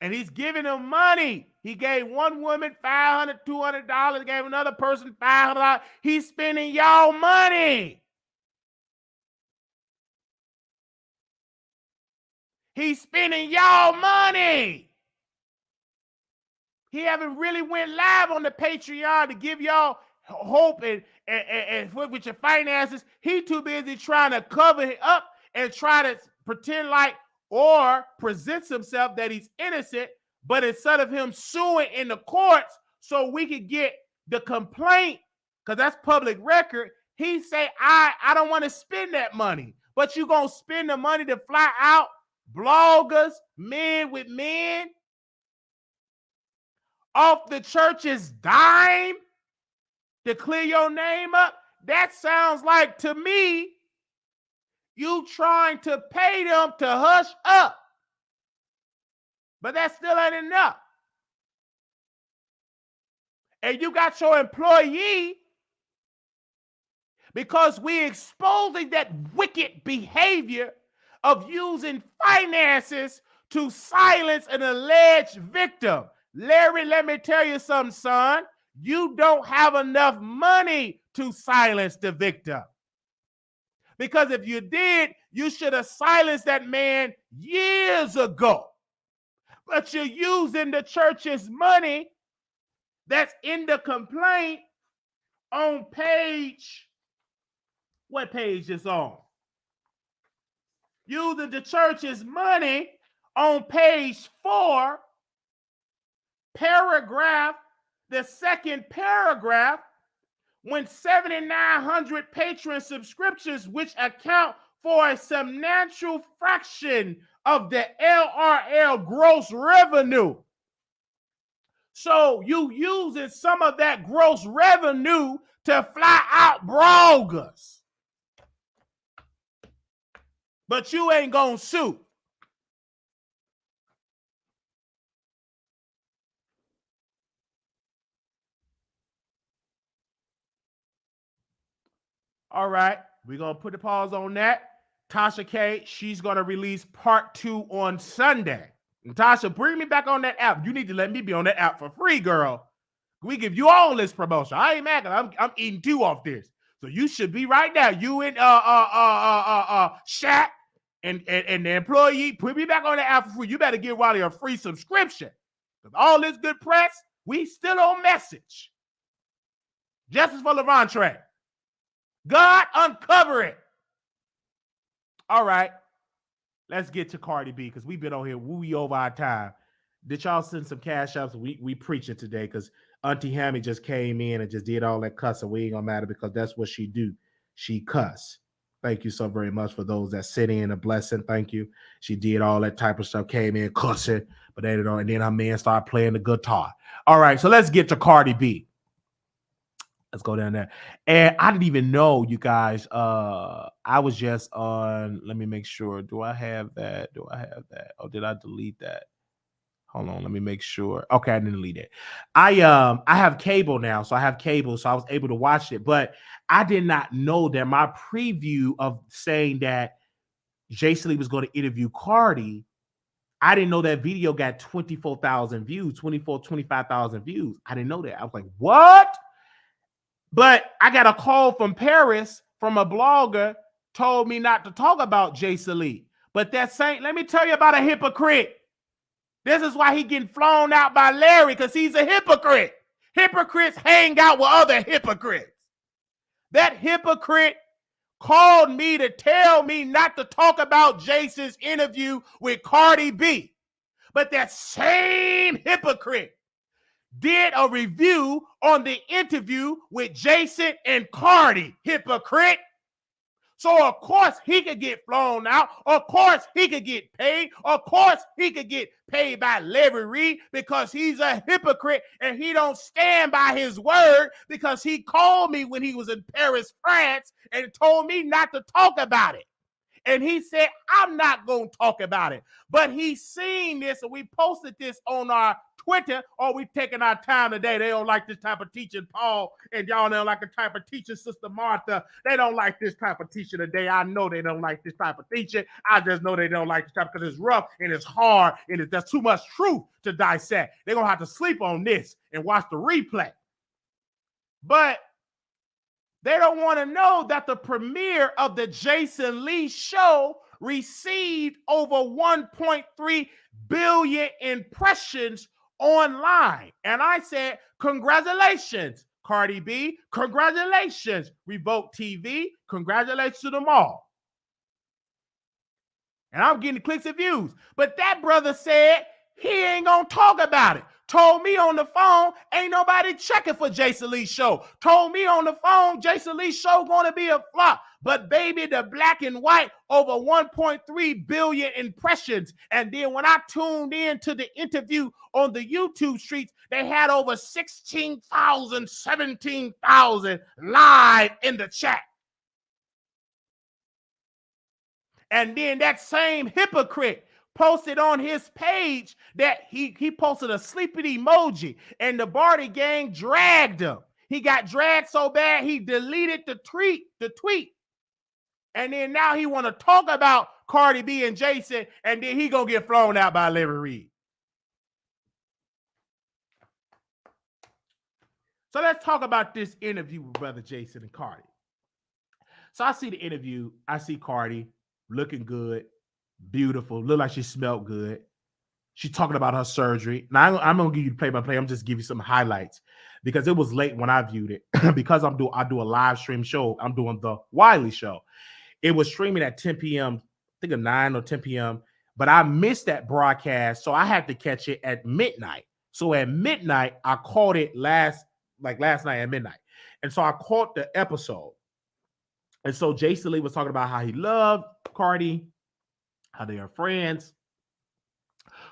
And he's giving them money. He gave one woman $500, $200, gave another person $500. He's spending y'all money. He's spending y'all money. He haven't really went live on the Patreon to give y'all hope and with your finances. He too busy trying to cover it up and try to pretend like or presents himself that he's innocent. But instead of him suing in the courts so we could get the complaint, because that's public record, he say, I don't want to spend that money. But you going to spend the money to fly out bloggers, men with men, off the church's dime to clear your name up? That sounds like, to me, you trying to pay them to hush up. But that still ain't enough. And you got your employee, because we exposing that wicked behavior of using finances to silence an alleged victim. Larry, let me tell you something, son. You don't have enough money to silence the victim. Because if you did, you should have silenced that man years ago. But you're using the church's money that's in the complaint on page, what page is on? Using the church's money on page 4, paragraph, the second paragraph, when 7,900 patron subscriptions, which account for a substantial fraction of the LRL gross revenue. So you using some of that gross revenue to fly out bloggers. But you ain't gonna sue. All right, we're gonna put the pause on that. Tasha K, she's gonna release part 2 on Sunday. And Tasha, bring me back on that app. You need to let me be on that app for free, girl. We give you all this promotion. I ain't mad. I'm eating 2 off this. So you should be right now. You and Shaq and the employee, put me back on the app for free. You better give Wiley a free subscription. Because all this good press, we still on message. Justice for Levontre. God, uncover it. All right. Let's get to Cardi B because we've been on here wooey over our time. Did y'all send some cash ups? We preaching today because Auntie Hammy just came in and just did all that cussing. We ain't gonna matter because that's what she do. She cuss. Thank you so very much for those that sent in a blessing. Thank you. She did all that type of stuff, came in cussing, but they don't. And then her man started playing the guitar. All right, so let's get to Cardi B. Let's go down there. And I didn't even know, you guys. I was just on. Let me make sure. Do I have that? Oh, did I delete that? Hold on. Let me make sure. Okay, I didn't delete it. I have cable now, so I have cable, so I was able to watch it. But I did not know that my preview of saying that Jason Lee was going to interview Cardi. I didn't know that video got 24,000 views, 25,000 views. I didn't know that. I was like, what? But I got a call from Paris from a blogger told me not to talk about Jason Lee. But that same, let me tell you about a hypocrite. This is why he getting flown out by Larry, because he's a hypocrite. Hypocrites hang out with other hypocrites. That hypocrite called me to tell me not to talk about Jason's interview with Cardi B. But that same hypocrite did a review on the interview with Jason and Cardi. Hypocrite. So, of course, he could get flown out. Of course, he could get paid. Of course, he could get paid by Larry Reid because he's a hypocrite and he don't stand by his word because he called me when he was in Paris, France, and told me not to talk about it. And he said, I'm not going to talk about it. But he's seen this, and we posted this on our Twitter, or we taking our time today. They don't like this type of teaching, Paul, and y'all don't like the type of teaching, Sister Martha. They don't like this type of teaching today. I know they don't like this type of teaching. I just know they don't like this type because it's rough and it's hard and there's too much truth to dissect. They're going to have to sleep on this and watch the replay. But they don't want to know that the premiere of the Jason Lee show received over 1.3 billion impressions online. And I said, congratulations, Cardi B. Congratulations, Revoke TV. Congratulations to them all. And I'm getting clicks and views. But that brother said he ain't going to talk about it. Told me on the phone, ain't nobody checking for Jason Lee's show. Told me on the phone, Jason Lee's show going to be a flop. But baby, the black and white, over 1.3 billion impressions. And then when I tuned in to the interview on the YouTube streets, they had over 16,000, 17,000 live in the chat. And then that same hypocrite posted on his page that he posted a sleeping emoji and the Barty gang dragged him. He got dragged so bad he deleted the tweet. And then now he want to talk about Cardi B and Jason, and then he gonna get flown out by Larry Reid. So let's talk about this interview with Brother Jason and Cardi. So I see the interview. I see Cardi looking good, beautiful, look like she smelled good. She's talking about her surgery. Now I'm gonna give you play-by-play. I'm just give you some highlights because it was late when I viewed it. Because I do a live stream show. I'm doing the Wiley Show. It was streaming at 10 p.m. I think at 9 or 10 p.m. But I missed that broadcast, so I had to catch it at midnight. So at midnight, I caught it last night at midnight, and so I caught the episode. And so Jason Lee was talking about how he loved Cardi, how they are friends.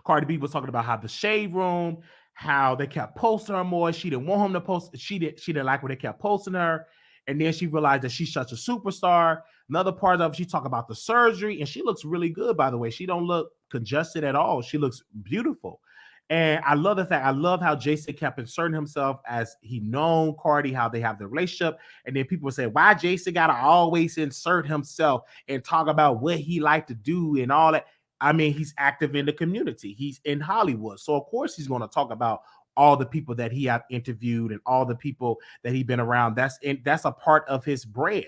Cardi B was talking about how the shade room, how they kept posting her more. She didn't want him to post. She didn't like when they kept posting her. And then she realized that she's such a superstar. Another part of it, she talked about the surgery, and she looks really good, by the way. She don't look congested at all. She looks beautiful. And I love the fact, I love how Jason kept inserting himself as he known Cardi, how they have the relationship. And then people would say, why Jason gotta always insert himself and talk about what he liked to do and all that. I mean, he's active in the community. He's in Hollywood. So of course he's going to talk about all the people that he have interviewed and all the people that he's been around. That's a part of his brand.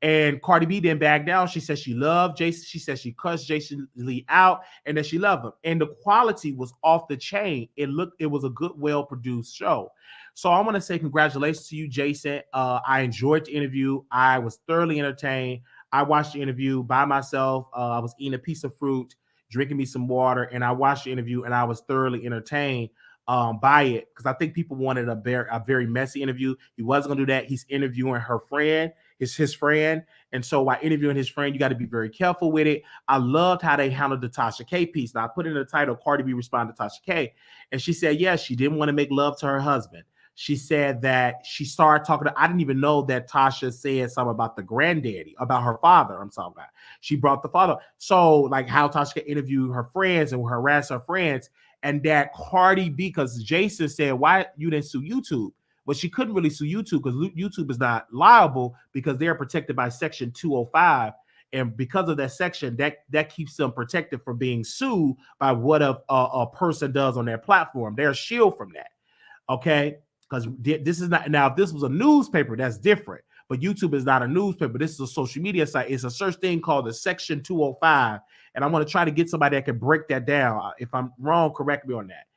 And Cardi B didn't back down. She said she loved Jason. She said she cussed Jason Lee out and that she loved him. And the quality was off the chain. It was a good, well-produced show. So I want to say congratulations to you, Jason. I enjoyed the interview. I was thoroughly entertained. I watched the interview by myself. I was eating a piece of fruit, drinking me some water, and I watched the interview and I was thoroughly entertained by it because I think people wanted a very messy interview. He wasn't going to do that. He's interviewing her friend, his friend. And so while interviewing his friend, you got to be very careful with it. I loved how they handled the Tasha K piece. Now I put in the title, Cardi B responded to Tasha K. And she said, yes, she didn't want to make love to her husband. She said that she started talking to, I didn't even know that Tasha said something about the granddaddy, about her father. I'm talking about. She brought the father. So like how Tasha could interview her friends and harass her friends, and that Cardi B, because Jason said, why you didn't sue YouTube? But she couldn't really sue YouTube because YouTube is not liable because they're protected by Section 205. And because of that section, that keeps them protected from being sued by what a person does on their platform. They're a shield from that. Okay. Because this is not, now if this was a newspaper, that's different. But YouTube is not a newspaper. This is a social media site. It's a search thing called the Section 205. And I'm going to try to get somebody that can break that down. If I'm wrong, correct me on that.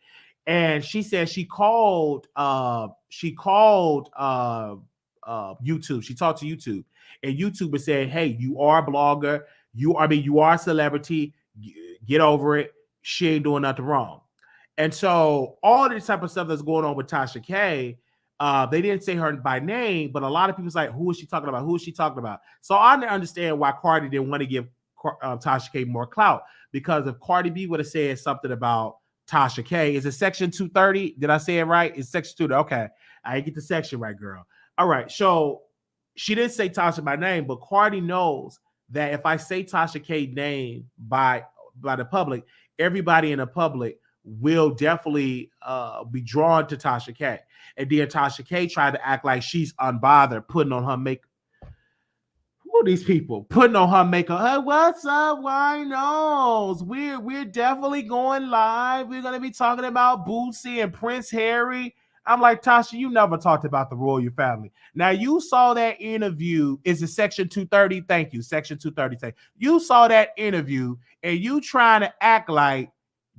And she said she called YouTube. She talked to YouTube. And YouTube said, hey, you are a blogger. You are a celebrity. Get over it. She ain't doing nothing wrong. And so all this type of stuff that's going on with Tasha K, they didn't say her by name, but a lot of people's like, who is she talking about? Who is she talking about? So I understand why Cardi didn't want to give Tasha K more clout, because if Cardi B would have said something about Tasha K, is it Section 230? Did I say it right? It's Section 230. Okay, I didn't get the section right, girl. All right, so she didn't say Tasha by name, but Cardi knows that if I say Tasha K name by the public, everybody in the public will definitely be drawn to Tasha K. And then Tasha K tried to act like she's unbothered, putting on her makeup. Who are these people? Putting on her makeup. Hey, what's up, winos? We're definitely going live. We're going to be talking about Boosie and Prince Harry. I'm like, Tasha, you never talked about the royal family. Now, you saw that interview. Is it Section 230? Thank you. Section 230. You saw that interview, and you trying to act like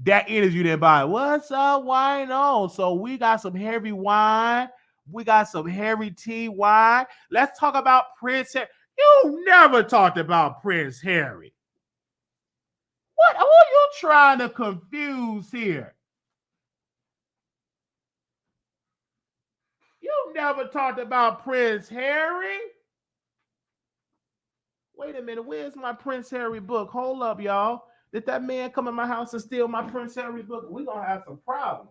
that interview didn't buy. What's up, wino? So we got some heavy wine. We got some heavy tea wine. Let's talk about Prince Harry. You never talked about Prince Harry. What are you trying to confuse here? You never talked about Prince Harry. Wait a minute. Where's my Prince Harry book? Hold up, y'all. Did that man come in my house and steal my Prince Harry book? We're going to have some problems.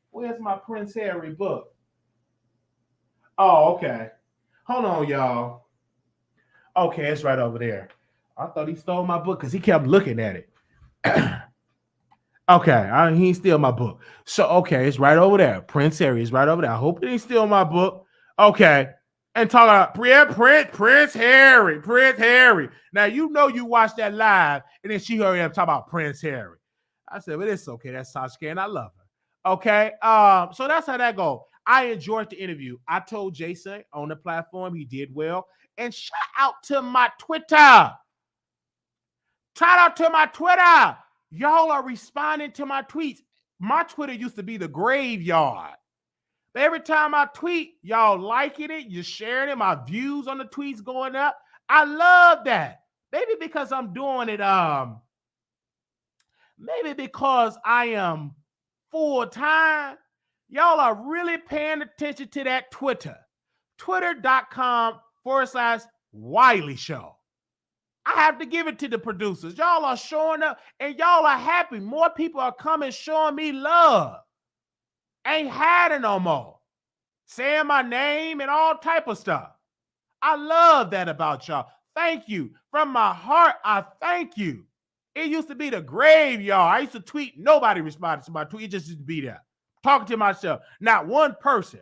Where's my Prince Harry book? Oh, okay. Hold on, y'all. Okay, it's right over there. I thought he stole my book because he kept looking at it. Okay, he didn't steal my book. So, okay, it's right over there. Prince Harry is right over there. I hope he didn't steal my book. Okay. And talk about Prince Harry. Now, you know you watched that live, and then she heard him talk about Prince Harry. I said, well, it's okay. That's Tasha K, and I love her. Okay, so that's how that goes. I enjoyed the interview. I told Jason on the platform he did well. And shout out to my Twitter. Shout out to my Twitter. Y'all are responding to my tweets. My Twitter used to be the graveyard. But every time I tweet, y'all liking it, you're sharing it, my views on the tweets going up. I love that. Maybe because I'm doing it, maybe because I am full-time. Y'all are really paying attention to that Twitter. Twitter.com/, Wiley Show. I have to give it to the producers. Y'all are showing up and y'all are happy. More people are coming showing me love. Ain't had it no more. Saying my name and all type of stuff. I love that about y'all. Thank you. From my heart, I thank you. It used to be the graveyard. I used to tweet. Nobody responded to my tweet. It just used to be there. Talking to myself. Not one person.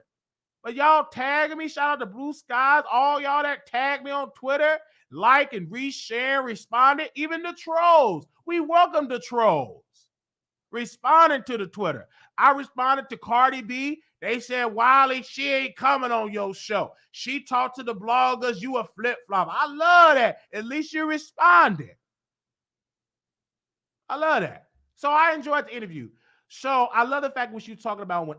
But y'all tagging me. Shout out to Blue Skies. All y'all that tagged me on Twitter. Like and reshare, responded. Even the trolls. We welcome the trolls. Responding to the Twitter. I responded to Cardi B. They said, Wiley, she ain't coming on your show. She talked to the bloggers. You a flip-flop. I love that. At least you responded. I love that. So I enjoyed the interview. So I love the fact when she was talking about when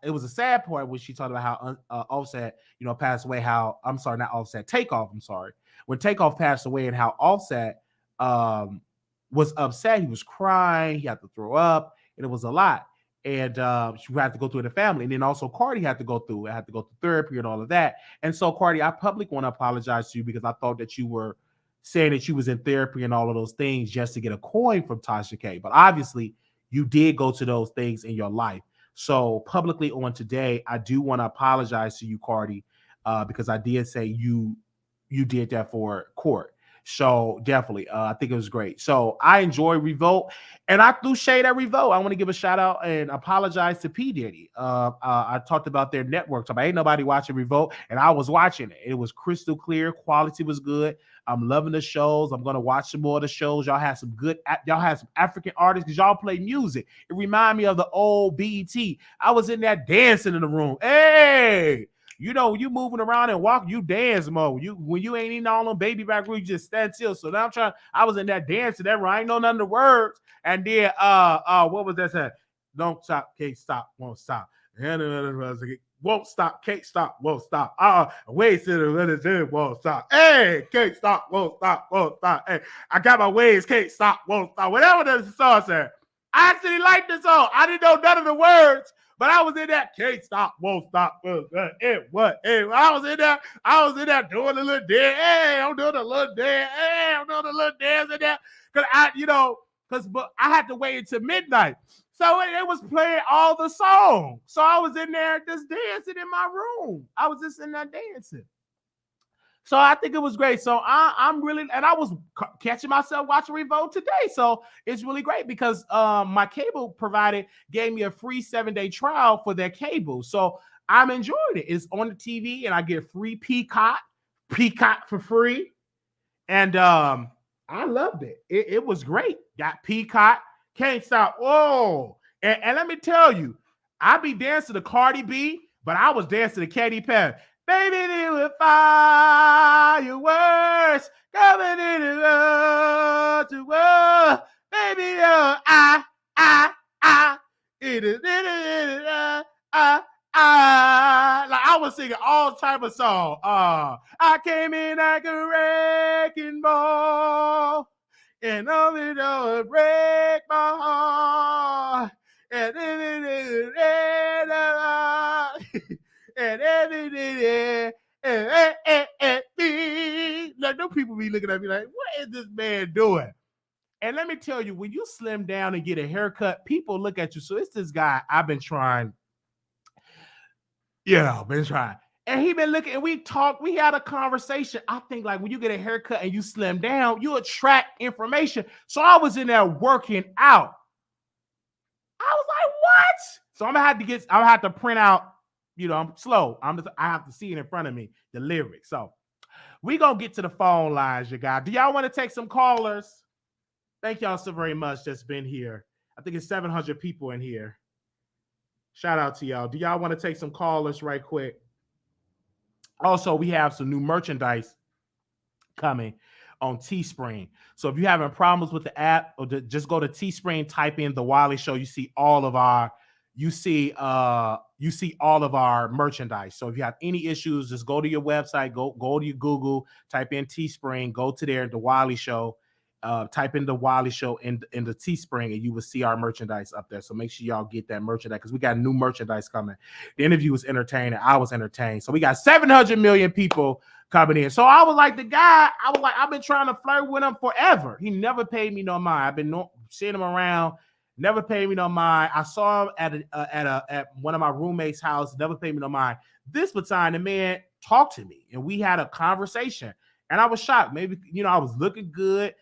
it was a sad part when she talked about how Offset, passed away, not Offset, Takeoff, I'm sorry. When Takeoff passed away and how Offset was upset, he was crying, he had to throw up, and it was a lot. And she had to go through the family. And then also Cardi had to go through therapy and all of that. And so Cardi, I publicly want to apologize to you because I thought that you were saying that you was in therapy and all of those things just to get a coin from Tasha K. But obviously, you did go to those things in your life. So publicly on today, I do want to apologize to you, Cardi, because I did say you did that for court. So definitely, I think it was great. So I enjoy Revolt, and I threw shade at Revolt. I want to give a shout out and apologize to P. Diddy. I talked about their network. So ain't nobody watching Revolt, and I was watching it. It was crystal clear. Quality was good. I'm loving the shows. I'm gonna watch some more of the shows. Y'all have some African artists because y'all play music. It reminded me of the old BET. I was in there dancing in the room. Hey. You moving around and walking, you dance mode. When you ain't eating all them baby back room, you just stand still. So now I was in that dancing, that I ain't know none of the words. And then what was that saying? Don't stop, can't stop, won't stop. Won't stop, can't stop, won't stop. Ways to the minute, won't stop. Hey, can't stop, won't stop, won't stop. Hey, I got my ways, can't stop, won't stop. Whatever the song said. I actually liked the song. I didn't know none of the words. But I was in that can't stop, won't stop. What? Hey, I was in there doing a little dance. Hey, I'm doing a little dance. Hey, I'm doing a little dance in there. Because I had to wait until midnight. So it was playing all the songs. So I was in there just dancing in my room. I was just in there dancing. So I think it was great. So I'm really, and I was catching myself watching Revolt today. So it's really great because my cable provider gave me a free 7-day trial for their cable. So I'm enjoying it. It's on the TV and I get free Peacock for free. And I loved it. It was great. Got Peacock, can't stop. Oh, and let me tell you, I be dancing to Cardi B, but I was dancing to Katy Perry. Baby, there were fireworks coming in the world to world. Baby, it is like I was singing all type of songs. I came in like a wrecking ball, and all it would break my heart. And and everything, like no people be looking at me like, what is this man doing? And let me tell you, when you slim down and get a haircut, people look at you. So it's this guy I've been trying, and he been looking, and we had a conversation. I think like when you get a haircut and you slim down, you attract information. So I was in there working out. I was like, what? So I'm gonna have to print out. I'm slow. I have to see it in front of me, the lyrics. So we gonna get to the phone lines, you guys. Do y'all want to take some callers? Thank y'all so very much that's been here. I think it's 700 people in here. Shout out to y'all. Do y'all want to take some callers right quick? Also, we have some new merchandise coming on Teespring. So if you're having problems with the app, or just go to Teespring, type in The Wiley Show. You see all of our merchandise. So if you have any issues, just go to your website, go to your Google, type in Teespring, go to there, The Wiley Show, type in the Wiley Show in the Teespring, and you will see our merchandise up there. So make sure y'all get that merchandise because we got new merchandise coming. The interview was entertaining. I was entertained. So we got 700 million people coming in. So I was like, I've been trying to flirt with him forever. He never paid me no mind. I've been seeing him around, never paid me no mind. I saw him at one of my roommates' house, never paid me no mind. This time, the man talked to me and we had a conversation. And I was shocked. Maybe, I was looking good.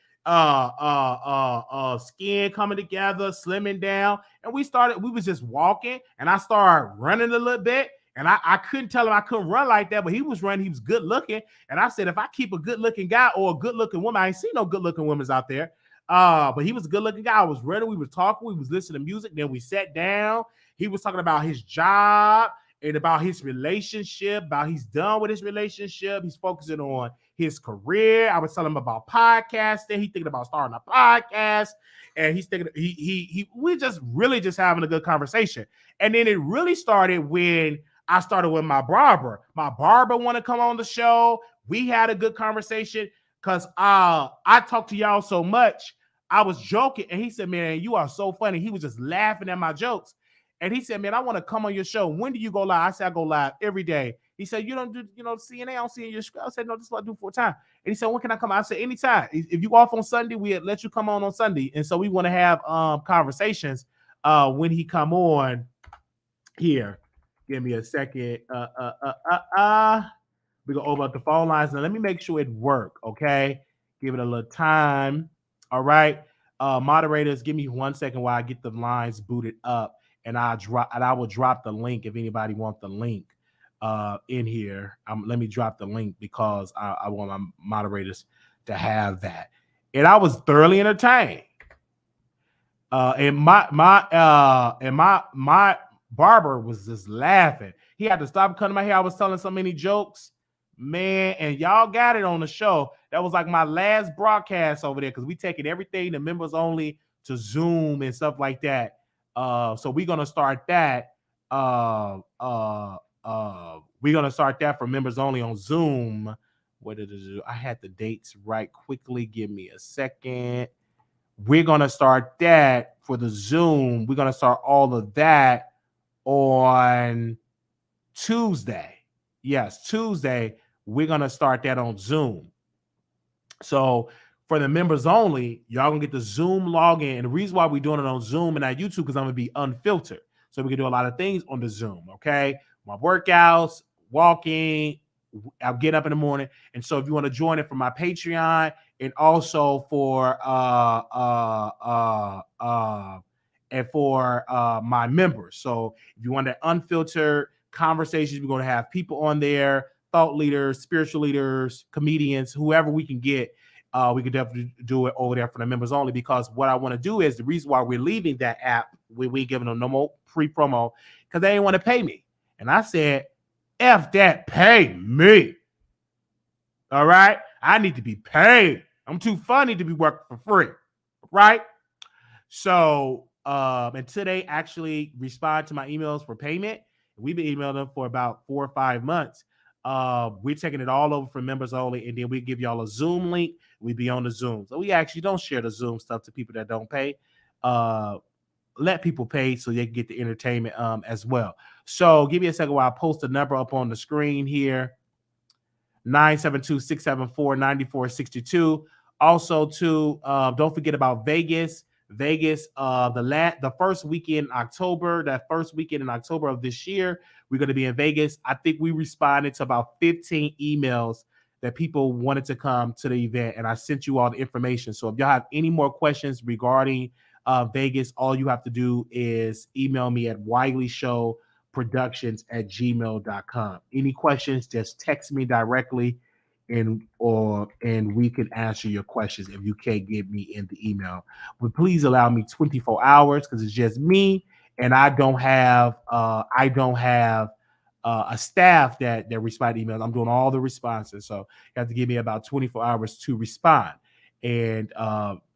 Skin coming together, slimming down, and we was just walking, and I started running a little bit, and I couldn't tell him I couldn't run like that, but he was running, he was good looking, and I said, if I keep a good looking guy or a good looking woman, I ain't seen no good looking women out there, but he was a good looking guy. I was running, we were talking, we was listening to music, then we sat down. He was talking about his job and about his relationship, about he's done with his relationship, he's focusing on his career. I was telling him about podcasting. He's thinking about starting a podcast, and he's thinking we just having a good conversation. And then it really started when I started with my barber. My barber wanted to come on the show. We had a good conversation because I talked to y'all so much. I was joking, and he said, "Man, you are so funny." He was just laughing at my jokes, and he said, "Man, I want to come on your show. When do you go live?" I said, "I go live every day." He said, "You don't do, CNA, I don't see in your show." I said, "No, this is what I do full time." And he said, "When can I come?" I said, "Anytime. If you off on Sunday, we'll let you come on Sunday." And so we want to have conversations when he come on here. Give me a second. We go over the phone lines. Now let me make sure it work, okay? Give it a little time. All right. Moderators, give me 1 second while I get the lines booted up, and I will drop the link if anybody wants the link in here. Let me drop the link because I want my moderators to have that. And I was thoroughly entertained. And my barber was just laughing. He had to stop cutting my hair. I was telling so many jokes, man, and y'all got it on the show. That was like my last broadcast over there because we taking everything to members only to Zoom and stuff like that. So we're gonna start that. We're gonna start that for members only on Zoom. What did it do? I had the dates right quickly. Give me a second. We're gonna start that for the Zoom. We're gonna start all of that on Tuesday. Yes, Tuesday. We're gonna start that on Zoom. So for the members only, y'all gonna get the Zoom login. And the reason why we're doing it on Zoom and not YouTube because I'm gonna be unfiltered. So we can do a lot of things on the Zoom. Okay, my workouts, walking, I'll get up in the morning. And so if you want to join it for my Patreon and also for my members. So if you want that unfiltered conversations, we're going to have people on there, thought leaders, spiritual leaders, comedians, whoever we can get. We could definitely do it over there for the members only, because what I want to do is the reason why we're leaving that app, we giving them no more free promo because they didn't want to pay me. And I said, F that, pay me. All right. I need to be paid. I'm too funny to be working for free. Right. So until they actually respond to my emails for payment, we've been emailing them for about 4 or 5 months. We're taking it all over for members only, and then we give y'all a Zoom link. We be on the Zoom. So we actually don't share the Zoom stuff to people that don't pay. Let people pay so they can get the entertainment as well. So give me a second while I post the number up on the screen here. 972-674-9462. Also, too, don't forget about Vegas. The first weekend in October, of this year, we're going to be in Vegas. I think we responded to about 15 emails that people wanted to come to the event, and I sent you all the information. So if y'all have any more questions regarding Vegas, all you have to do is email me at wileyshowproductions@gmail.com. Any questions, just text me directly, and we can answer your questions if you can't get me in the email. But please allow me 24 hours because it's just me, and I don't have a staff that respond to emails. I'm doing all the responses, so you have to give me about 24 hours to respond. And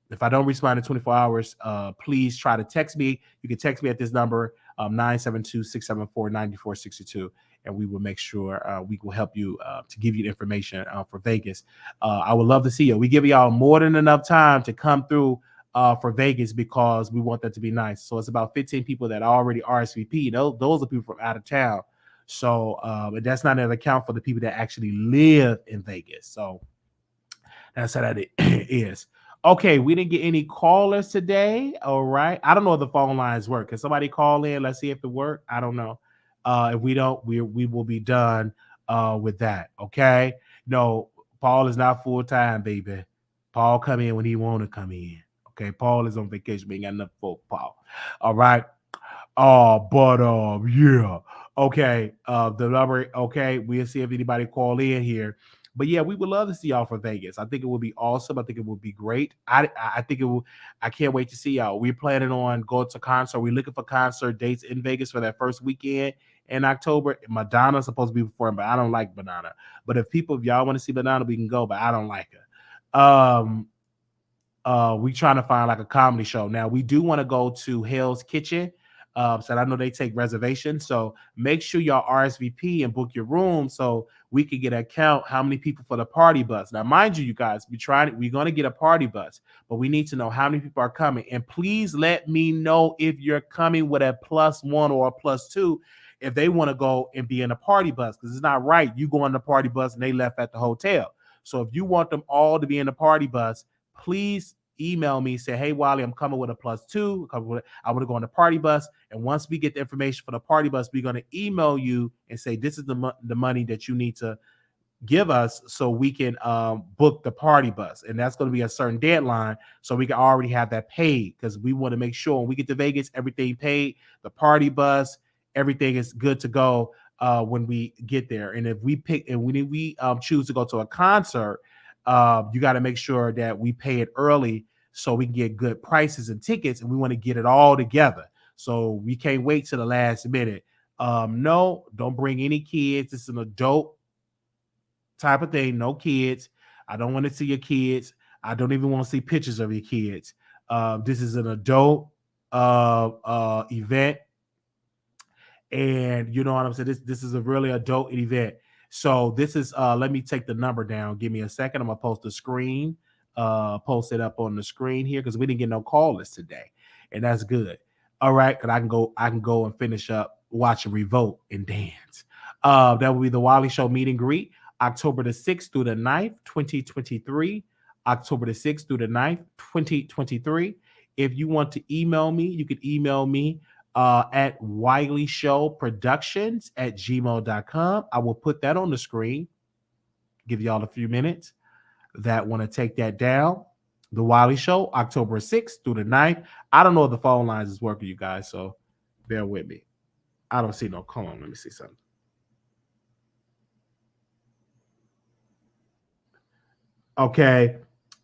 if I don't respond in 24 hours, please try to text me. You can text me at this number, 972-674-9462. and we will make sure we will help you to give you the information for Vegas. I would love to see you. We give y'all more than enough time to come through for Vegas because we want that to be nice. So it's about 15 people that already RSVP. Those are people from out of town. So and that's not an account for the people that actually live in Vegas. So that's how that is. Okay, we didn't get any callers today. All right. I don't know if the phone lines work. Can somebody call in? Let's see if it worked. I don't know. If we don't, we will be done with that. Okay. No, Paul is not full time, baby. Paul come in when he want to come in. Okay. Paul is on vacation. We ain't got enough for Paul. All right. But yeah. Okay. The number, okay, we'll see if anybody call in here. But yeah, we would love to see y'all for Vegas. I think it would be awesome. I think it would be great. I think it will. I can't wait to see y'all. We're planning on going to concert. We're looking for concert dates in Vegas for that first weekend in October. Madonna's supposed to be performing, but I don't like Madonna. But if y'all want to see Madonna, we can go. But I don't like her. We trying to find like a comedy show. Now we do want to go to Hell's Kitchen. So I know they take reservations. So make sure y'all RSVP and book your room so we can get a count how many people for the party bus. Now, mind you, you guys, we're going to get a party bus, but we need to know how many people are coming. And please let me know if you're coming with a +1 or a +2 if they want to go and be in a party bus, because it's not right. You go on the party bus and they left at the hotel. So if you want them all to be in the party bus, please email me, say, hey, Wiley, I'm coming with a +2. I want to go on the party bus. And once we get the information for the party bus, we're going to email you and say, this is the money that you need to give us so we can book the party bus. And that's going to be a certain deadline. So we can already have that paid, because we want to make sure when we get to Vegas, everything paid, the party bus, everything is good to go when we get there. And if we choose to go to a concert, you got to make sure that we pay it early so we can get good prices and tickets, and we want to get it all together. So we can't wait till the last minute. No, don't bring any kids. It's an adult type of thing. No kids. I don't want to see your kids. I don't even want to see pictures of your kids. This is an adult event. And you know what I'm saying? This is a really adult event. So this is let me take the number down. Give me a second. I'm gonna post the screen, post it up on the screen here, because we didn't get no callers today. And that's good. All right, because I can go and finish up watching Revolt and dance. That will be the Wiley Show meet and greet, October the 6th through the 9th, 2023. October the 6th through the 9th, 2023. If you want to email me, you can email me at wileyshowproductions@gmail.com. I will put that on the screen. Give y'all a few minutes that want to take that down. The Wiley Show, October 6th through the 9th. I don't know if the phone lines is working, you guys, so bear with me. I don't see no call. Let me see something. Okay.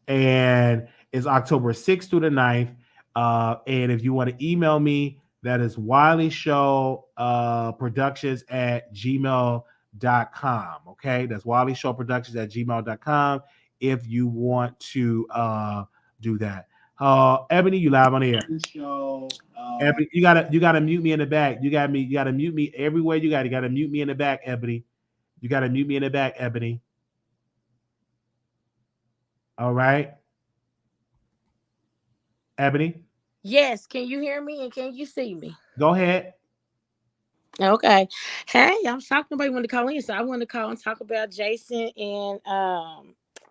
And it's October 6th through the 9th. And if you want to email me, that is Wiley Show Productions at gmail.com. Okay. That's Wiley Show Productions at gmail.com if you want to do that. Ebony, you live on air. Ebony, you gotta mute me in the back. You gotta mute me everywhere you gotta mute me in the back, Ebony. You gotta mute me in the back, Ebony. All right. Ebony? Yes, can you hear me and can you see me? Go ahead. Okay. Hey, I'm shocked nobody wanted to call in, so I wanted to call and talk about Jason and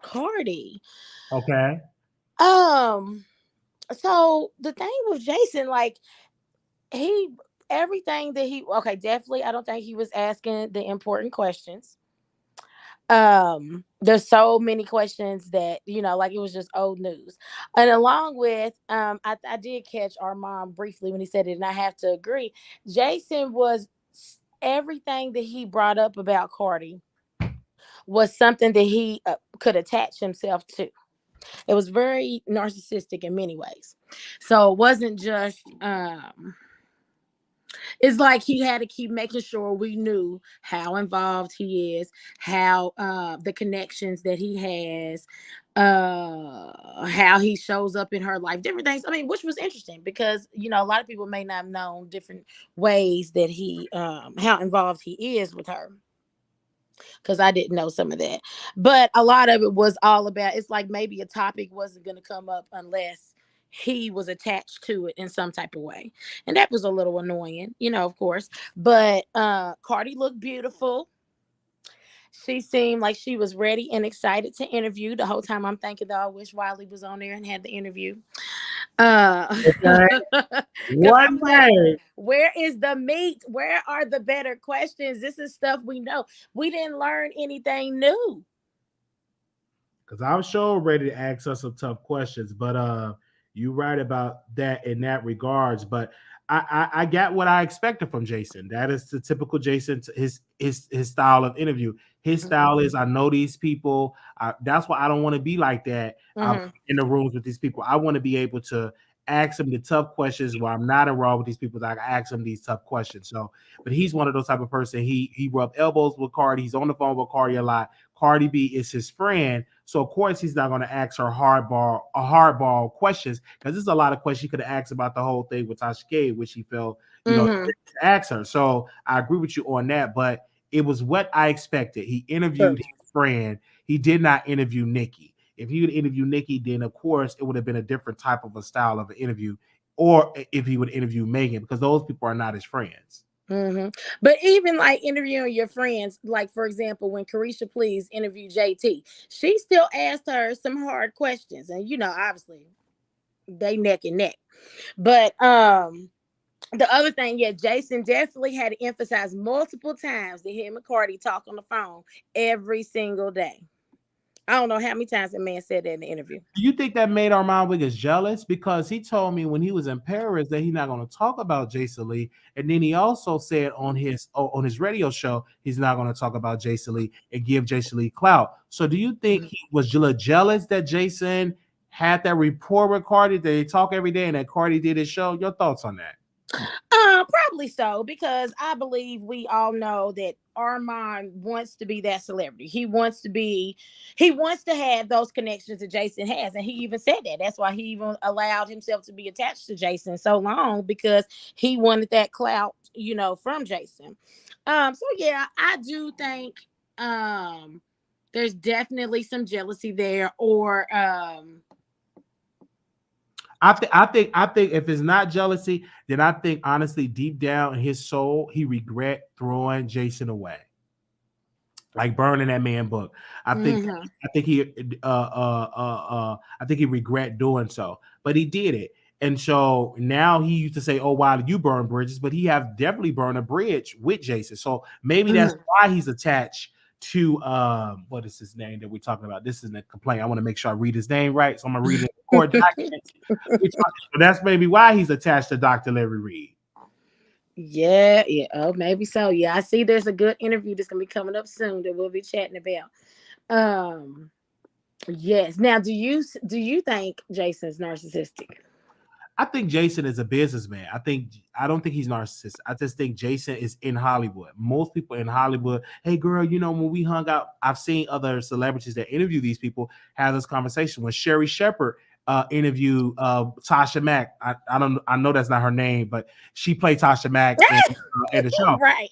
Cardi. Okay. So the thing with Jason, like everything that definitely I don't think he was asking the important questions. There's so many questions that like it was just old news. And along with I did catch our mom briefly when he said it, and I have to agree. Jason was everything that he brought up about Cardi was something that he could attach himself to. It was very narcissistic in many ways. So it wasn't just It's like he had to keep making sure we knew how involved he is, how the connections that he has, how he shows up in her life, different things. I mean, which was interesting because a lot of people may not have known different ways that he how involved he is with her. Because I didn't know some of that. But a lot of it was all about, it's like maybe a topic wasn't going to come up unless he was attached to it in some type of way. And that was a little annoying, of course. But Cardi looked beautiful. She seemed like she was ready and excited to interview. The whole time I'm thinking, though, I wish Wiley was on there and had the interview. Okay. One Like, day. where is the meat? Where are the better questions? This is stuff we know. We didn't learn anything new. Because I'm sure ready to ask us some tough questions, but you're right about that in that regards. But I got what I expected from Jason. That is the typical Jason, his style of interview. His style is, I know these people. That's why I don't want to be like that in the rooms with these people. I want to be able to ask them the tough questions while I'm not involved with these people. I can ask them these tough questions. So, but he's one of those type of person. He rubbed elbows with Cardi. He's on the phone with Cardi a lot. Cardi B is his friend. So of course he's not going to ask her hardball questions, because there's a lot of questions he could have asked about the whole thing with Tasha K, which he felt, to ask her. So I agree with you on that, but it was what I expected. He interviewed his friend. He did not interview Nikki. If he would interview Nikki, then of course it would have been a different type of a style of an interview, or if he would interview Megan, because those people are not his friends. But even like interviewing your friends, like for example, when Carisha Please interviewed JT, she still asked her some hard questions, and obviously they neck and neck. But the other thing, Jason definitely had to emphasize multiple times that him and Cardi talk on the phone every single day. I don't know how many times that man said that in the interview. Do you think that made Armand Wiggins jealous? Because he told me when he was in Paris that he's not going to talk about Jason Lee, and then he also said on his radio show he's not going to talk about Jason Lee and give Jason Lee clout. So do you think he was jealous that Jason had that rapport with Cardi, that they talk every day, and that Cardi did his show? Your thoughts on that? Probably so, because I believe we all know that Armand wants to be that celebrity. He wants to have those connections that Jason has, and he even said that. That's why he even allowed himself to be attached to Jason so long, because he wanted that clout, from Jason. So yeah, I do think there's definitely some jealousy there, or I think if it's not jealousy, then I think honestly, deep down in his soul, he regret throwing Jason away, like burning that man book. I think he regret doing so, but he did it. And so now he used to say, "Oh, wow, you burn bridges," but he have definitely burned a bridge with Jason. So maybe that's why he's attached to what is his name that we're talking about? This is a complaint. I want to make sure I read his name right, so I'm gonna read it in the court document. That's maybe why he's attached to Dr. Larry Reid. Yeah. Oh, maybe so. Yeah, I see there's a good interview that's gonna be coming up soon that we'll be chatting about. Yes. Now, do you think Jason's narcissistic? I think Jason is a businessman. I don't think he's narcissistic. I just think Jason is in Hollywood. Most people in Hollywood, hey girl, when we hung out, I've seen other celebrities that interview these people have this conversation. When Sherry Shepherd interviewed Tasha Mack, I know that's not her name, but she played Tasha Mack in the show. Right.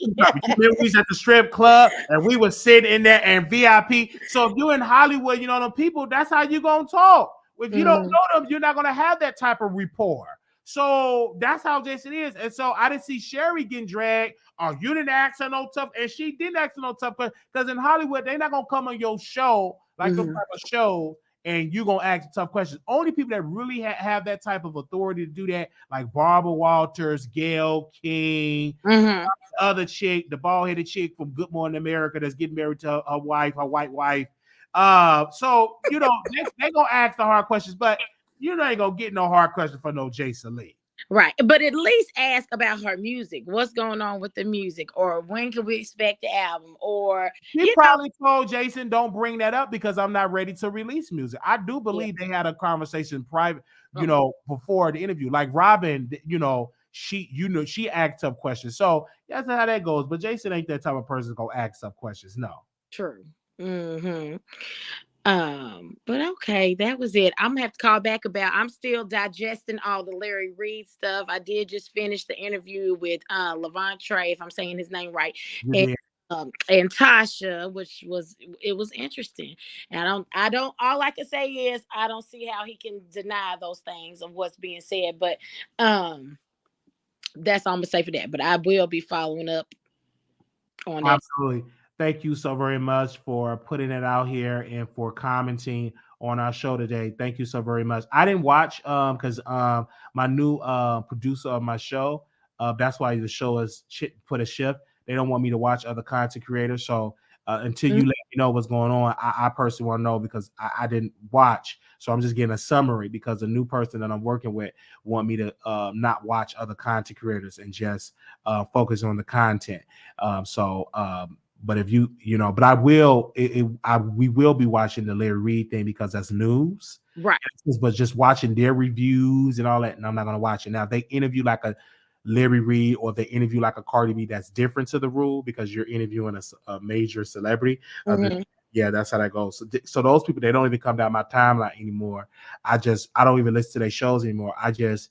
We was at the strip club and we were sitting in there and VIP. So if you're in Hollywood, the people, that's how you gonna talk. If you don't know them, you're not going to have that type of rapport. So that's how Jason is. And so I didn't see Sherry getting dragged. Oh, you didn't ask her no tough. And she didn't ask her no tough questions. Because in Hollywood, they're not going to come on your show, like those type of shows, and you're going to ask tough questions. Only people that really have that type of authority to do that, like Barbara Walters, Gayle King, the other chick, the bald-headed chick from Good Morning America that's getting married to her wife, her white wife. So they gonna ask the hard questions, but ain't gonna get no hard question for no Jason Lee. Right, but at least ask about her music. What's going on with the music, or when can we expect the album? Or he probably told Jason, "Don't bring that up because I'm not ready to release music." I do believe they had a conversation private, before the interview. Like Robin, she asked tough questions. So that's how that goes. But Jason ain't that type of person gonna ask tough questions. No. True. But okay, that was it. I'm gonna have to call back about. I'm still digesting all the Larry Reid stuff. I did just finish the interview with Levante, if I'm saying his name right, and Tasha, which was interesting. And I don't. All I can say is I don't see how he can deny those things of what's being said. But that's all I'm gonna say for that. But I will be following up on that. Absolutely. Thank you so very much for putting it out here and for commenting on our show today. Thank you so very much. I didn't watch because my new producer of my show, that's why the show is put a shift. They don't want me to watch other content creators. So until you let me know what's going on, I personally want to know because I didn't watch. So I'm just getting a summary because the new person that I'm working with want me to not watch other content creators and just focus on the content. But if but I will, we will be watching the Larry Reid thing because that's news, right? But just watching their reviews and all that, and I'm not going to watch it. Now, if they interview like a Larry Reid or if they interview like a Cardi B, that's different to the rule because you're interviewing a major celebrity. Yeah, that's how that goes. So those people, they don't even come down my timeline anymore. I don't even listen to their shows anymore. I just,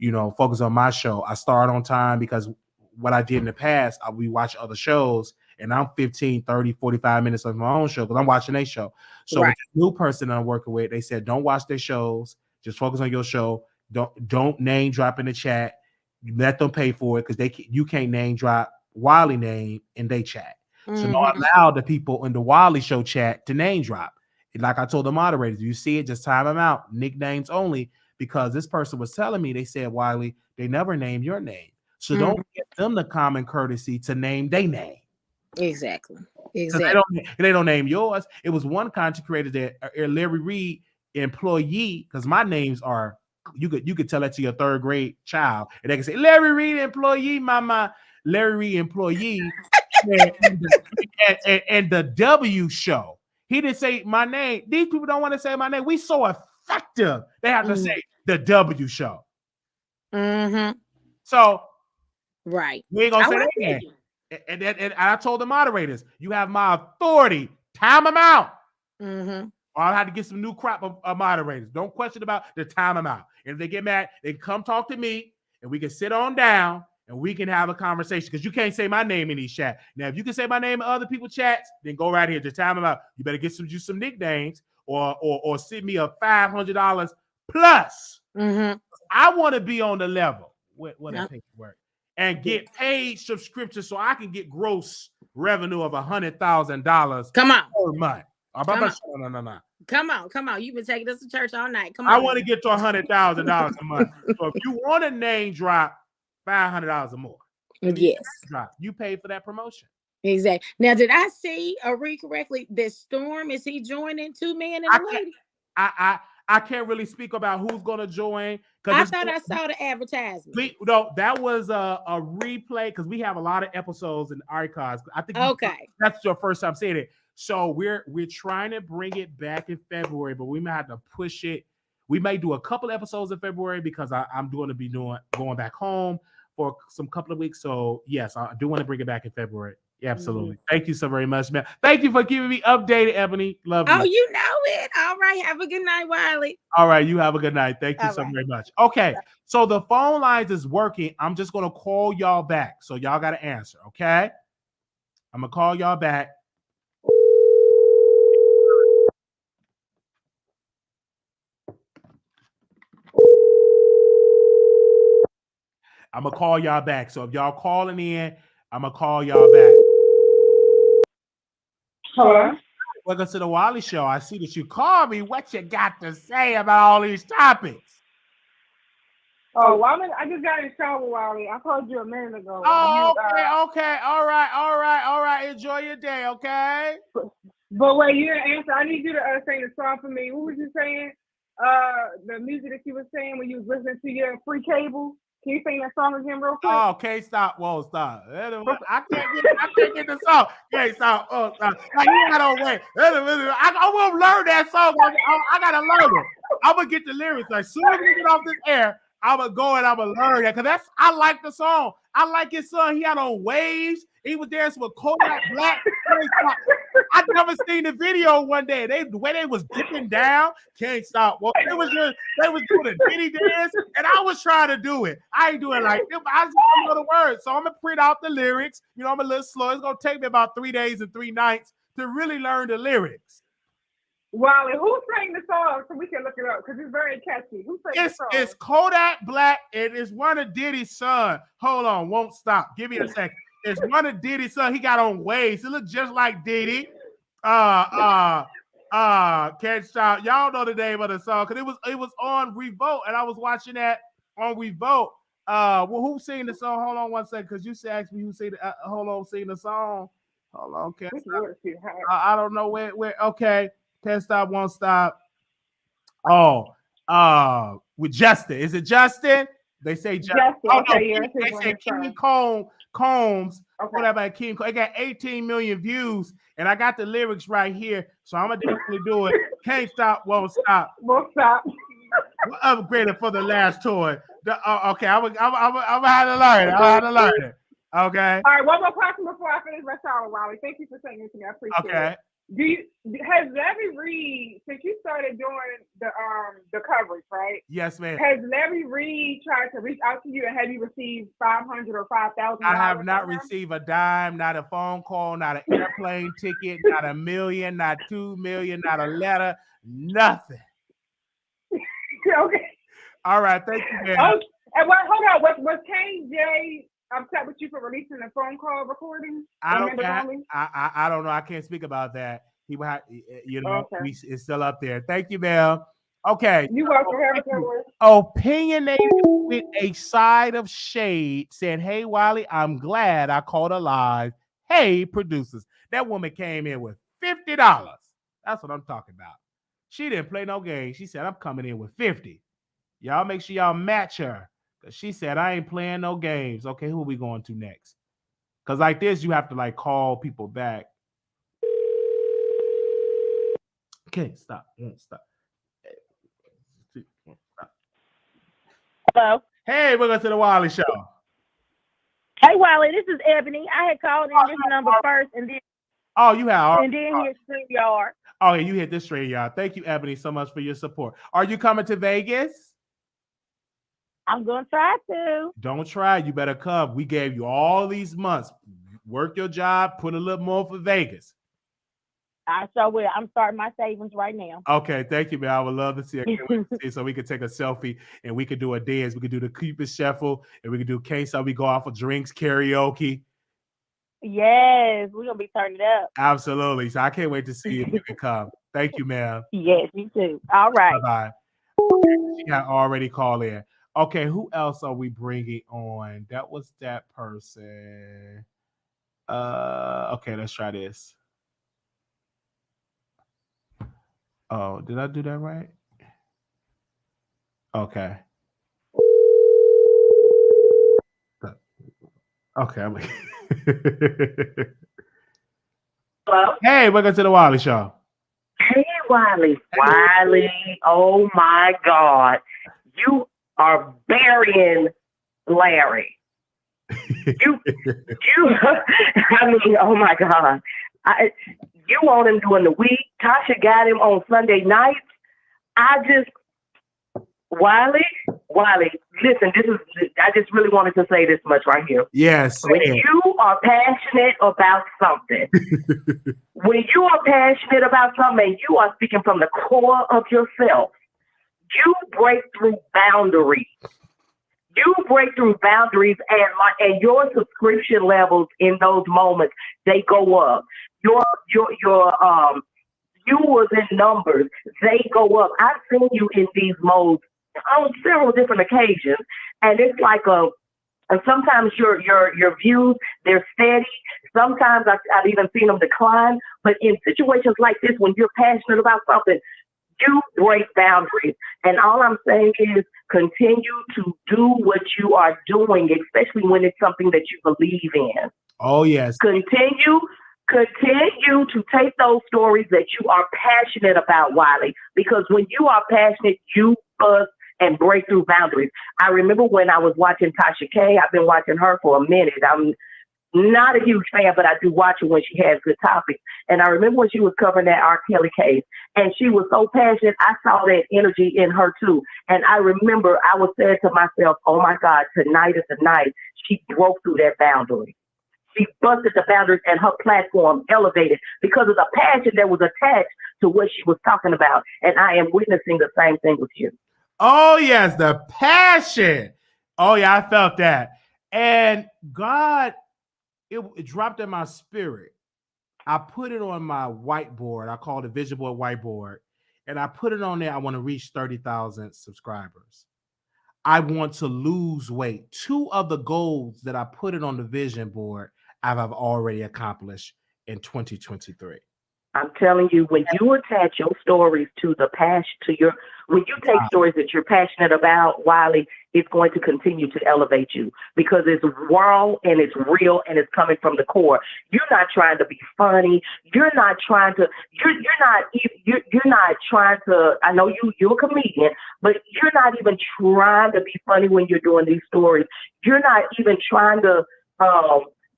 focus on my show. I start on time because what I did in the past, we watch other shows. And I'm 15, 30, 45 minutes of my own show because I'm watching their show. So with the new person that I'm working with, they said, don't watch their shows. Just focus on your show. Don't name drop in the chat. Let them pay for it because you can't name drop Wiley name in their chat. So don't allow the people in the Wiley Show chat to name drop. And like I told the moderators, you see it, just time them out. Nicknames only because this person was telling me, they said, Wiley, they never name your name. So don't give them the common courtesy to name their name. Exactly. They don't name yours. It was one content creator that Larry Reid employee, because my names are you could tell that to your third grade child, and they can say Larry Reid employee, mama, Larry Reid employee, and the W show. He didn't say my name. These people don't want to say my name. We so effective. They have to say the W show. So right, we ain't gonna say that name. And I told the moderators, you have my authority. Time them out. Or I'll have to get some new crop of moderators. Don't question about the time them out. And if they get mad, they can come talk to me, and we can sit on down, and we can have a conversation. Because you can't say my name in these chats. Now, if you can say my name in other people's chats, then go right here. Just time them out. You better get some nicknames, or send me a $500 plus. I want to be on the level. What that paperwork. And get paid subscription so I can get gross revenue of $100,000 per month. No. Come on. You've been taking us to church all night. Come on. I want to get to $100,000 a month. So if you want to name drop, $500 or more. Yes. You pay for that promotion. Exactly. Now, did I see or read correctly that Storm, is he joining 2 men and a lady? I can't really speak about who's going to join. I thought I saw the advertisement. No, that was a replay because we have a lot of episodes in archives. I think that's your first time saying it. So we're trying to bring it back in February, but we might have to push it. We may do a couple episodes in February because I'm going to be going back home for some couple of weeks. So yes, I do want to bring it back in February. Yeah, absolutely. Thank you so very much, man. Thank you for keeping me updated, Ebony. Love you. Oh, you know it. All right. Have a good night, Wiley. All right. You have a good night. Thank you so very much. Okay. So the phone lines is working. I'm just going to call y'all back. So y'all got to answer. Okay. I'm going to call y'all back. I'm going to call y'all back. So if y'all calling in, I'm going to call y'all back. Hello. Welcome to the Wiley Show. I see that you called me. What you got to say about all these topics? Oh, well, I just got in shower, Wiley. I called you a minute ago. Oh, okay. All right. Enjoy your day, okay? But wait, you didn't answer. I need you to sing the song for me. What was you saying? The music that you were saying when you was listening to your free cable. Can you sing that song again real quick? Oh, okay, stop. Whoa, stop. I can't get the song. Okay, stop. Oh, stop. Like, you gotta wait. I won't learn that song. I gotta learn it. I'm gonna get the lyrics. Like, soon as we get off this air, I'm gonna go and I'm gonna learn that because I like the song. I like his son. He had on waves. He was dancing with Kodak Black. I never seen the video one day. The way they was dipping down, can't stop. Well, they was doing a Diddy dance, and I was trying to do it. I ain't doing like them. I just don't know the words, so I'm gonna print out the lyrics. You know, I'm a little slow. It's gonna take me about 3 days and 3 nights to really learn the lyrics. Wiley, who sang the song so we can look it up? Because it's very catchy. Who sang the song? It's Kodak Black, and it's one of Diddy's son. Hold on, won't stop. Give me a second. It's one of Diddy's son. He got on waves. It looked just like Diddy. Can't stop. Y'all know the name of the song because it was on Revolt, and I was watching that on Revolt. Well, who sang the song? Hold on one second, because you asked me who sang the sing the song. Hold on, can't stop. I don't know where. Okay, can't stop, won't stop. Oh, with Justin. Is it Justin? They say Justin. Oh, no, they say King Combs. Okay. Whatever, King. It got 18 million views, and I got the lyrics right here, so I'm gonna definitely do it. Can't stop, won't stop. Won't stop. We'll upgrade it for the last tour. Okay, I'm gonna have to learn it. I'm gonna have to learn it. Okay. All right, one more question before I finish my shower, Wiley. Thank you for saying this to me. I appreciate it. Has Larry Reid, since you started doing the coverage, right? Yes, ma'am. Has Larry Reid tried to reach out to you and have you received $500 or $5,000? I have not received a dime, not a phone call, not an airplane ticket, not $1 million, not $2 million, not a letter, nothing. Okay. All right, thank you, man. Oh, and hold on, was Kane J upset with you for releasing the phone call recording? I don't know. I can't speak about that. He will have, okay. It's still up there. Thank you, Mel. Okay. You welcome. Opinionated with a side of shade said, "Hey, Wiley, I'm glad I caught a live. Hey, producers." That woman came in with $50. That's what I'm talking about. She didn't play no game. She said, "I'm coming in with 50. Y'all make sure y'all match her." Because she said, "I ain't playing no games." Okay, who are we going to next? Because like this, you have to like call people back. Okay, stop. Won't stop. Hello. Hey, welcome to the Wiley Show. Hey, Wiley, this is Ebony. I had called in this number first, and then you have, and then hit StreamYard. Oh, yeah, you hit this StreamYard. Thank you, Ebony, so much for your support. Are you coming to Vegas? I'm gonna try to. Don't try. You better come. We gave you all these months. Work your job. Put a little more for Vegas. I sure will. I'm starting my savings right now. Okay, thank you, man. I would love to see it. So we could take a selfie and we could do a dance. We could do the Cupid Shuffle and we could do case we go out for drinks, karaoke. Yes, we're gonna be turning it up. Absolutely. So I can't wait to see you if you can come. Thank you, ma'am. Yes, you too. All right. Bye-bye. She had already called in. Okay, who else are we bringing on? That was that person. Okay, let's try this. Oh, did I do that right? Okay. Okay. Hello? Hey, welcome to the Wiley Show. Hey, Wiley. Wiley, oh my God. You are burying Larry. You I mean, oh my God. You want him during the week. Tasha got him on Sunday nights. Wiley, listen, I just really wanted to say this much right here. Yes. When you are passionate about something, and you are speaking from the core of yourself, you break through boundaries. And your subscription levels in those moments, they go up. Your viewers and numbers, they go up. I've seen you in these modes on several different occasions, and it's like and sometimes your views, they're steady. Sometimes I've even seen them decline. But in situations like this, when you're passionate about something, you break boundaries. And all I'm saying is continue to do what you are doing, especially when it's something that you believe in. Oh, yes. Continue to take those stories that you are passionate about, Wiley, because when you are passionate, you bust and break through boundaries. I remember when I was watching Tasha K. I've been watching her for a minute. I'm not a huge fan, but I do watch her when she has good topics. And I remember when she was covering that R. Kelly case, and she was so passionate. I saw that energy in her too. And I remember I was saying to myself, oh my God, tonight is the night she broke through that boundary. She busted the boundaries and her platform elevated because of the passion that was attached to what she was talking about. And I am witnessing the same thing with you. Oh, yes, the passion. Oh, yeah, I felt that. And God, it dropped in my spirit. I put it on my whiteboard. I call it Vision Board whiteboard. And I put it on there. I want to reach 30,000 subscribers. I want to lose weight. 2 of the goals that I put it on the vision board, I've already accomplished in 2023. I'm telling you, when you attach your stories to the passion, when you take stories that you're passionate about, Wiley, it's going to continue to elevate you because it's raw and it's real and it's coming from the core. You're not trying to be funny. You're not trying to. You're not trying to. I know you're a comedian, but you're not even trying to be funny when you're doing these stories. You're not even trying to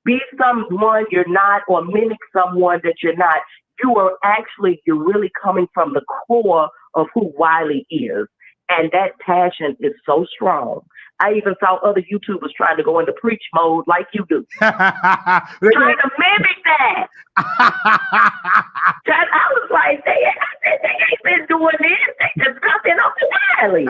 be someone you're not or mimic someone that you're not. You're really coming from the core of who Wiley is. And that passion is so strong. I even saw other YouTubers trying to go into preach mode like you do. Trying to mimic that. I was like, they ain't been doing this. They just nothing on the Wiley.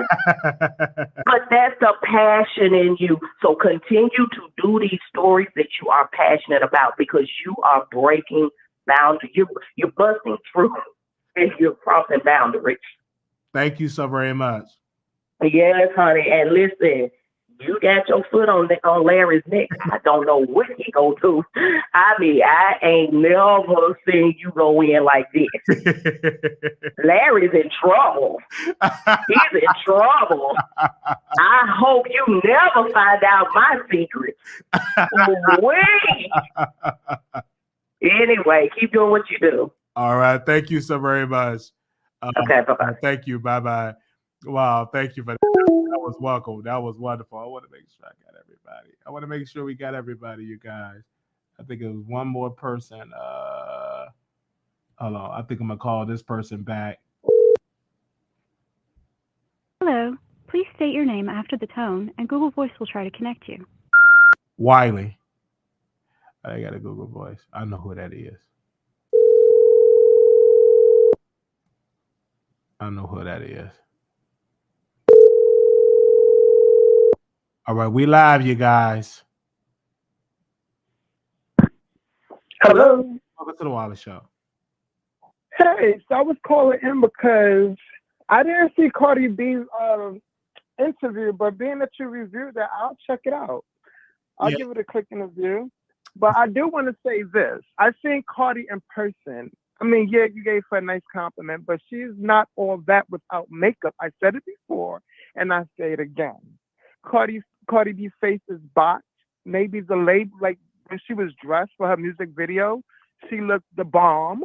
But that's the passion in you. So continue to do these stories that you are passionate about because you are breaking boundaries. You're busting through and you're crossing boundaries. Thank you so very much. Yes, honey. And listen, you got your foot on Larry's neck. I don't know what he gonna do. I mean, I ain't never seen you go in like this. Larry's in trouble. He's in trouble. I hope you never find out my secrets. Wait. Anyway, keep doing what you do. All right. Thank you so very much. Okay, bye-bye. Thank you. Bye-bye. Wow. Thank you for that. That was welcome. That was wonderful. I want to make sure I got everybody. I want to make sure we got everybody, you guys. I think it was one more person. Hold on. I think I'm going to call this person back. Hello. Please state your name after the tone, and Google Voice will try to connect you. Wiley. I got a Google Voice. I know who that is. I know who that is. All right, we live, you guys. Hello. Welcome to the Wiley Show. Hey, so I was calling in because I didn't see Cardi B's interview, but being that you reviewed that, I'll check it out. I'll give it a quick interview. But I do want to say this. I've seen Cardi in person. I mean, yeah, you gave her a nice compliment, but she's not all that without makeup. I said it before, and I say it again. Cardi B's face is botched. Maybe the lady, like when she was dressed for her music video, she looked the bomb.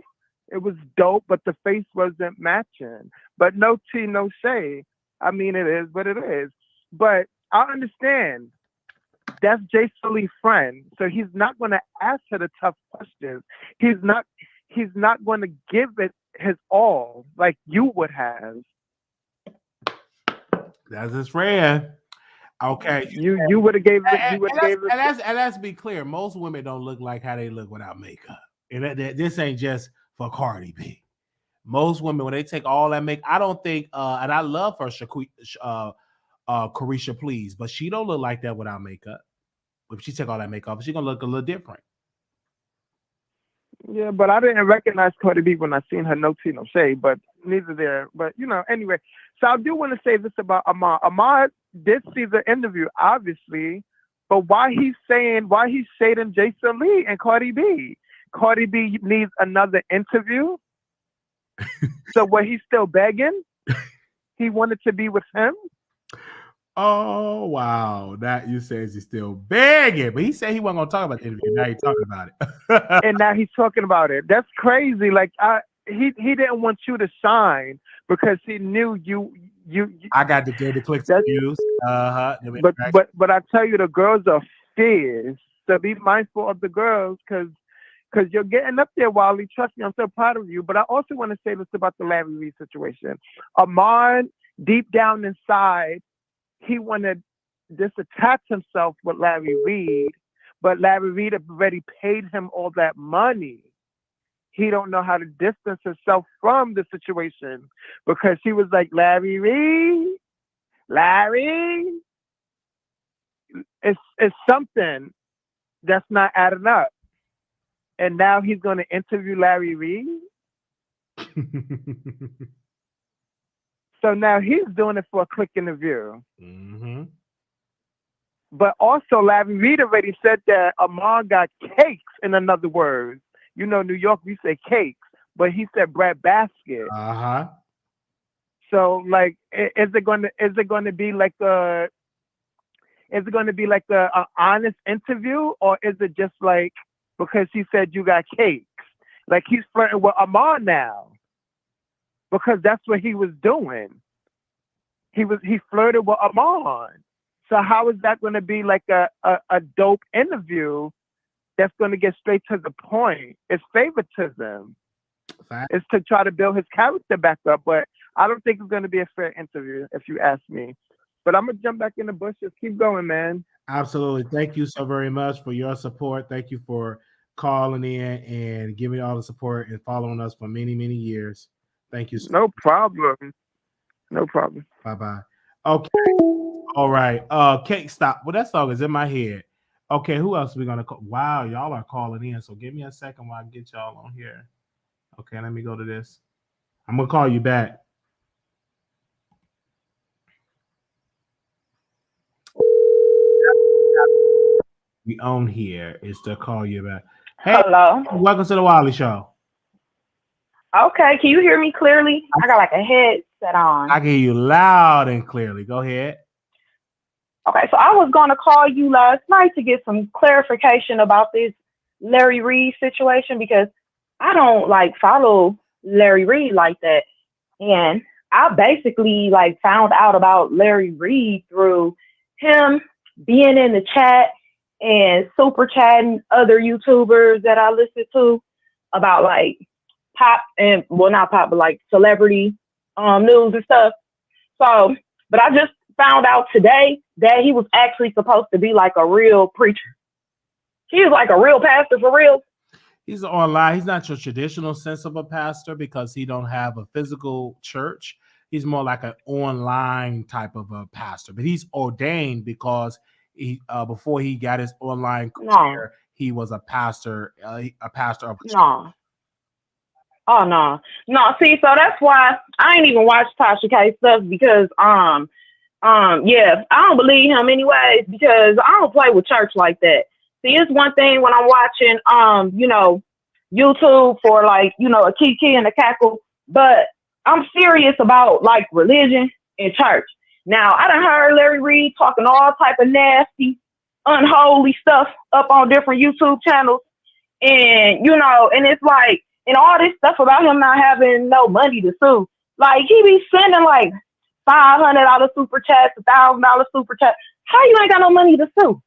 It was dope, but the face wasn't matching. But no tea, no shade. I mean, it is what it is. But I understand. That's Jason Lee's friend, so he's not going to ask her the tough questions. He's not going to give it his all like you would have. That's his friend. Okay, you would have gave it. You would have gave it. And let's be clear. Most women don't look like how they look without makeup. And this ain't just for Cardi B. Most women, when they take all that makeup, I don't think. And I love her, Carisha, please, but she don't look like that without makeup. If she take all that makeup, she's gonna look a little different. Yeah, but I didn't recognize Cardi B when I seen her. No tea, no shade, but neither there. But anyway. So I do want to say this about Ahmad. Ahmad did see the interview, obviously, but why he's shading Jason Lee and Cardi B? Cardi B needs another interview. So what? He's still begging? He wanted to be with him. Oh, wow. That you says he's still begging, but he said he wasn't going to talk about the interview. Now he's talking about it. And now he's talking about it. That's crazy. Like, he didn't want you to shine because he knew I got to get the clicks and views. But I tell you, the girls are fierce. So be mindful of the girls, because you're getting up there, Wiley. Trust me, I'm so proud of you. But I also want to say this about the Larry Reid situation. Amon, deep down inside, he wanted to disattach himself with Larry Reid, but Larry Reid had already paid him all that money. He don't know how to distance himself from the situation, because he was like, Larry, it's something that's not adding up. And now he's going to interview Larry Reid. So now he's doing it for a quick interview. Mm-hmm. But also Larry Reid already said that Amon got cakes, in other words. You know, New York, we say cakes, but he said bread basket. Uh-huh. So like, is it going to be like an honest interview, or is it just like, because he said you got cakes? Like, he's flirting with Amon now, because that's what he was doing. He flirted with Amon. So how is that going to be like a dope interview that's going to get straight to the point? It's favoritism. Fact. It's to try to build his character back up, but I don't think it's going to be a fair interview, if you ask me. But I'm going to jump back in the bushes. Keep going, man. Absolutely. Thank you so very much for your support. Thank you for calling in and giving all the support and following us for many, many years. Thank you. No problem. No problem. Bye-bye. Okay. All right. Cake Stop. Well, that song is in my head. Okay, who else are we going to call? Wow, y'all are calling in. So give me a second while I get y'all on here. Okay, let me go to this. I'm going to call you back. We on here is to call you back. Hey, hello. Welcome to the Wiley Show. Okay, can you hear me clearly? I got like a headset on. I can hear you loud and clearly. Go ahead. Okay, so I was going to call you last night to get some clarification about this Larry Reid situation, because I don't like follow Larry Reid like that. And I basically like found out about Larry Reid through him being in the chat and super chatting other YouTubers that I listen to about like pop and, well, not pop, but like celebrity news and stuff. So, but I just found out today that he was actually supposed to be like a real preacher. He was like a real pastor for real. He's online. He's not your traditional sense of a pastor, because he don't have a physical church. He's more like an online type of a pastor, but he's ordained because he before he got his online career, he was a pastor of a church. Oh no. See, so that's why I ain't even watch Tasha K stuff, because yeah, I don't believe him anyways, because I don't play with church like that. See, it's one thing when I'm watching you know, YouTube for like, you know, a kiki and a cackle, but I'm serious about like religion and church. Now, I done heard Larry Reid talking all type of nasty, unholy stuff up on different YouTube channels. And, you know, and it's like, and all this stuff about him not having no money to sue. Like, he be sending like $500 super chats, $1,000 super chats. How you ain't got no money to sue?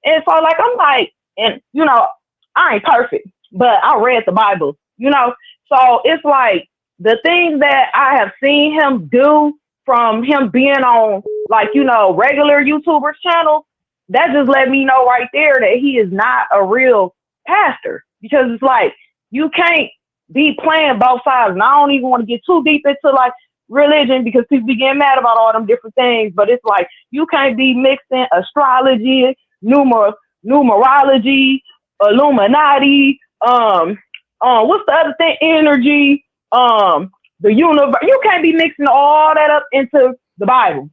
And so, like, I'm like, and, you know, I ain't perfect, but I read the Bible, you know? So it's like the things that I have seen him do from him being on, like, you know, regular YouTubers channels, that just let me know right there that he is not a real pastor, because it's like, you can't be playing both sides. And I don't even want to get too deep into like religion, because people be getting mad about all them different things, but it's like, you can't be mixing astrology, numerology, Illuminati, what's the other thing? Energy, the universe. You can't be mixing all that up into the Bible,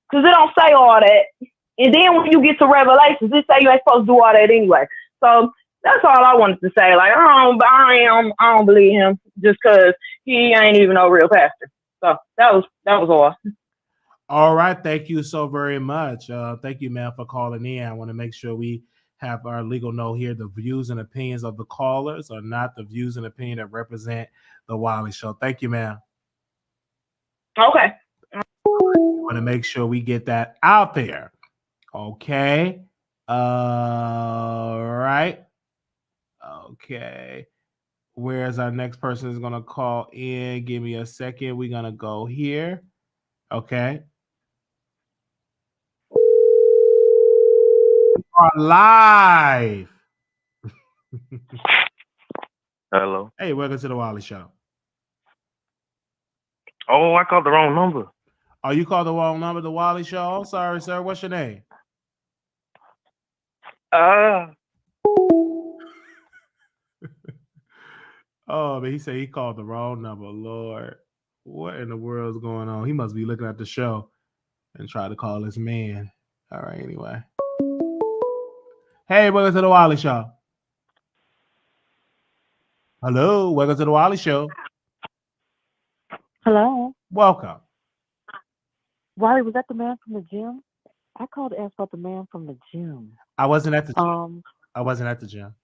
because it don't say all that. And then when you get to Revelations, it say you ain't supposed to do all that anyway. So that's all I wanted to say. Like, I don't believe him just because he ain't even no real pastor. So that was all. All right. Thank you so very much. Thank you, ma'am, for calling in. I want to make sure we have our legal note here. The views and opinions of the callers are not the views and opinion that represent the Wiley Show. Thank you, ma'am. Okay. want to make sure we get that out there. Okay. Right. Okay. Where's our next person is going to call in? Give me a second. We're going to go here. Okay. We are live. Hello. Hey, welcome to the Wiley Show. Oh, I called the wrong number. Oh, you called the wrong number, the Wiley Show? I'm sorry, sir. What's your name? Oh, but he said he called the wrong number. Lord, what in the world is going on? He must be looking at the show and try to call his man. All right, anyway. Hey, welcome to the Wiley Show. Hello, welcome to the Wiley Show. Hello. Welcome. Wiley, was that the man from the gym? I called to ask about the man from the gym. I wasn't at the gym. I wasn't at the gym.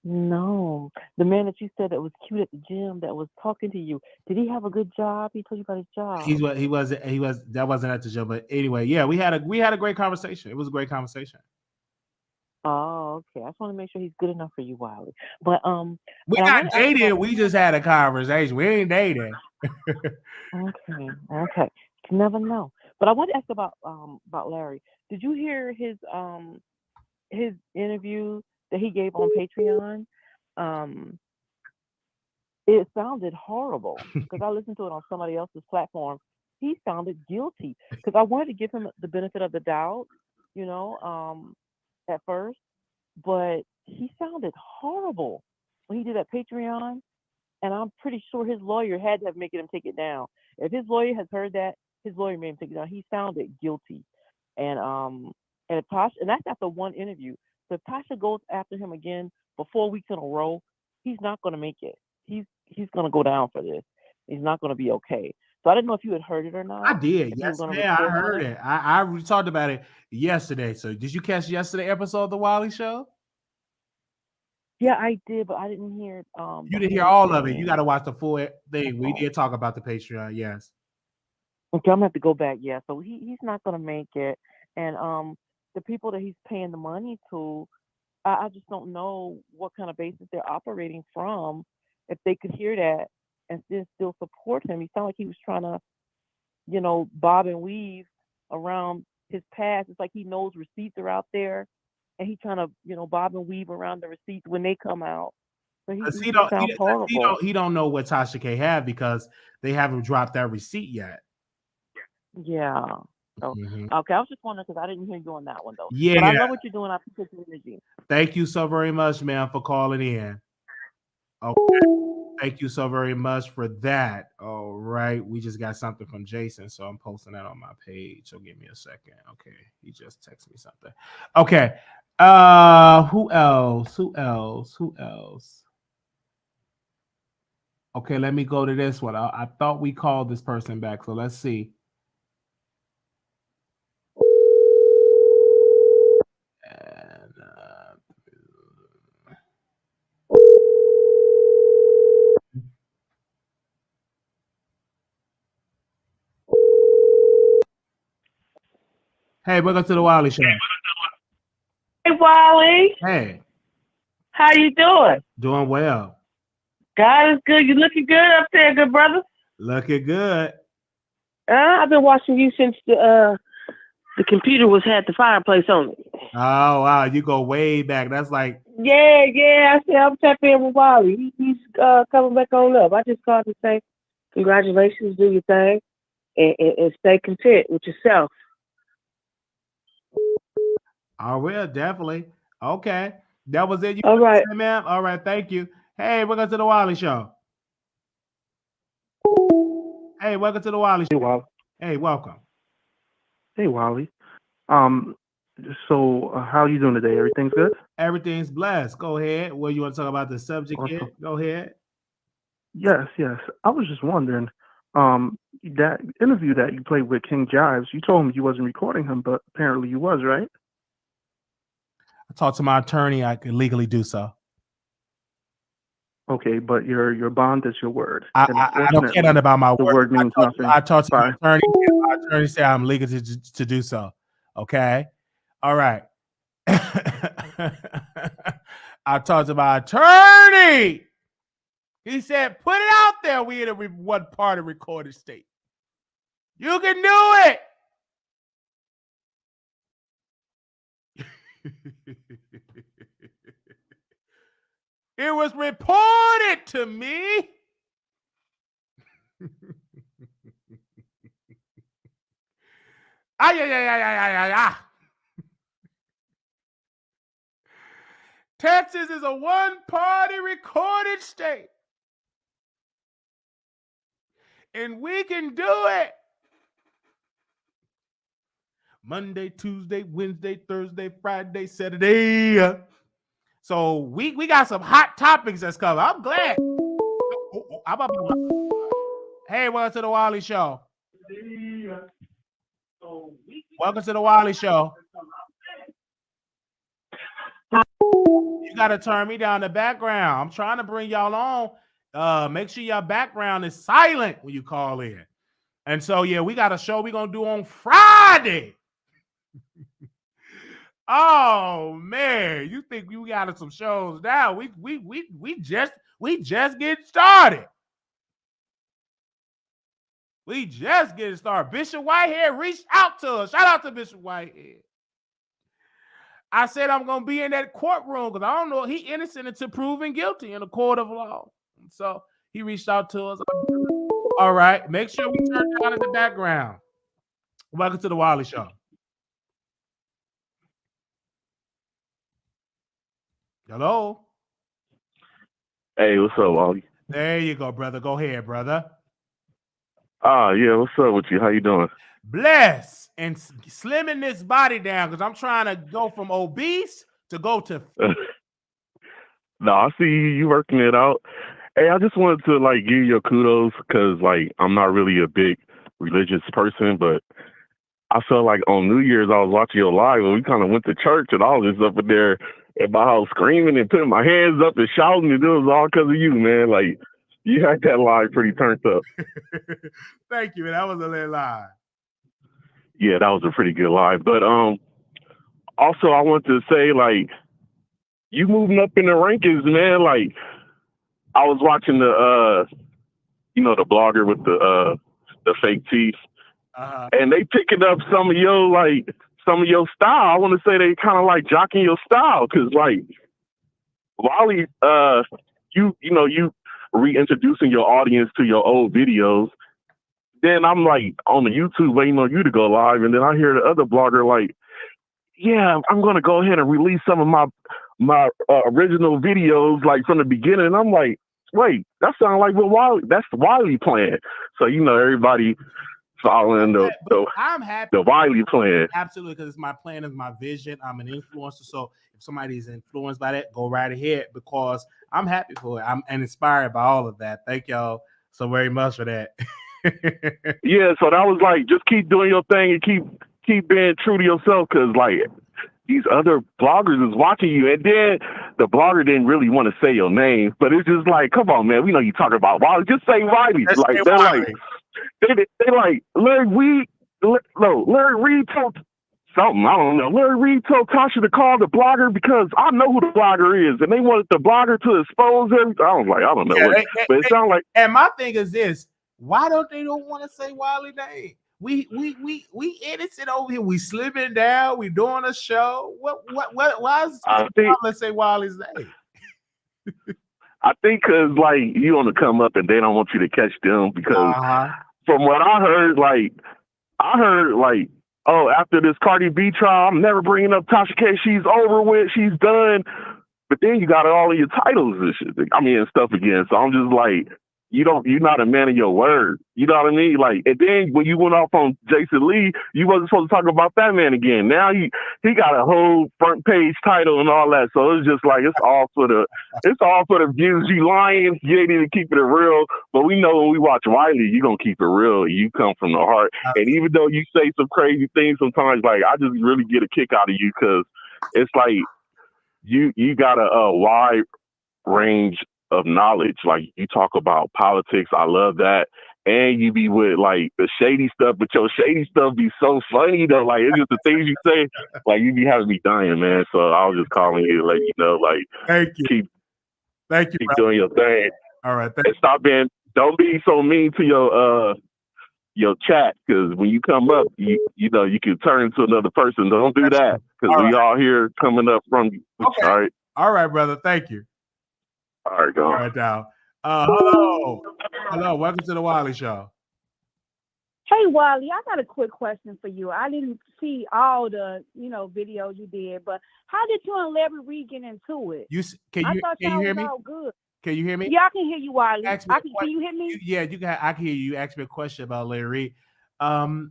No. The man that you said that was cute at the gym that was talking to you. Did he have a good job? He told you about his job. That wasn't at the gym. But anyway, yeah, we had a great conversation. It was a great conversation. Oh, okay. I just want to make sure he's good enough for you, Wiley. But we're not dating. We just had a conversation. We ain't dating. Okay. You never know. But I want to ask about Larry. Did you hear his interview that he gave on Patreon? It sounded horrible because I listened to it on somebody else's platform. He sounded guilty because I wanted to give him the benefit of the doubt, at first, but he sounded horrible when he did that Patreon, and I'm pretty sure his lawyer had to have made him take it down. If his lawyer has heard that, his lawyer made him take it down. He sounded guilty, and if Tasha, and that's after one interview. So if Tasha goes after him again for 4 weeks in a row, he's not going to make it. He's going to go down for this. He's not going to be okay. So I didn't know if you had heard it or not. I did. Yes, man, I heard it. We talked about it yesterday. So did you catch yesterday's episode of The Wiley Show? Yeah, I did, but I didn't hear it. You didn't hear all of it. You got to watch the full thing. We did talk about the Patreon, yes. Okay, I'm going to have to go back. Yeah, so he's not going to make it. And the people that he's paying the money to, I just don't know what kind of basis they're operating from. If they could hear that and then still support him. He sounded like he was trying to, bob and weave around his past. It's like he knows receipts are out there, and he's trying to, bob and weave around the receipts when they come out. So he don't know what Tasha K have because they haven't dropped that receipt yet. Yeah. So, Okay, I was just wondering because I didn't hear you on that one though. Yeah. But I love what you're doing. I appreciate your energy. Thank you so very much, man, for calling in. Okay. Thank you so very much for that. All right. We just got something from Jason, so I'm posting that on my page. So give me a second. Okay. He just texted me something. Okay. Who else? Okay, let me go to this one. I thought we called this person back, so let's see. Hey, welcome to the Wiley Show. Hey, Wiley. Hey. How you doing? Doing well. God is good. You looking good up there, good brother? Looking good. I've been watching you since the computer had the fireplace on it. Oh, wow. You go way back. That's like... Yeah. I said I'm tapping in with Wiley. He's coming back on up. I just called to say congratulations, do your thing, and stay content with yourself. I will, definitely. Okay. That was it. All right. Ma'am. All right. Thank you. Hey, welcome to the Wiley Show. Hey, welcome to the Wiley Show. Hey, Wiley. Hey, welcome. Hey, Wiley. So how are you doing today? Everything's good? Everything's blessed. Go ahead. What you want to talk about the subject Awesome. here? Go ahead. Yes. I was just wondering, that interview that you played with King Jives, you told him you wasn't recording him, but apparently you was, right? I talked to my attorney. I could legally do so. Okay, but your bond is your word. I don't care nothing about my word. The word means nothing. I talked to my attorney. My attorney said I'm legal to do so. Okay. All right. I talked to my attorney. He said, put it out there. We in a one party recorded state. You can do it. It was reported to me. Texas is a one-party recorded state. And we can do it. Monday, Tuesday, Wednesday, Thursday, Friday, Saturday. So we got some hot topics that's coming. I'm glad. Hey, welcome to the Wiley Show. Welcome to the Wiley Show. You got to turn me down the background. I'm trying to bring y'all on. Make sure your background is silent when you call in. And so, yeah, we got a show we're going to do on Friday. Oh, man. You think we got some shows now. We just getting started. We just getting started. Bishop Whitehead reached out to us. Shout out to Bishop Whitehead. I said I'm going to be in that courtroom because I don't know. He innocent until proven guilty in a court of law. So he reached out to us. All right. Make sure we turn down in the background. Welcome to the Wiley Show. Hello. Hey, what's up, Wally? There you go, brother. Go ahead, brother. Yeah, what's up with you? How you doing? Bless and slimming this body down because I'm trying to go from obese to go to. No, I see you working it out. Hey, I just wanted to give you your kudos because I'm not really a big religious person, but I felt like on New Year's I was watching your live and we kind of went to church and I was just up in there at my house screaming and putting my hands up and shouting, and it was all because of you, man. You had that live pretty turned up. Thank you, man. That was a little live. Yeah, that was a pretty good live. But also I want to say you moving up in the rankings, man. I was watching the the blogger with the fake teeth, and they picking up some of your style. I want to say they kind of jocking your style because Wally, you reintroducing your audience to your old videos. Then I'm on the YouTube waiting on you to go live, and then I hear the other blogger yeah, I'm gonna go ahead and release some of my original videos from the beginning. And I'm wait, that sounds like what Wiley? That's the Wiley plan. So everybody following I'm happy the Wiley plan. Absolutely, because it's my plan, is my vision. I'm an influencer, so if somebody's influenced by that, go right ahead because I'm happy for it. I'm inspired by all of that. Thank y'all so very much for that. Yeah, so that was just keep doing your thing and keep being true to yourself because these other bloggers is watching you, and then the blogger didn't really want to say your name, but it's just come on, man, we know you talking about Wiley. Just say Wiley. They're Larry Reid. No, Larry Reid told something. I don't know. Larry Reid told Tasha to call the blogger because I know who the blogger is, and they wanted the blogger to expose everything. I was I don't know, but it sounds like. And my thing is this: why don't want to say Wiley name? We innocent over here. We slimming down. We doing a show. Why is let's say Wiley's name? I think because you want to come up and they don't want you to catch them because from what I heard, oh, after this Cardi B trial, I'm never bringing up Tasha K. She's over with. She's done. But then you got all of your titles and shit. And stuff again. So I'm just you're not a man of your word. You know what I mean? And then when you went off on Jason Lee, you wasn't supposed to talk about that man again. Now he got a whole front page title and all that. So it's just it's all for the views. You lying. You ain't even keeping it real. But we know when we watch Wiley, you gonna keep it real. You come from the heart. And even though you say some crazy things sometimes, I just really get a kick out of you because it's you got a wide range of knowledge. You talk about politics. I love that. and you be with like the shady stuff, but your shady stuff be so funny though. Like it's just the things you say, like you be having me dying, man. So I was just calling you to let you know, like, thank you, keep brother. doing your thing. All right, and don't be so mean to your chat, because when you come up, you know you can turn into another person. Don't do that, because we all here coming up from you. Okay. All right, brother. Thank you. All right, go. All right, now. Hello. Welcome to the Wiley Show. Hey, Wiley, I got a quick question for you. I didn't see all the, videos you did, but how did you and Larry Reid get into it? I thought y'all was all good. Can you hear me? Yeah, I can hear you, Wiley. Can you hear me? I can hear you. You asked me a question about Larry Reid.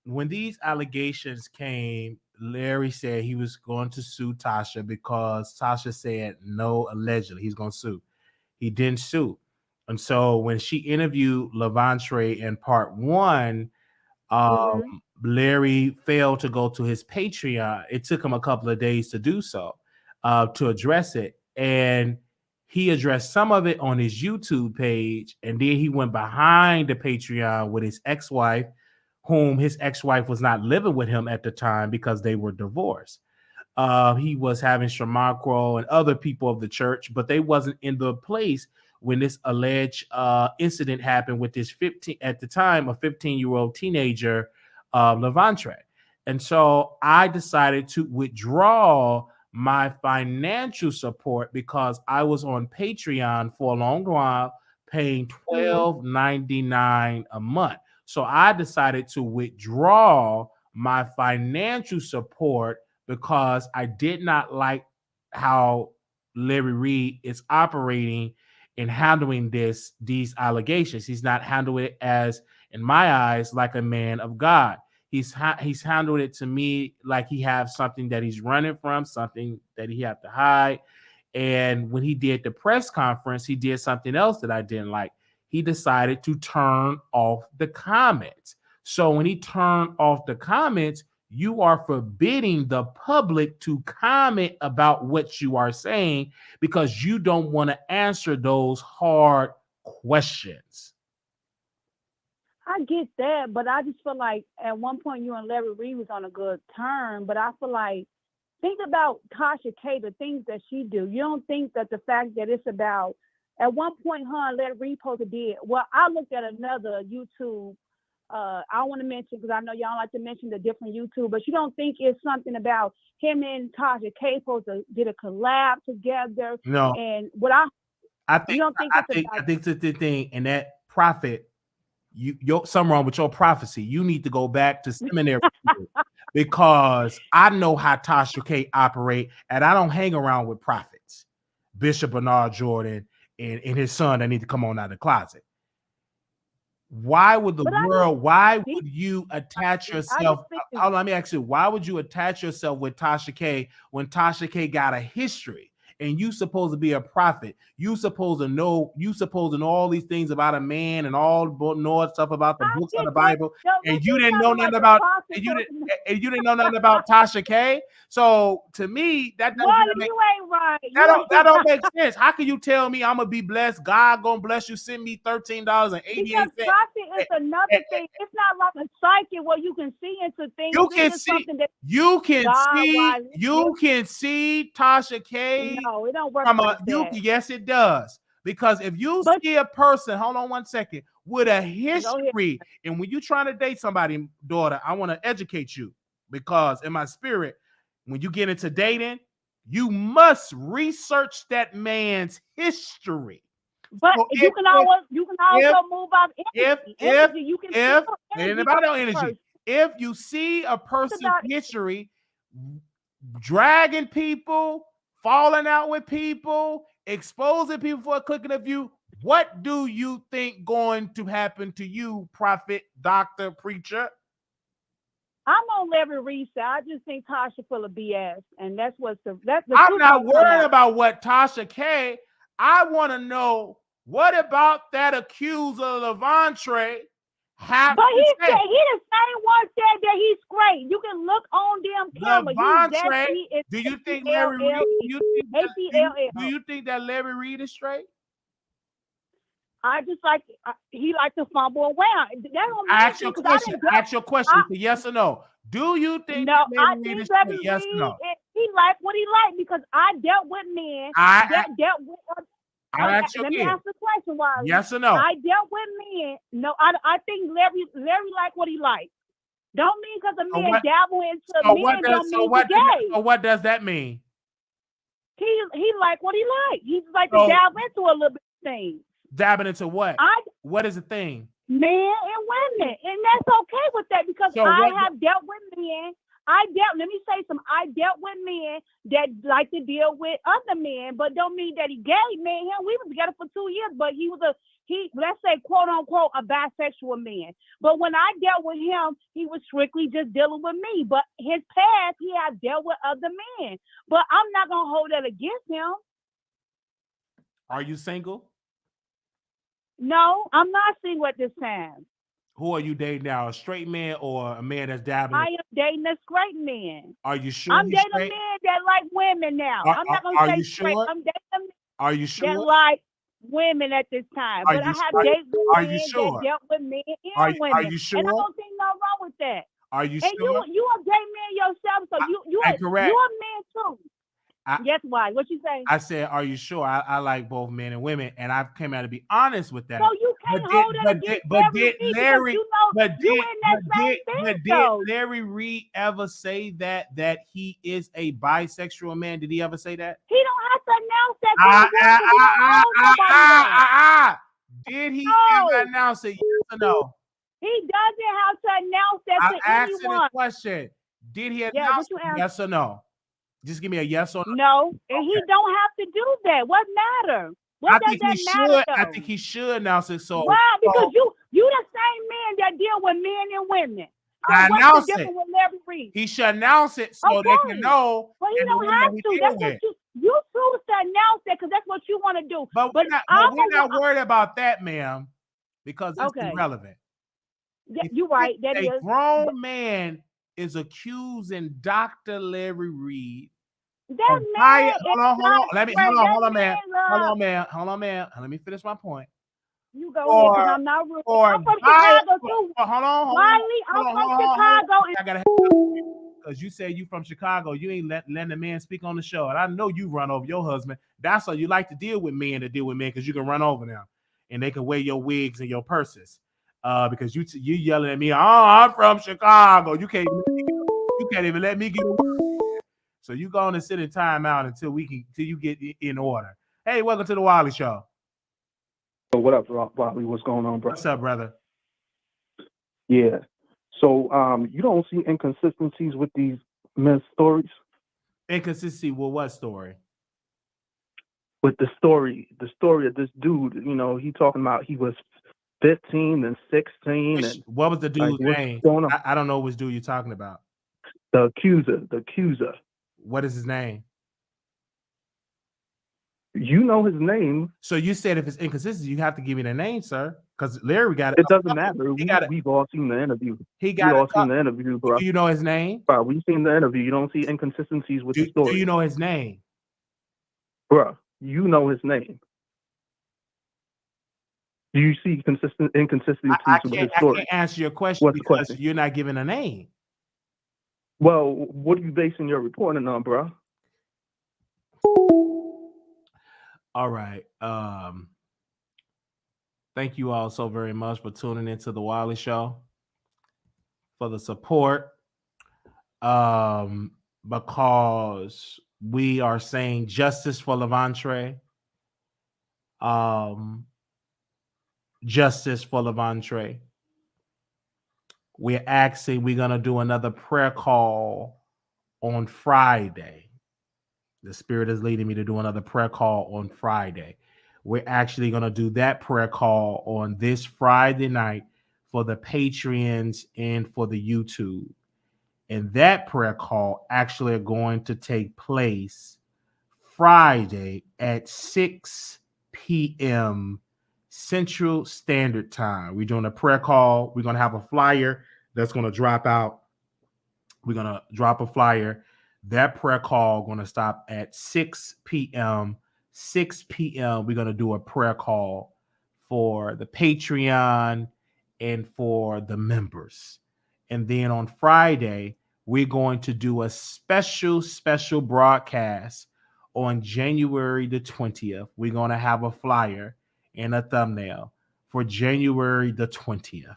When these allegations came, Larry said he was going to sue Tasha because Tasha said no, allegedly he's going to sue. He didn't sue. And so when she interviewed Levantre in part 1, Larry failed to go to his Patreon. It took him a couple of days to do so, to address it. And he addressed some of it on his YouTube page. And then he went behind the Patreon with his ex-wife, whom his ex-wife was not living with him at the time because they were divorced. He was having Shamarco and other people of the church, but they wasn't in the place when this alleged incident happened with this 15-year-old teenager, Levantre. And so I decided to withdraw my financial support because I was on Patreon for a long while, paying $12.99 a month. So I decided to withdraw my financial support because I did not like how Larry Reid is operating in handling these allegations. He's not handling it as, in my eyes, like a man of God. He's handled it to me like he has something that he's running from, something that he have to hide. And when he did the press conference, he did something else that I didn't like. He decided to turn off the comments. So when he turned off the comments, you are forbidding the public to comment about what you are saying because you don't want to answer those hard questions. I get that, but I just feel like at one point you and Larry Reid was on a good term, but I feel like, think about Tasha K, the things that she do. You don't think that the fact that it's about, at one point her and Larry Reid supposed to did, well, I looked at another YouTube, I want to mention, because I know y'all like to mention the different YouTube, but you don't think it's something about him and Tasha K supposed to did a collab together? No. And I think it's the thing, and that prophet, you're something wrong with your prophecy. You need to go back to seminary because I know how Tasha K operate, and I don't hang around with prophets. Bishop Bernard Jordan and his son that need to come on out of the closet. Why would you attach yourself? Let me ask you, why would you attach yourself with Tasha K when Tasha K got a history and you supposed to be a prophet? You supposed to know all these things about a man and all know stuff about the books of the Bible, and you didn't know nothing about you didn't know nothing about Tasha K. So to me, that doesn't you ain't right. That don't make sense. How can you tell me I'm gonna be blessed? God gonna bless you. Send me $13.88. Because prophet is another thing. It's not like a psychic where you can see into things. You can see Tasha K. No, it don't work like that. Yes, it does. Because if you see a person, hold on one second, with a history, and when you're trying to date somebody, daughter, I want to educate you, because in my spirit, when you get into dating, you must research that man's history. But so you can also move out energy. If you see a person's history, dragging people, falling out with people, exposing people for a click of view, what do you think going to happen to you, prophet, doctor, preacher? I'm on Larry Reid side. I just think Tasha full of BS, and that's the I'm not worried about what Tasha K. I want to know, what about that accuser Levantre? But he the same one said that he's great. You can look on them camera. Levantre, do you think Larry Reid? Do you think that Larry Reid is straight? I just like he likes to fumble around. That don't mean Ask your anything, 'cause question. Ask your question. It's a yes or no. Do you think No, that I Larry Reid think is Larry straight? Yes or no? He like what he like because I dealt with men I that dealt with. I ask you Let me again. ask the question, Wiley. Yes or no? I dealt with men. No, I think Larry like what he like. Don't mean because a man dabble into men don't mean he's gay. So what does that mean? He like what he like. He just like to So- dabble into a little bit of things. Dabbing into what? What is the thing? Men and women, and that's okay with that because So I what- have dealt with men. Let me say something. I dealt with men that like to deal with other men, but don't mean that he gay. Man, we was together for 2 years, but let's say quote unquote a bisexual man. But when I dealt with him, he was strictly just dealing with me. But his past, he had dealt with other men. But I'm not gonna hold that against him. Are you single? No, I'm not single at this time. Who are you dating now? A straight man or a man that's dabbling? I am dating a straight man. Are you sure? I'm he's dating straight? a man that like women now. I'm not gonna are say you straight. sure? I'm dating a man Are you that sure? like women at this time. Are But I you have sure? dated Are you men sure? that dealt with men and Are women. you And sure? I don't think nothing wrong with that. Are you And sure? you a gay man yourself, so you correct. a man too. Yes, why? What you say? I said, are you sure? I like both men and women, and I came out to be honest with that. So you can't hold it against Larry Reid because you know you in that same thing. Did Larry Reid ever say that he is a bisexual man? Did he ever say that? He don't have to announce that. Did he ever announce it? Yes or no? He doesn't have to announce that I to asked you anyone. this question. Did he announce it? Yes or no? Just give me a yes or no. No, and he don't have to do that. What matter? What does that matter? I think he should announce it. So why? Because you the same man that deal with men and women. I What's announce the it. difference with Larry Reid? He should announce it so they can know. But he and don't the women have we to. deal That's with. what you choose to announce that because that's what you want to do. But we're not worried about that, ma'am, because it's irrelevant. Yeah, you're right. That is a grown man is accusing Dr. Larry Reid. That man hold on, man. Let me finish my point. You go ahead, because I'm not rude. I'm from Chicago too. Hold on. Wiley, I'm from Chicago. I gotta because you say you from Chicago. You ain't letting the man speak on the show, and I know you run over your husband. That's why you like to deal with men because you can run over them and they can wear your wigs and your purses. Because you yelling at me, oh, I'm from Chicago. You can't even let me get a word in. So you go on and sit in timeout until you get in order. Hey, welcome to the Wiley Show. So what up, Wiley? What's going on, bro? What's up, brother? Yeah. So you don't see inconsistencies with these men's stories? Inconsistency with what story? With the story of this dude, he talking about he was 15 and 16. What was the dude's name? I don't know which dude you're talking about. The accuser. What is his name? You know his name. So you said if it's inconsistent, you have to give me the name, sir. Because Larry got it. It doesn't matter. We've all seen the interview. We've all seen the interview, bro. Do you know his name? Bro, we've seen the interview. You don't see inconsistencies with the story. Do you know his name? Bro, you know his name. Do you see inconsistencies with his story? I can't answer your question because you're not giving a name. Well, what are you basing your reporting on, bro? All right. Thank you all so very much for tuning into the Wiley Show, for the support. Because we are saying justice for Levantre. Justice for Levantre. We're going to do another prayer call on Friday. The Spirit is leading me to do another prayer call on Friday. We're actually going to do that prayer call on this Friday night for the Patreons and for the YouTube. And that prayer call actually are going to take place Friday at 6 p.m. Central Standard Time. We're doing a prayer call. We're going to have a flyer that's going to drop out. We're going to drop a flyer. That prayer call going to stop at 6 p.m. 6 p.m. We're going to do a prayer call for the Patreon, and for the members. And then on Friday, we're going to do a special broadcast on January the 20th. We're going to have a flyer and a thumbnail for January the 20th.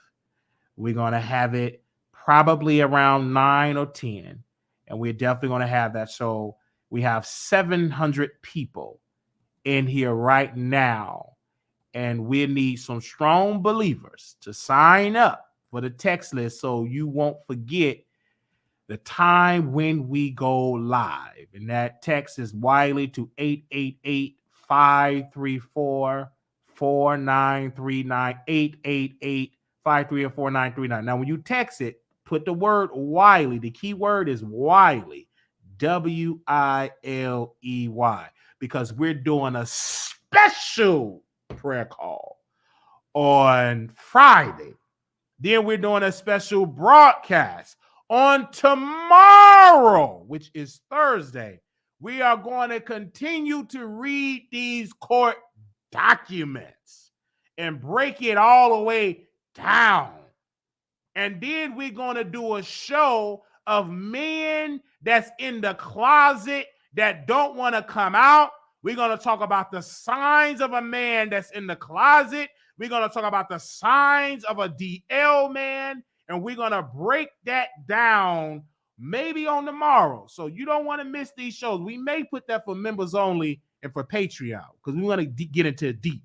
We're going to have it probably around 9 or 10. And we're definitely going to have that. So we have 700 people in here right now. And we need some strong believers to sign up for the text list so you won't forget the time when we go live. And that text is Wiley to 888-534-4939, 888-534-4939. Now, when you text it, put the word Wiley. The key word is Wiley, WILEY, because we're doing a special prayer call on Friday. Then we're doing a special broadcast on tomorrow, which is Thursday. We are going to continue to read these court documents and break it all the way down. And then we're going to do a show of men that's in the closet that don't want to come out. We're going to talk about the signs of a man that's in the closet. We're going to talk about the signs of a DL man. And we're going to break that down maybe on tomorrow. So you don't want to miss these shows. We may put that for members only and for Patreon because we want to get into deep.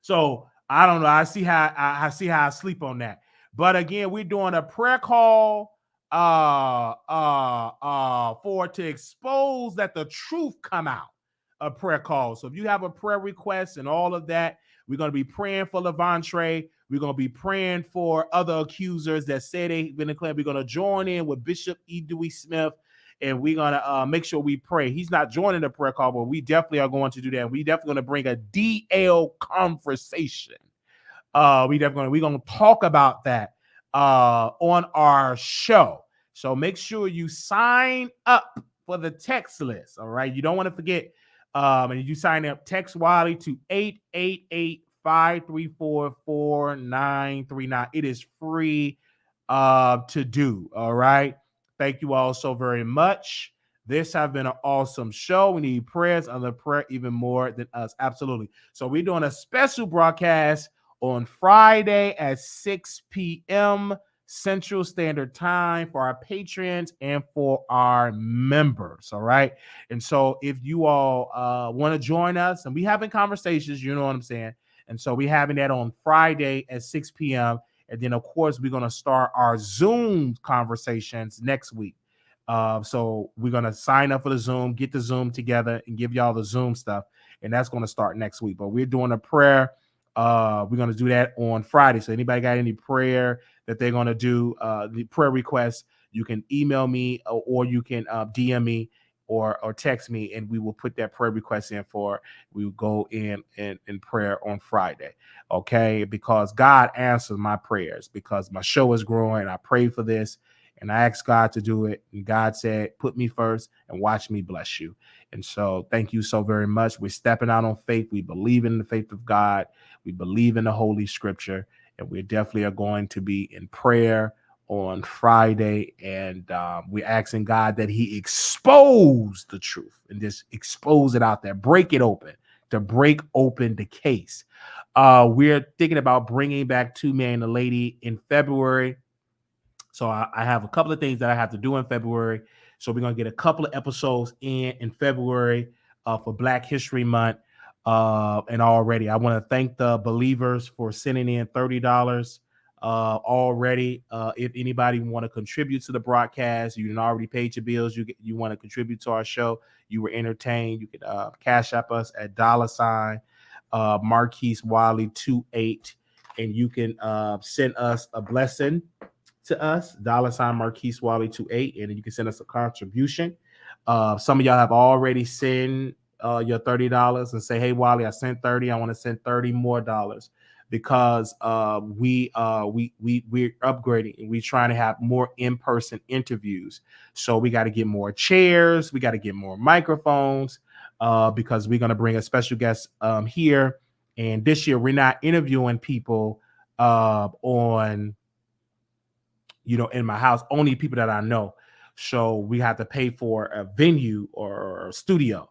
So I don't know. I see how I sleep on that. But again, we're doing a prayer call for to expose that the truth come out. A prayer call. So if you have a prayer request and all of that, we're going to be praying for Levontre. We're going to be praying for other accusers that say they've been declared. We're going to join in with Bishop E. Dewey Smith, and we're going to make sure we pray. He's not joining the prayer call, but we definitely are going to do that. We definitely going to bring a DL conversation. We're going to talk about that on our show. So make sure you sign up for the text list. All right. You don't want to forget. And you sign up, text Wiley to 888-534-4939. It is free to do. All right. Thank you all so very much. This has been an awesome show. We need prayers, other prayer even more than us. Absolutely. So we're doing a special broadcast on Friday at 6 p.m. Central Standard Time for our patrons and for our members. All right. And so if you all want to join us and we having conversations, you know what I'm saying? And so we're having that on Friday at 6 p.m. And then, of course, we're going to start our Zoom conversations next week. So we're going to sign up for the Zoom, get the Zoom together and give y'all the Zoom stuff. And that's going to start next week. But we're doing a prayer. We're going to do that on Friday. So anybody got any prayer that they're going to do, the prayer requests, you can email me or you can DM me or text me, and we will put that prayer request in for, we will go in prayer on Friday. Okay. Because God answers my prayers because my show is growing. I prayed for this and I asked God to do it. And God said, put me first and watch me bless you. And so thank you so very much. We're stepping out on faith. We believe in the faith of God. We believe in the Holy Scripture, and we definitely are going to be in prayer on Friday. And we're asking God that he expose the truth and just expose it out there, break it open, to break open the case. We're thinking about bringing back Two Man and a Lady in February. So I have a couple of things that I have to do in February. So we're going to get a couple of episodes in February for Black History Month. And already, I want to thank the believers for sending in $30 already. If anybody want to contribute to the broadcast, you can already paid your bills. You want to contribute to our show. You were entertained. You could cash up us at $ Marquise Wiley 28, and you can send us a blessing to us, $ Marquise Wiley 28, and then you can send us a contribution. Some of y'all have already sent your $30 and say, hey, Wiley, I sent 30. I want to send 30 more dollars because we're upgrading and we're trying to have more in-person interviews. So we got to get more chairs. We got to get more microphones because we're going to bring a special guest here And this year we're not interviewing people on, in my house, only people that I know. So we have to pay for a venue or a studio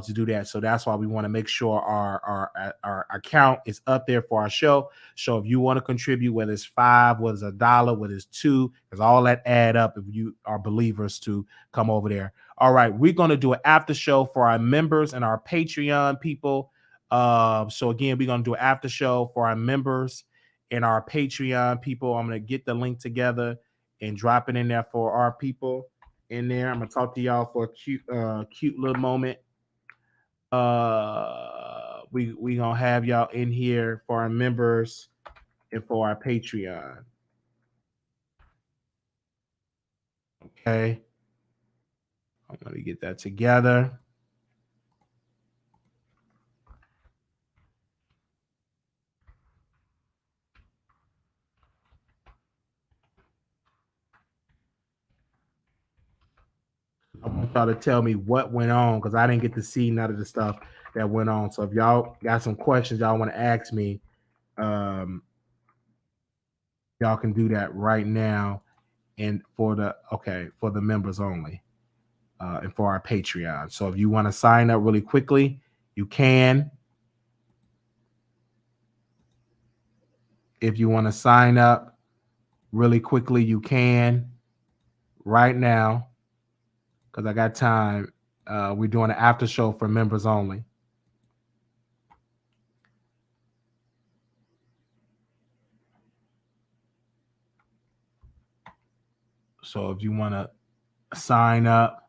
to do that. So that's why we want to make sure our account is up there for our show. So if you want to contribute, whether it's $5, whether it's $1, whether it's $2, because all that add up if you are believers to come over there. All right, we're going to do an after show for our members and our Patreon people. So again, we're going to do an after show for our members and our Patreon people. I'm going to get the link together and drop it in there for our people in there. I'm going to talk to y'all for a cute little moment. We going to have y'all in here for our members and for our Patreon. Okay. I'm going to get that together. I want y'all to tell me what went on because I didn't get to see none of the stuff that went on. So if y'all got some questions y'all want to ask me, y'all can do that right now. And for the members only, and for our Patreon. So if you want to sign up really quickly, you can. If you want to sign up really quickly, you can right now. Because I got time. We're doing an after show for members only. So if you want to sign up,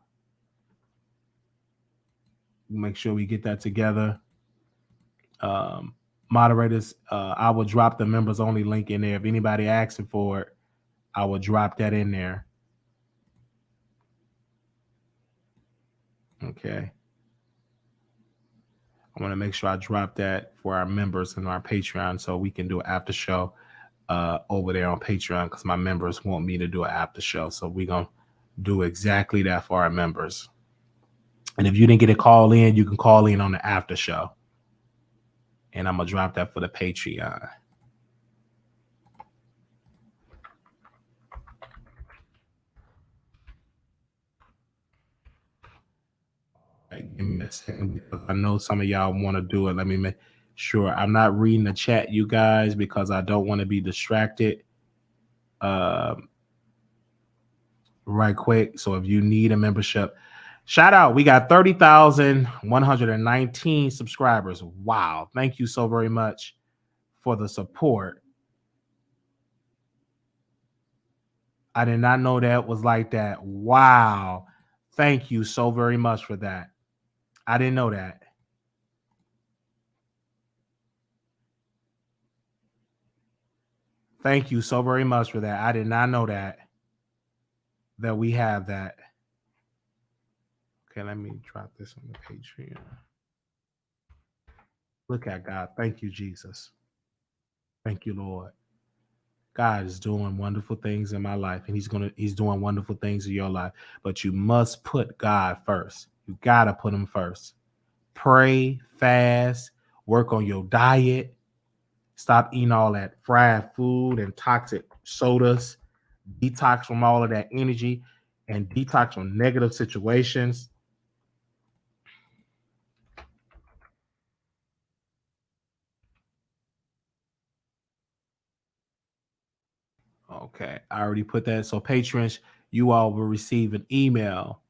make sure we get that together. Moderators, I will drop the members only link in there. If anybody asking for it, I will drop that in there. Okay. I want to make sure I drop that for our members and our Patreon so we can do an after show over there on Patreon because my members want me to do an after show. So we're going to do exactly that for our members. And if you didn't get a call in, you can call in on the after show. And I'm going to drop that for the Patreon. Give me a second because I know some of y'all want to do it. Let me make sure I'm not reading the chat, you guys, because I don't want to be distracted. Right quick. So if you need a membership, shout out. We got 30,119 subscribers. Wow. Thank you so very much for the support. I did not know that was like that. Wow. Thank you so very much for that. I didn't know that. Thank you so very much for that. I did not know that we have that. Okay, let me drop this on the Patreon. Look at God. Thank you, Jesus. Thank you, Lord. God is doing wonderful things in my life, and he's doing wonderful things in your life. But you must put God first. You gotta put him first. Pray, fast, work on your diet. Stop eating all that fried food and toxic sodas. Detox from all of that energy and detox from negative situations. Okay, I already put that. So patrons, you all will receive an email,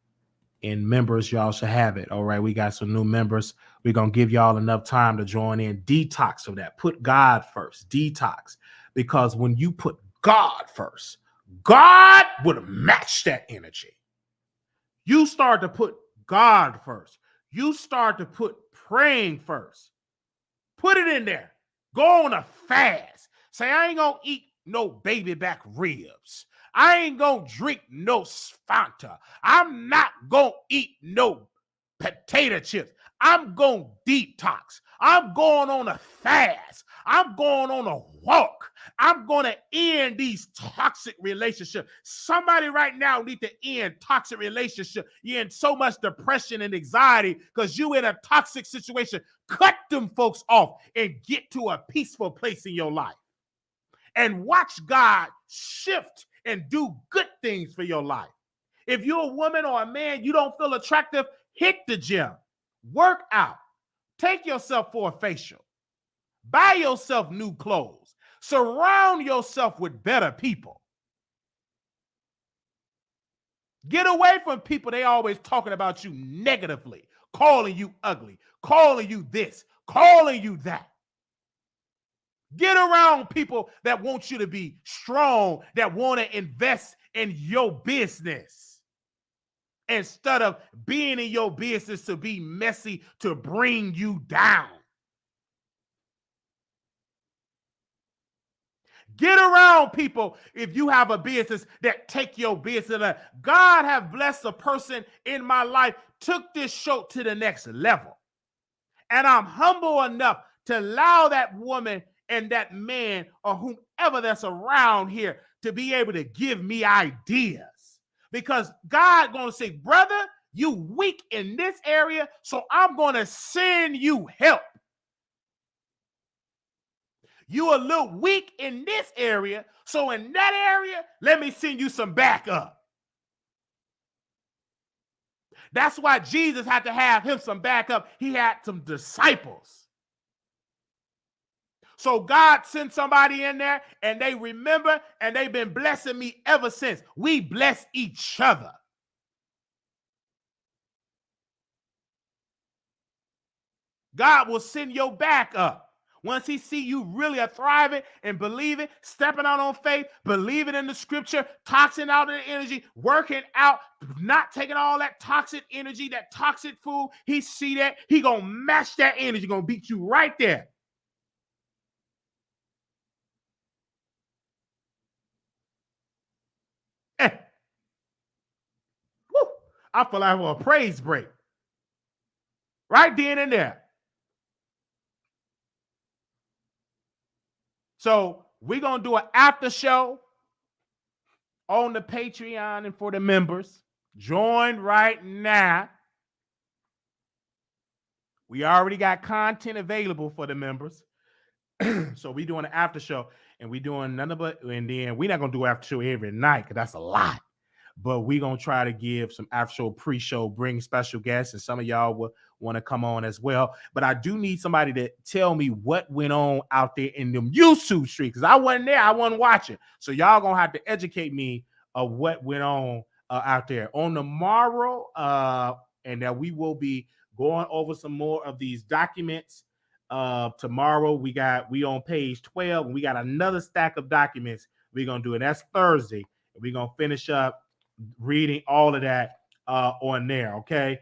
and members, y'all should have it. All right, we got some new members. We're going to give y'all enough time to join in. Detox from that. Put God first. Detox. Because when you put God first, God would match that energy. You start to put God first. You start to put praying first. Put it in there. Go on a fast. Say, I ain't going to eat no baby back ribs. I ain't going to drink no Fanta. I'm not going to eat no potato chips. I'm going to detox. I'm going on a fast. I'm going on a walk. I'm going to end these toxic relationships. Somebody right now need to end toxic relationship. You're in so much depression and anxiety because you in a toxic situation. Cut them folks off and get to a peaceful place in your life. And watch God shift and do good things for your life. If you're a woman or a man, you don't feel attractive, hit the gym, work out, take yourself for a facial, buy yourself new clothes, surround yourself with better people. Get away from people they always talking about you negatively, calling you ugly, calling you this, calling you that. Get around people that want you to be strong, that want to invest in your business. Instead of being in your business to be messy, to bring you down. Get around people if you have a business that take your business. God have blessed a person in my life, took this show to the next level. And I'm humble enough to allow that woman and that man or whomever that's around here to be able to give me ideas. Because God going to say, brother, you weak in this area, so I'm going to send you help. You a little weak in this area, so in that area, let me send you some backup. That's why Jesus had to have him some backup. He had some disciples. So God sent somebody in there, and they remember, and they've been blessing me ever since. We bless each other. God will send your back up. Once he see you really are thriving and believing, stepping out on faith, believing in the scripture, toxing out the energy, working out, not taking all that toxic energy, that toxic food, he see that, he gonna match that energy, gonna beat you right there. Woo, I feel like a praise break. Right then and there. So we're going to do an after show on the Patreon and for the members. Join right now. We already got content available for the members. So we're doing an after show, and we're doing none of it. And then we're not going to do after show every night because that's a lot. But we're going to try to give some after show, pre-show, bring special guests, and some of y'all will want to come on as well. But I do need somebody to tell me what went on out there in them YouTube streets, because I wasn't there. I wasn't watching. So y'all going to have to educate me of what went on out there. On the morrow, and that we will be going over some more of these documents. Tomorrow, we on page 12, and we got another stack of documents we're going to do. And that's Thursday. We're going to finish up reading all of that on there, okay?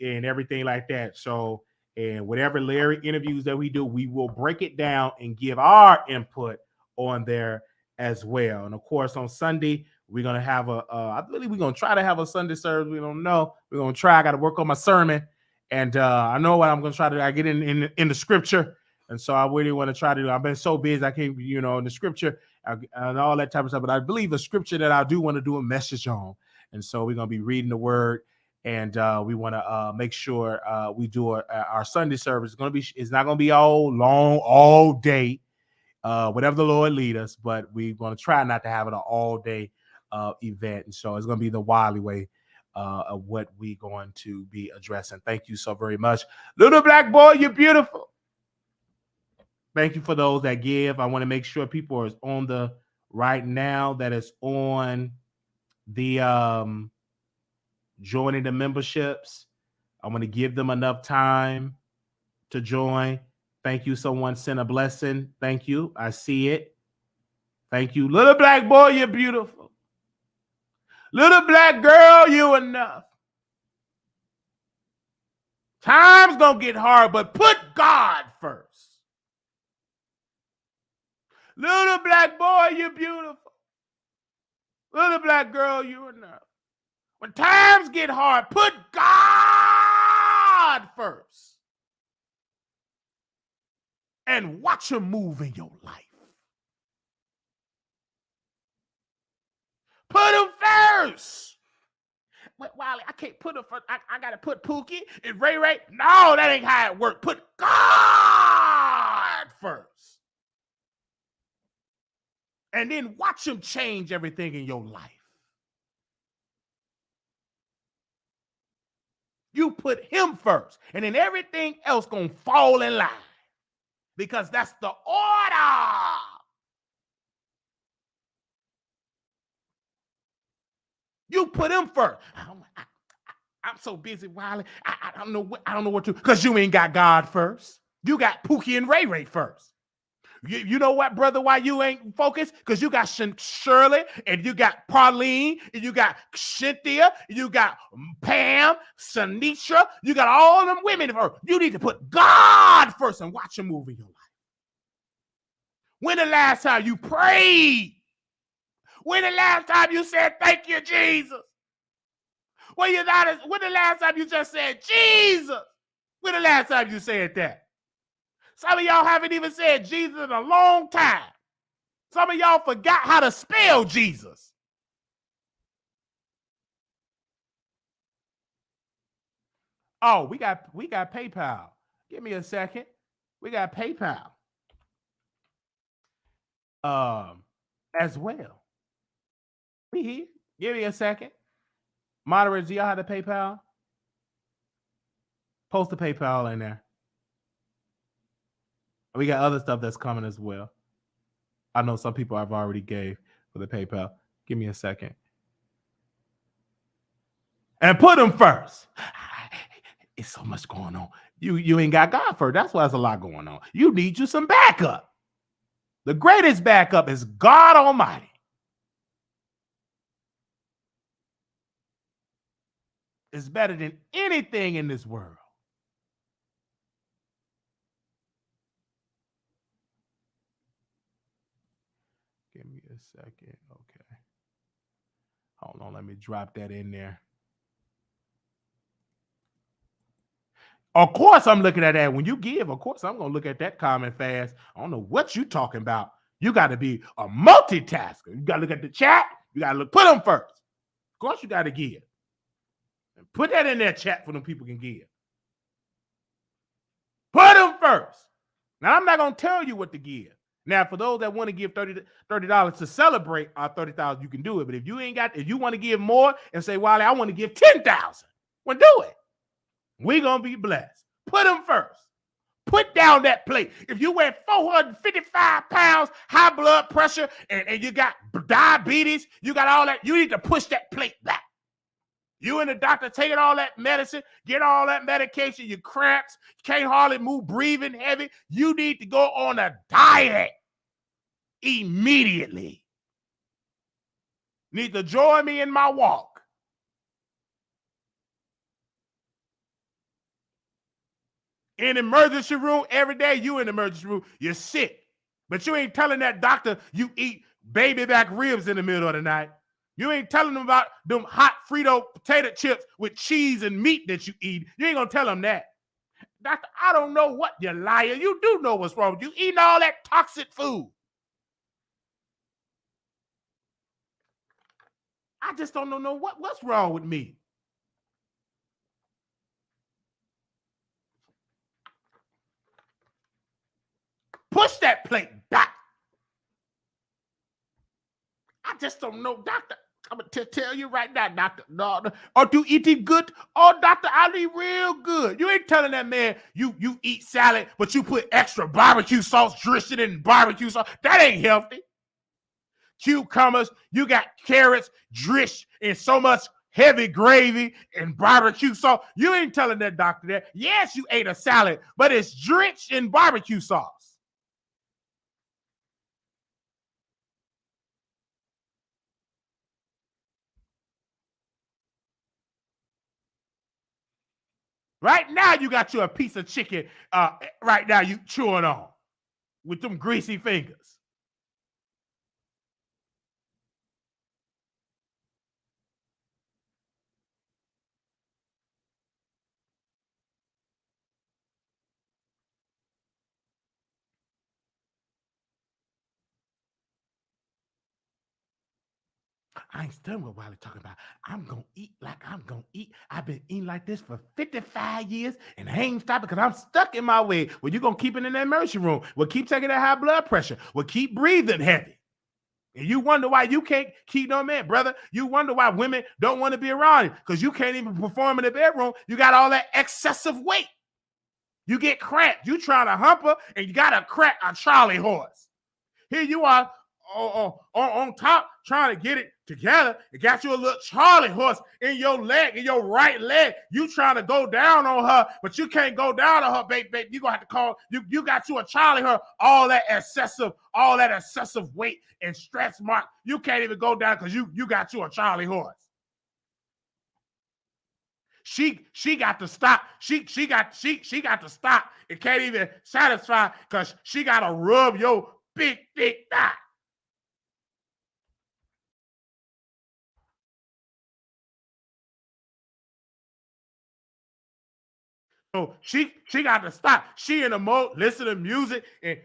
And everything like that. So, and whatever Larry interviews that we do, we will break it down and give our input on there as well. And of course, on Sunday, we're gonna have I believe we're gonna try to have a Sunday service. We don't know. We're gonna try. I got to work on my sermon, and I know what I'm gonna try to do. I get in the scripture, and so I really want to try to do. I've been so busy, I can't, in the scripture and all that type of stuff. But I believe a scripture that I do want to do a message on, and so we're gonna be reading the word, and we want to make sure we do our Sunday service. It's not gonna be all long, all day, whatever the Lord lead us. But we're gonna try not to have it an all day event, and so it's gonna be the Wiley way of what we're going to be addressing. Thank you so very much, little black boy. You're beautiful. Thank you for those that give. I want to make sure people are on the right now that is on the joining the memberships. I want to give them enough time to join. Thank you. Someone sent a blessing. Thank you. I see it. Thank you. Little black boy, you're beautiful. Little black girl, you enough. Time's gonna get hard, but put God first. Little black boy, you're beautiful. Little black girl, you enough. When times get hard, put God first. and watch him move in your life. Put him first. Wait, Wiley, I can't put him first. I got to put Pookie and Ray Ray. No, that ain't how it works. Put God first. And then watch him change everything in your life. You put him first, and then everything else gonna fall in line, because that's the order. You put him first. I'm so busy, Wiley. I don't know what to, because you ain't got God first. You got Pookie and Ray Ray first. You know what, brother, why you ain't focused? Because you got Shirley, and you got Pauline, and you got Cynthia, you got Pam, Sanitra, you got all them women first. You need to put God first and watch him move in your life. When the last time you prayed? When the last time you said, thank you, Jesus? When the last time you just said, Jesus? When the last time you said that? Some of y'all haven't even said Jesus in a long time. Some of y'all forgot how to spell Jesus. Oh, we got PayPal. Give me a second. We got PayPal. As well. We here. Give me a second. Moderators, do y'all have the PayPal? Post the PayPal in there. We got other stuff that's coming as well. I know some people I've already gave for the PayPal. Give me a second. And put them first. It's so much going on. You ain't got God first. That's why there's a lot going on. You need you some backup. The greatest backup is God Almighty. It's better than anything in this world. Give me a second. Okay. Hold on. Let me drop that in there. Of course, I'm looking at that. When you give, of course, I'm going to look at that comment fast. I don't know what you're talking about. You got to be a multitasker. You got to look at the chat. You got to put them first. Of course, you got to give. And put that in their chat for them people can give. Put them first. Now, I'm not going to tell you what to give. Now, for those that want to give $30 to celebrate our 30,000, you can do it. But if you want to give more and say, Wiley, I want to give 10,000, well, do it. We're going to be blessed. Put them first. Put down that plate. If you weigh 455 pounds, high blood pressure, and you got diabetes, you got all that, you need to push that plate back. You and the doctor taking all that medicine, get all that medication, you cramps, can't hardly move, breathing heavy. You need to go on a diet immediately. Need to join me in my walk. In the emergency room every day, you in the emergency room, you're sick. But you ain't telling that doctor you eat baby back ribs in the middle of the night. You ain't telling them about them hot Frito potato chips with cheese and meat that you eat. You ain't going to tell them that. Doctor, I don't know what, you liar. You do know what's wrong with you. Eating all that toxic food. I just don't know what's wrong with me. Push that plate back. I just don't know, doctor. I'm going to tell you right now, doctor. No, or do eating good? Oh, doctor, I eat real good. You ain't telling that man you eat salad, but you put extra barbecue sauce, drish it in barbecue sauce. That ain't healthy. Cucumbers, you got carrots, drish in so much heavy gravy and barbecue sauce. You ain't telling that doctor that. Yes, you ate a salad, but it's drenched in barbecue sauce. Right now, you got you a piece of chicken. Right now, you chewing on with them greasy fingers. I ain't studying what Wiley talking about. I'm going to eat like I'm going to eat. I've been eating like this for 55 years, and I ain't stopping because I'm stuck in my way. Well, you're going to keep it in that emergency room. Well, keep taking that high blood pressure. Well, keep breathing heavy. And you wonder why you can't keep no man, brother. You wonder why women don't want to be around you because you can't even perform in the bedroom. You got all that excessive weight. You get cramped. You trying to hump her, and you got to crack a Charlie horse. Here you are on top trying to get it together. It got you a little Charlie horse in your leg, in your right leg. You trying to go down on her, but you can't go down on her, baby. You gonna have to call. You got you a Charlie horse. All that excessive weight and stretch mark. You can't even go down because you got you a Charlie horse. She got to stop. She got to stop. It can't even satisfy because she got to rub your big thick thigh. So she got to stop. She in the mode, listen to music, and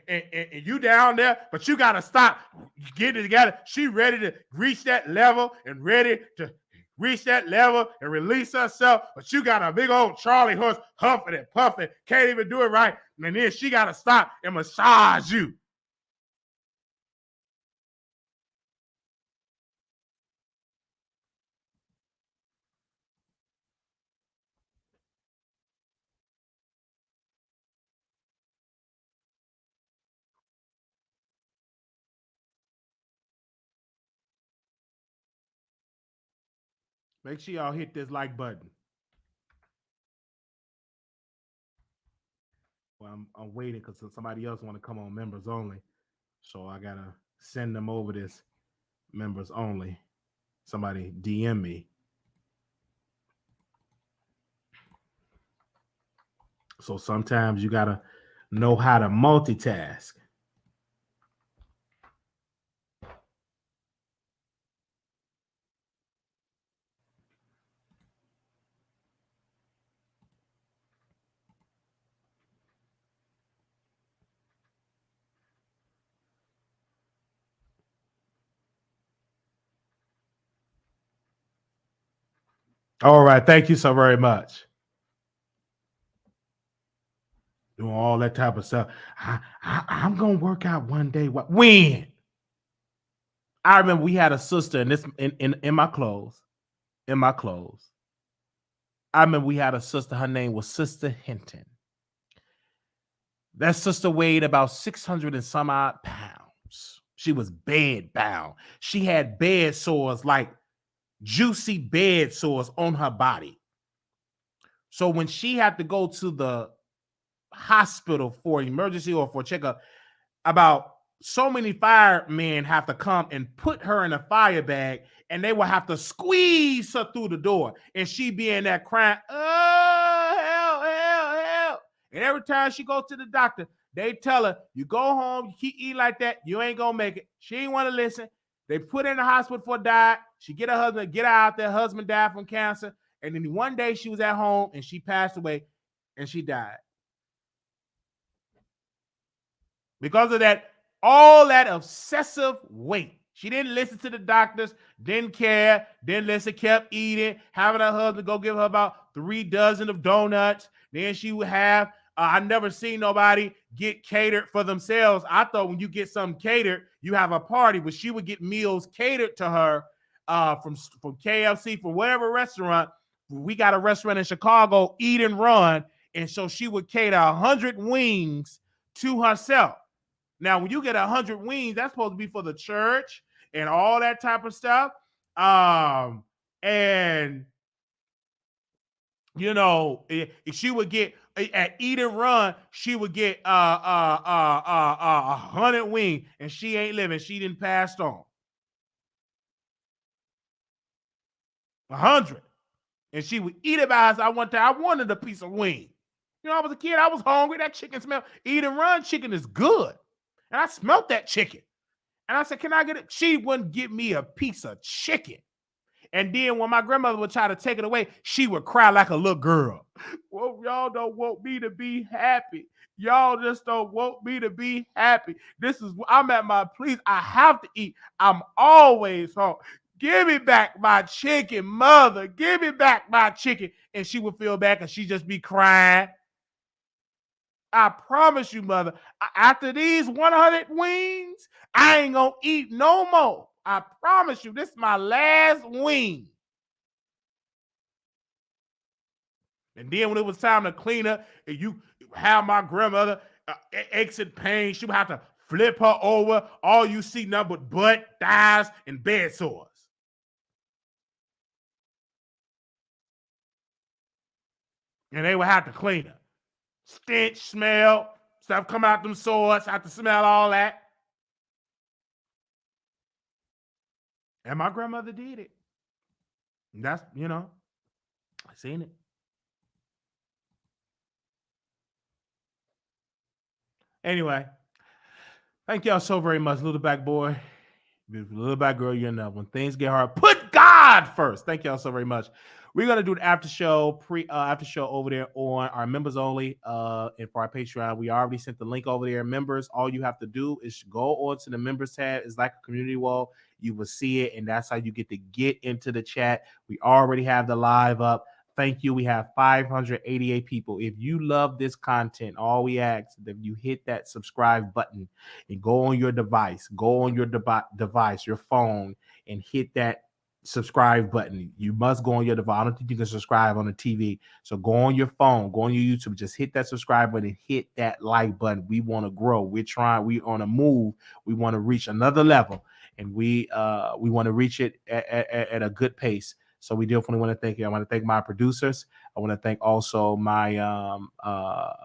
you down there, but you got to stop. Get it together. She ready to reach that level and ready to reach that level and release herself, but you got a big old Charlie horse huffing and puffing, can't even do it right, and then she got to stop and massage you. Make sure y'all hit this like button. Well, I'm waiting because somebody else want to come on members only. So I got to send them over this members only. Somebody DM me. So sometimes you got to know how to multitask. All right. Thank you so very much. Doing all that type of stuff. I'm going to work out one day. When? I remember we had a sister in my clothes. In my clothes. I remember we had a sister. Her name was Sister Hinton. That sister weighed about 600 and some odd pounds. She was bed bound. She had bed sores, like juicy bed sores on her body. So when she had to go to the hospital for emergency or for checkup, about so many firemen have to come and put her in a fire bag, and they will have to squeeze her through the door, and she be in that crying, oh, help. And every time she goes to the doctor, they tell her, you go home, you keep eating like that, you ain't gonna make it. She ain't want to listen. They put her in the hospital for diet. She get her husband, get her out there. Husband died from cancer. And then one day she was at home and she passed away and she died. Because of that, all that obsessive weight. She didn't listen to the doctors, didn't care, didn't listen, kept eating, having her husband go give her about 3 dozen of donuts. Then she would have, I never seen nobody get catered for themselves. I thought when you get something catered, you have a party, but she would get meals catered to her from KFC, from whatever restaurant. We got a restaurant in Chicago, Eat and Run, and so she would cater 100 wings to herself. Now, when you get 100 wings, that's supposed to be for the church and all that type of stuff. And you know, if she would get at Eat and Run, she would get 100 wings, and she ain't living. She didn't pass on 100, and she would eat it by herself. One time, I wanted a piece of wing. You know, I was a kid. I was hungry. That chicken smelled. Eat and Run chicken is good. And I smelt that chicken. And I said, can I get it? She wouldn't give me a piece of chicken. And then when my grandmother would try to take it away, she would cry like a little girl. Well, y'all don't want me to be happy. Y'all just don't want me to be happy. I'm at my please. I have to eat. I'm always home. give me back my chicken, mother. Give me back my chicken. And she would feel back and she'd just be crying. I promise you, mother, after these 100 wings, I ain't gonna eat no more. I promise you, this is my last wing. And then when it was time to clean up, and you have my grandmother exit pain, she would have to flip her over. All you see nothing but butt, thighs, and bed sores. And they would have to clean her. Stench, smell, stuff come out them sores, have to smell all that. And my grandmother did it. And that's, I seen it. Anyway, thank y'all so very much, little back boy. Little back girl, you know, when things get hard, put God first. Thank y'all so very much. We're gonna do an after show over there on our members only, and for our Patreon. We already sent the link over there. Members, all you have to do is go on to the members tab. It's like a community wall. You will see it, and that's how you get into the chat. We already have the live up. Thank you. We have 588 people. If you love this content, all we ask is that you hit that subscribe button and go on your device, your phone, and hit that subscribe button. You must go on your device. I don't think you can subscribe on the TV. So go on your phone, go on your YouTube, just hit that subscribe button, hit that like button. We want to grow. We're on a move. We want to reach another level, and we want to reach it at a good pace. So we definitely want to thank you. I want to thank my producers. I want to thank also my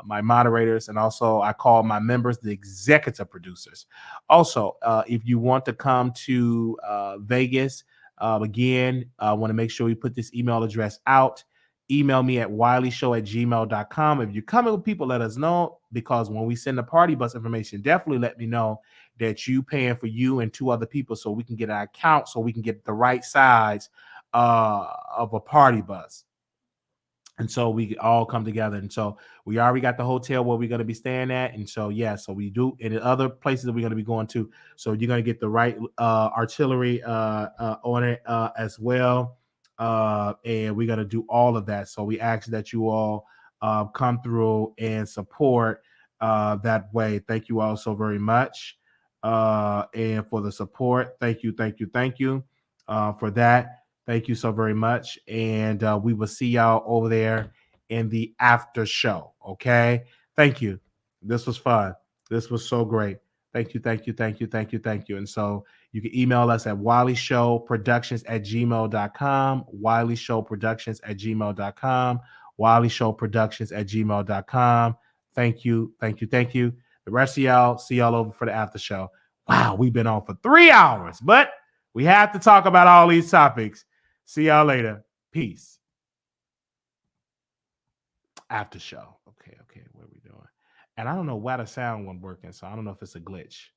my moderators, and also I call my members the executive producers. Also, if you want to come to Vegas, again, I want to make sure we put this email address out. Email me at wileyshow@gmail.com. If you're coming with people, let us know, because when we send the party bus information, definitely let me know that you paying for you and 2 other people, so we can get an account, so we can get the right size of a party bus. And so we all come together. And so we already got the hotel where we're going to be staying at. And so, yeah, so we do, and the other places that we're going to be going to. So you're going to get the right artillery on it as well. And we're going to do all of that. So we ask that you all come through and support that way. Thank you all so very much. And for the support, thank you for that. Thank you so very much. And we will see y'all over there in the after show. Okay. Thank you. This was fun. This was so great. Thank you. And so you can email us at wileyshowproductions@gmail.com, wileyshowproductions@gmail.com, wileyshowproductions@gmail.com. Thank you. The rest of y'all, see y'all over for the after show. Wow, we've been on for 3 hours, but we have to talk about all these topics. See y'all later. Peace. After show. Okay. What are we doing? And I don't know why the sound wasn't working, so I don't know if it's a glitch.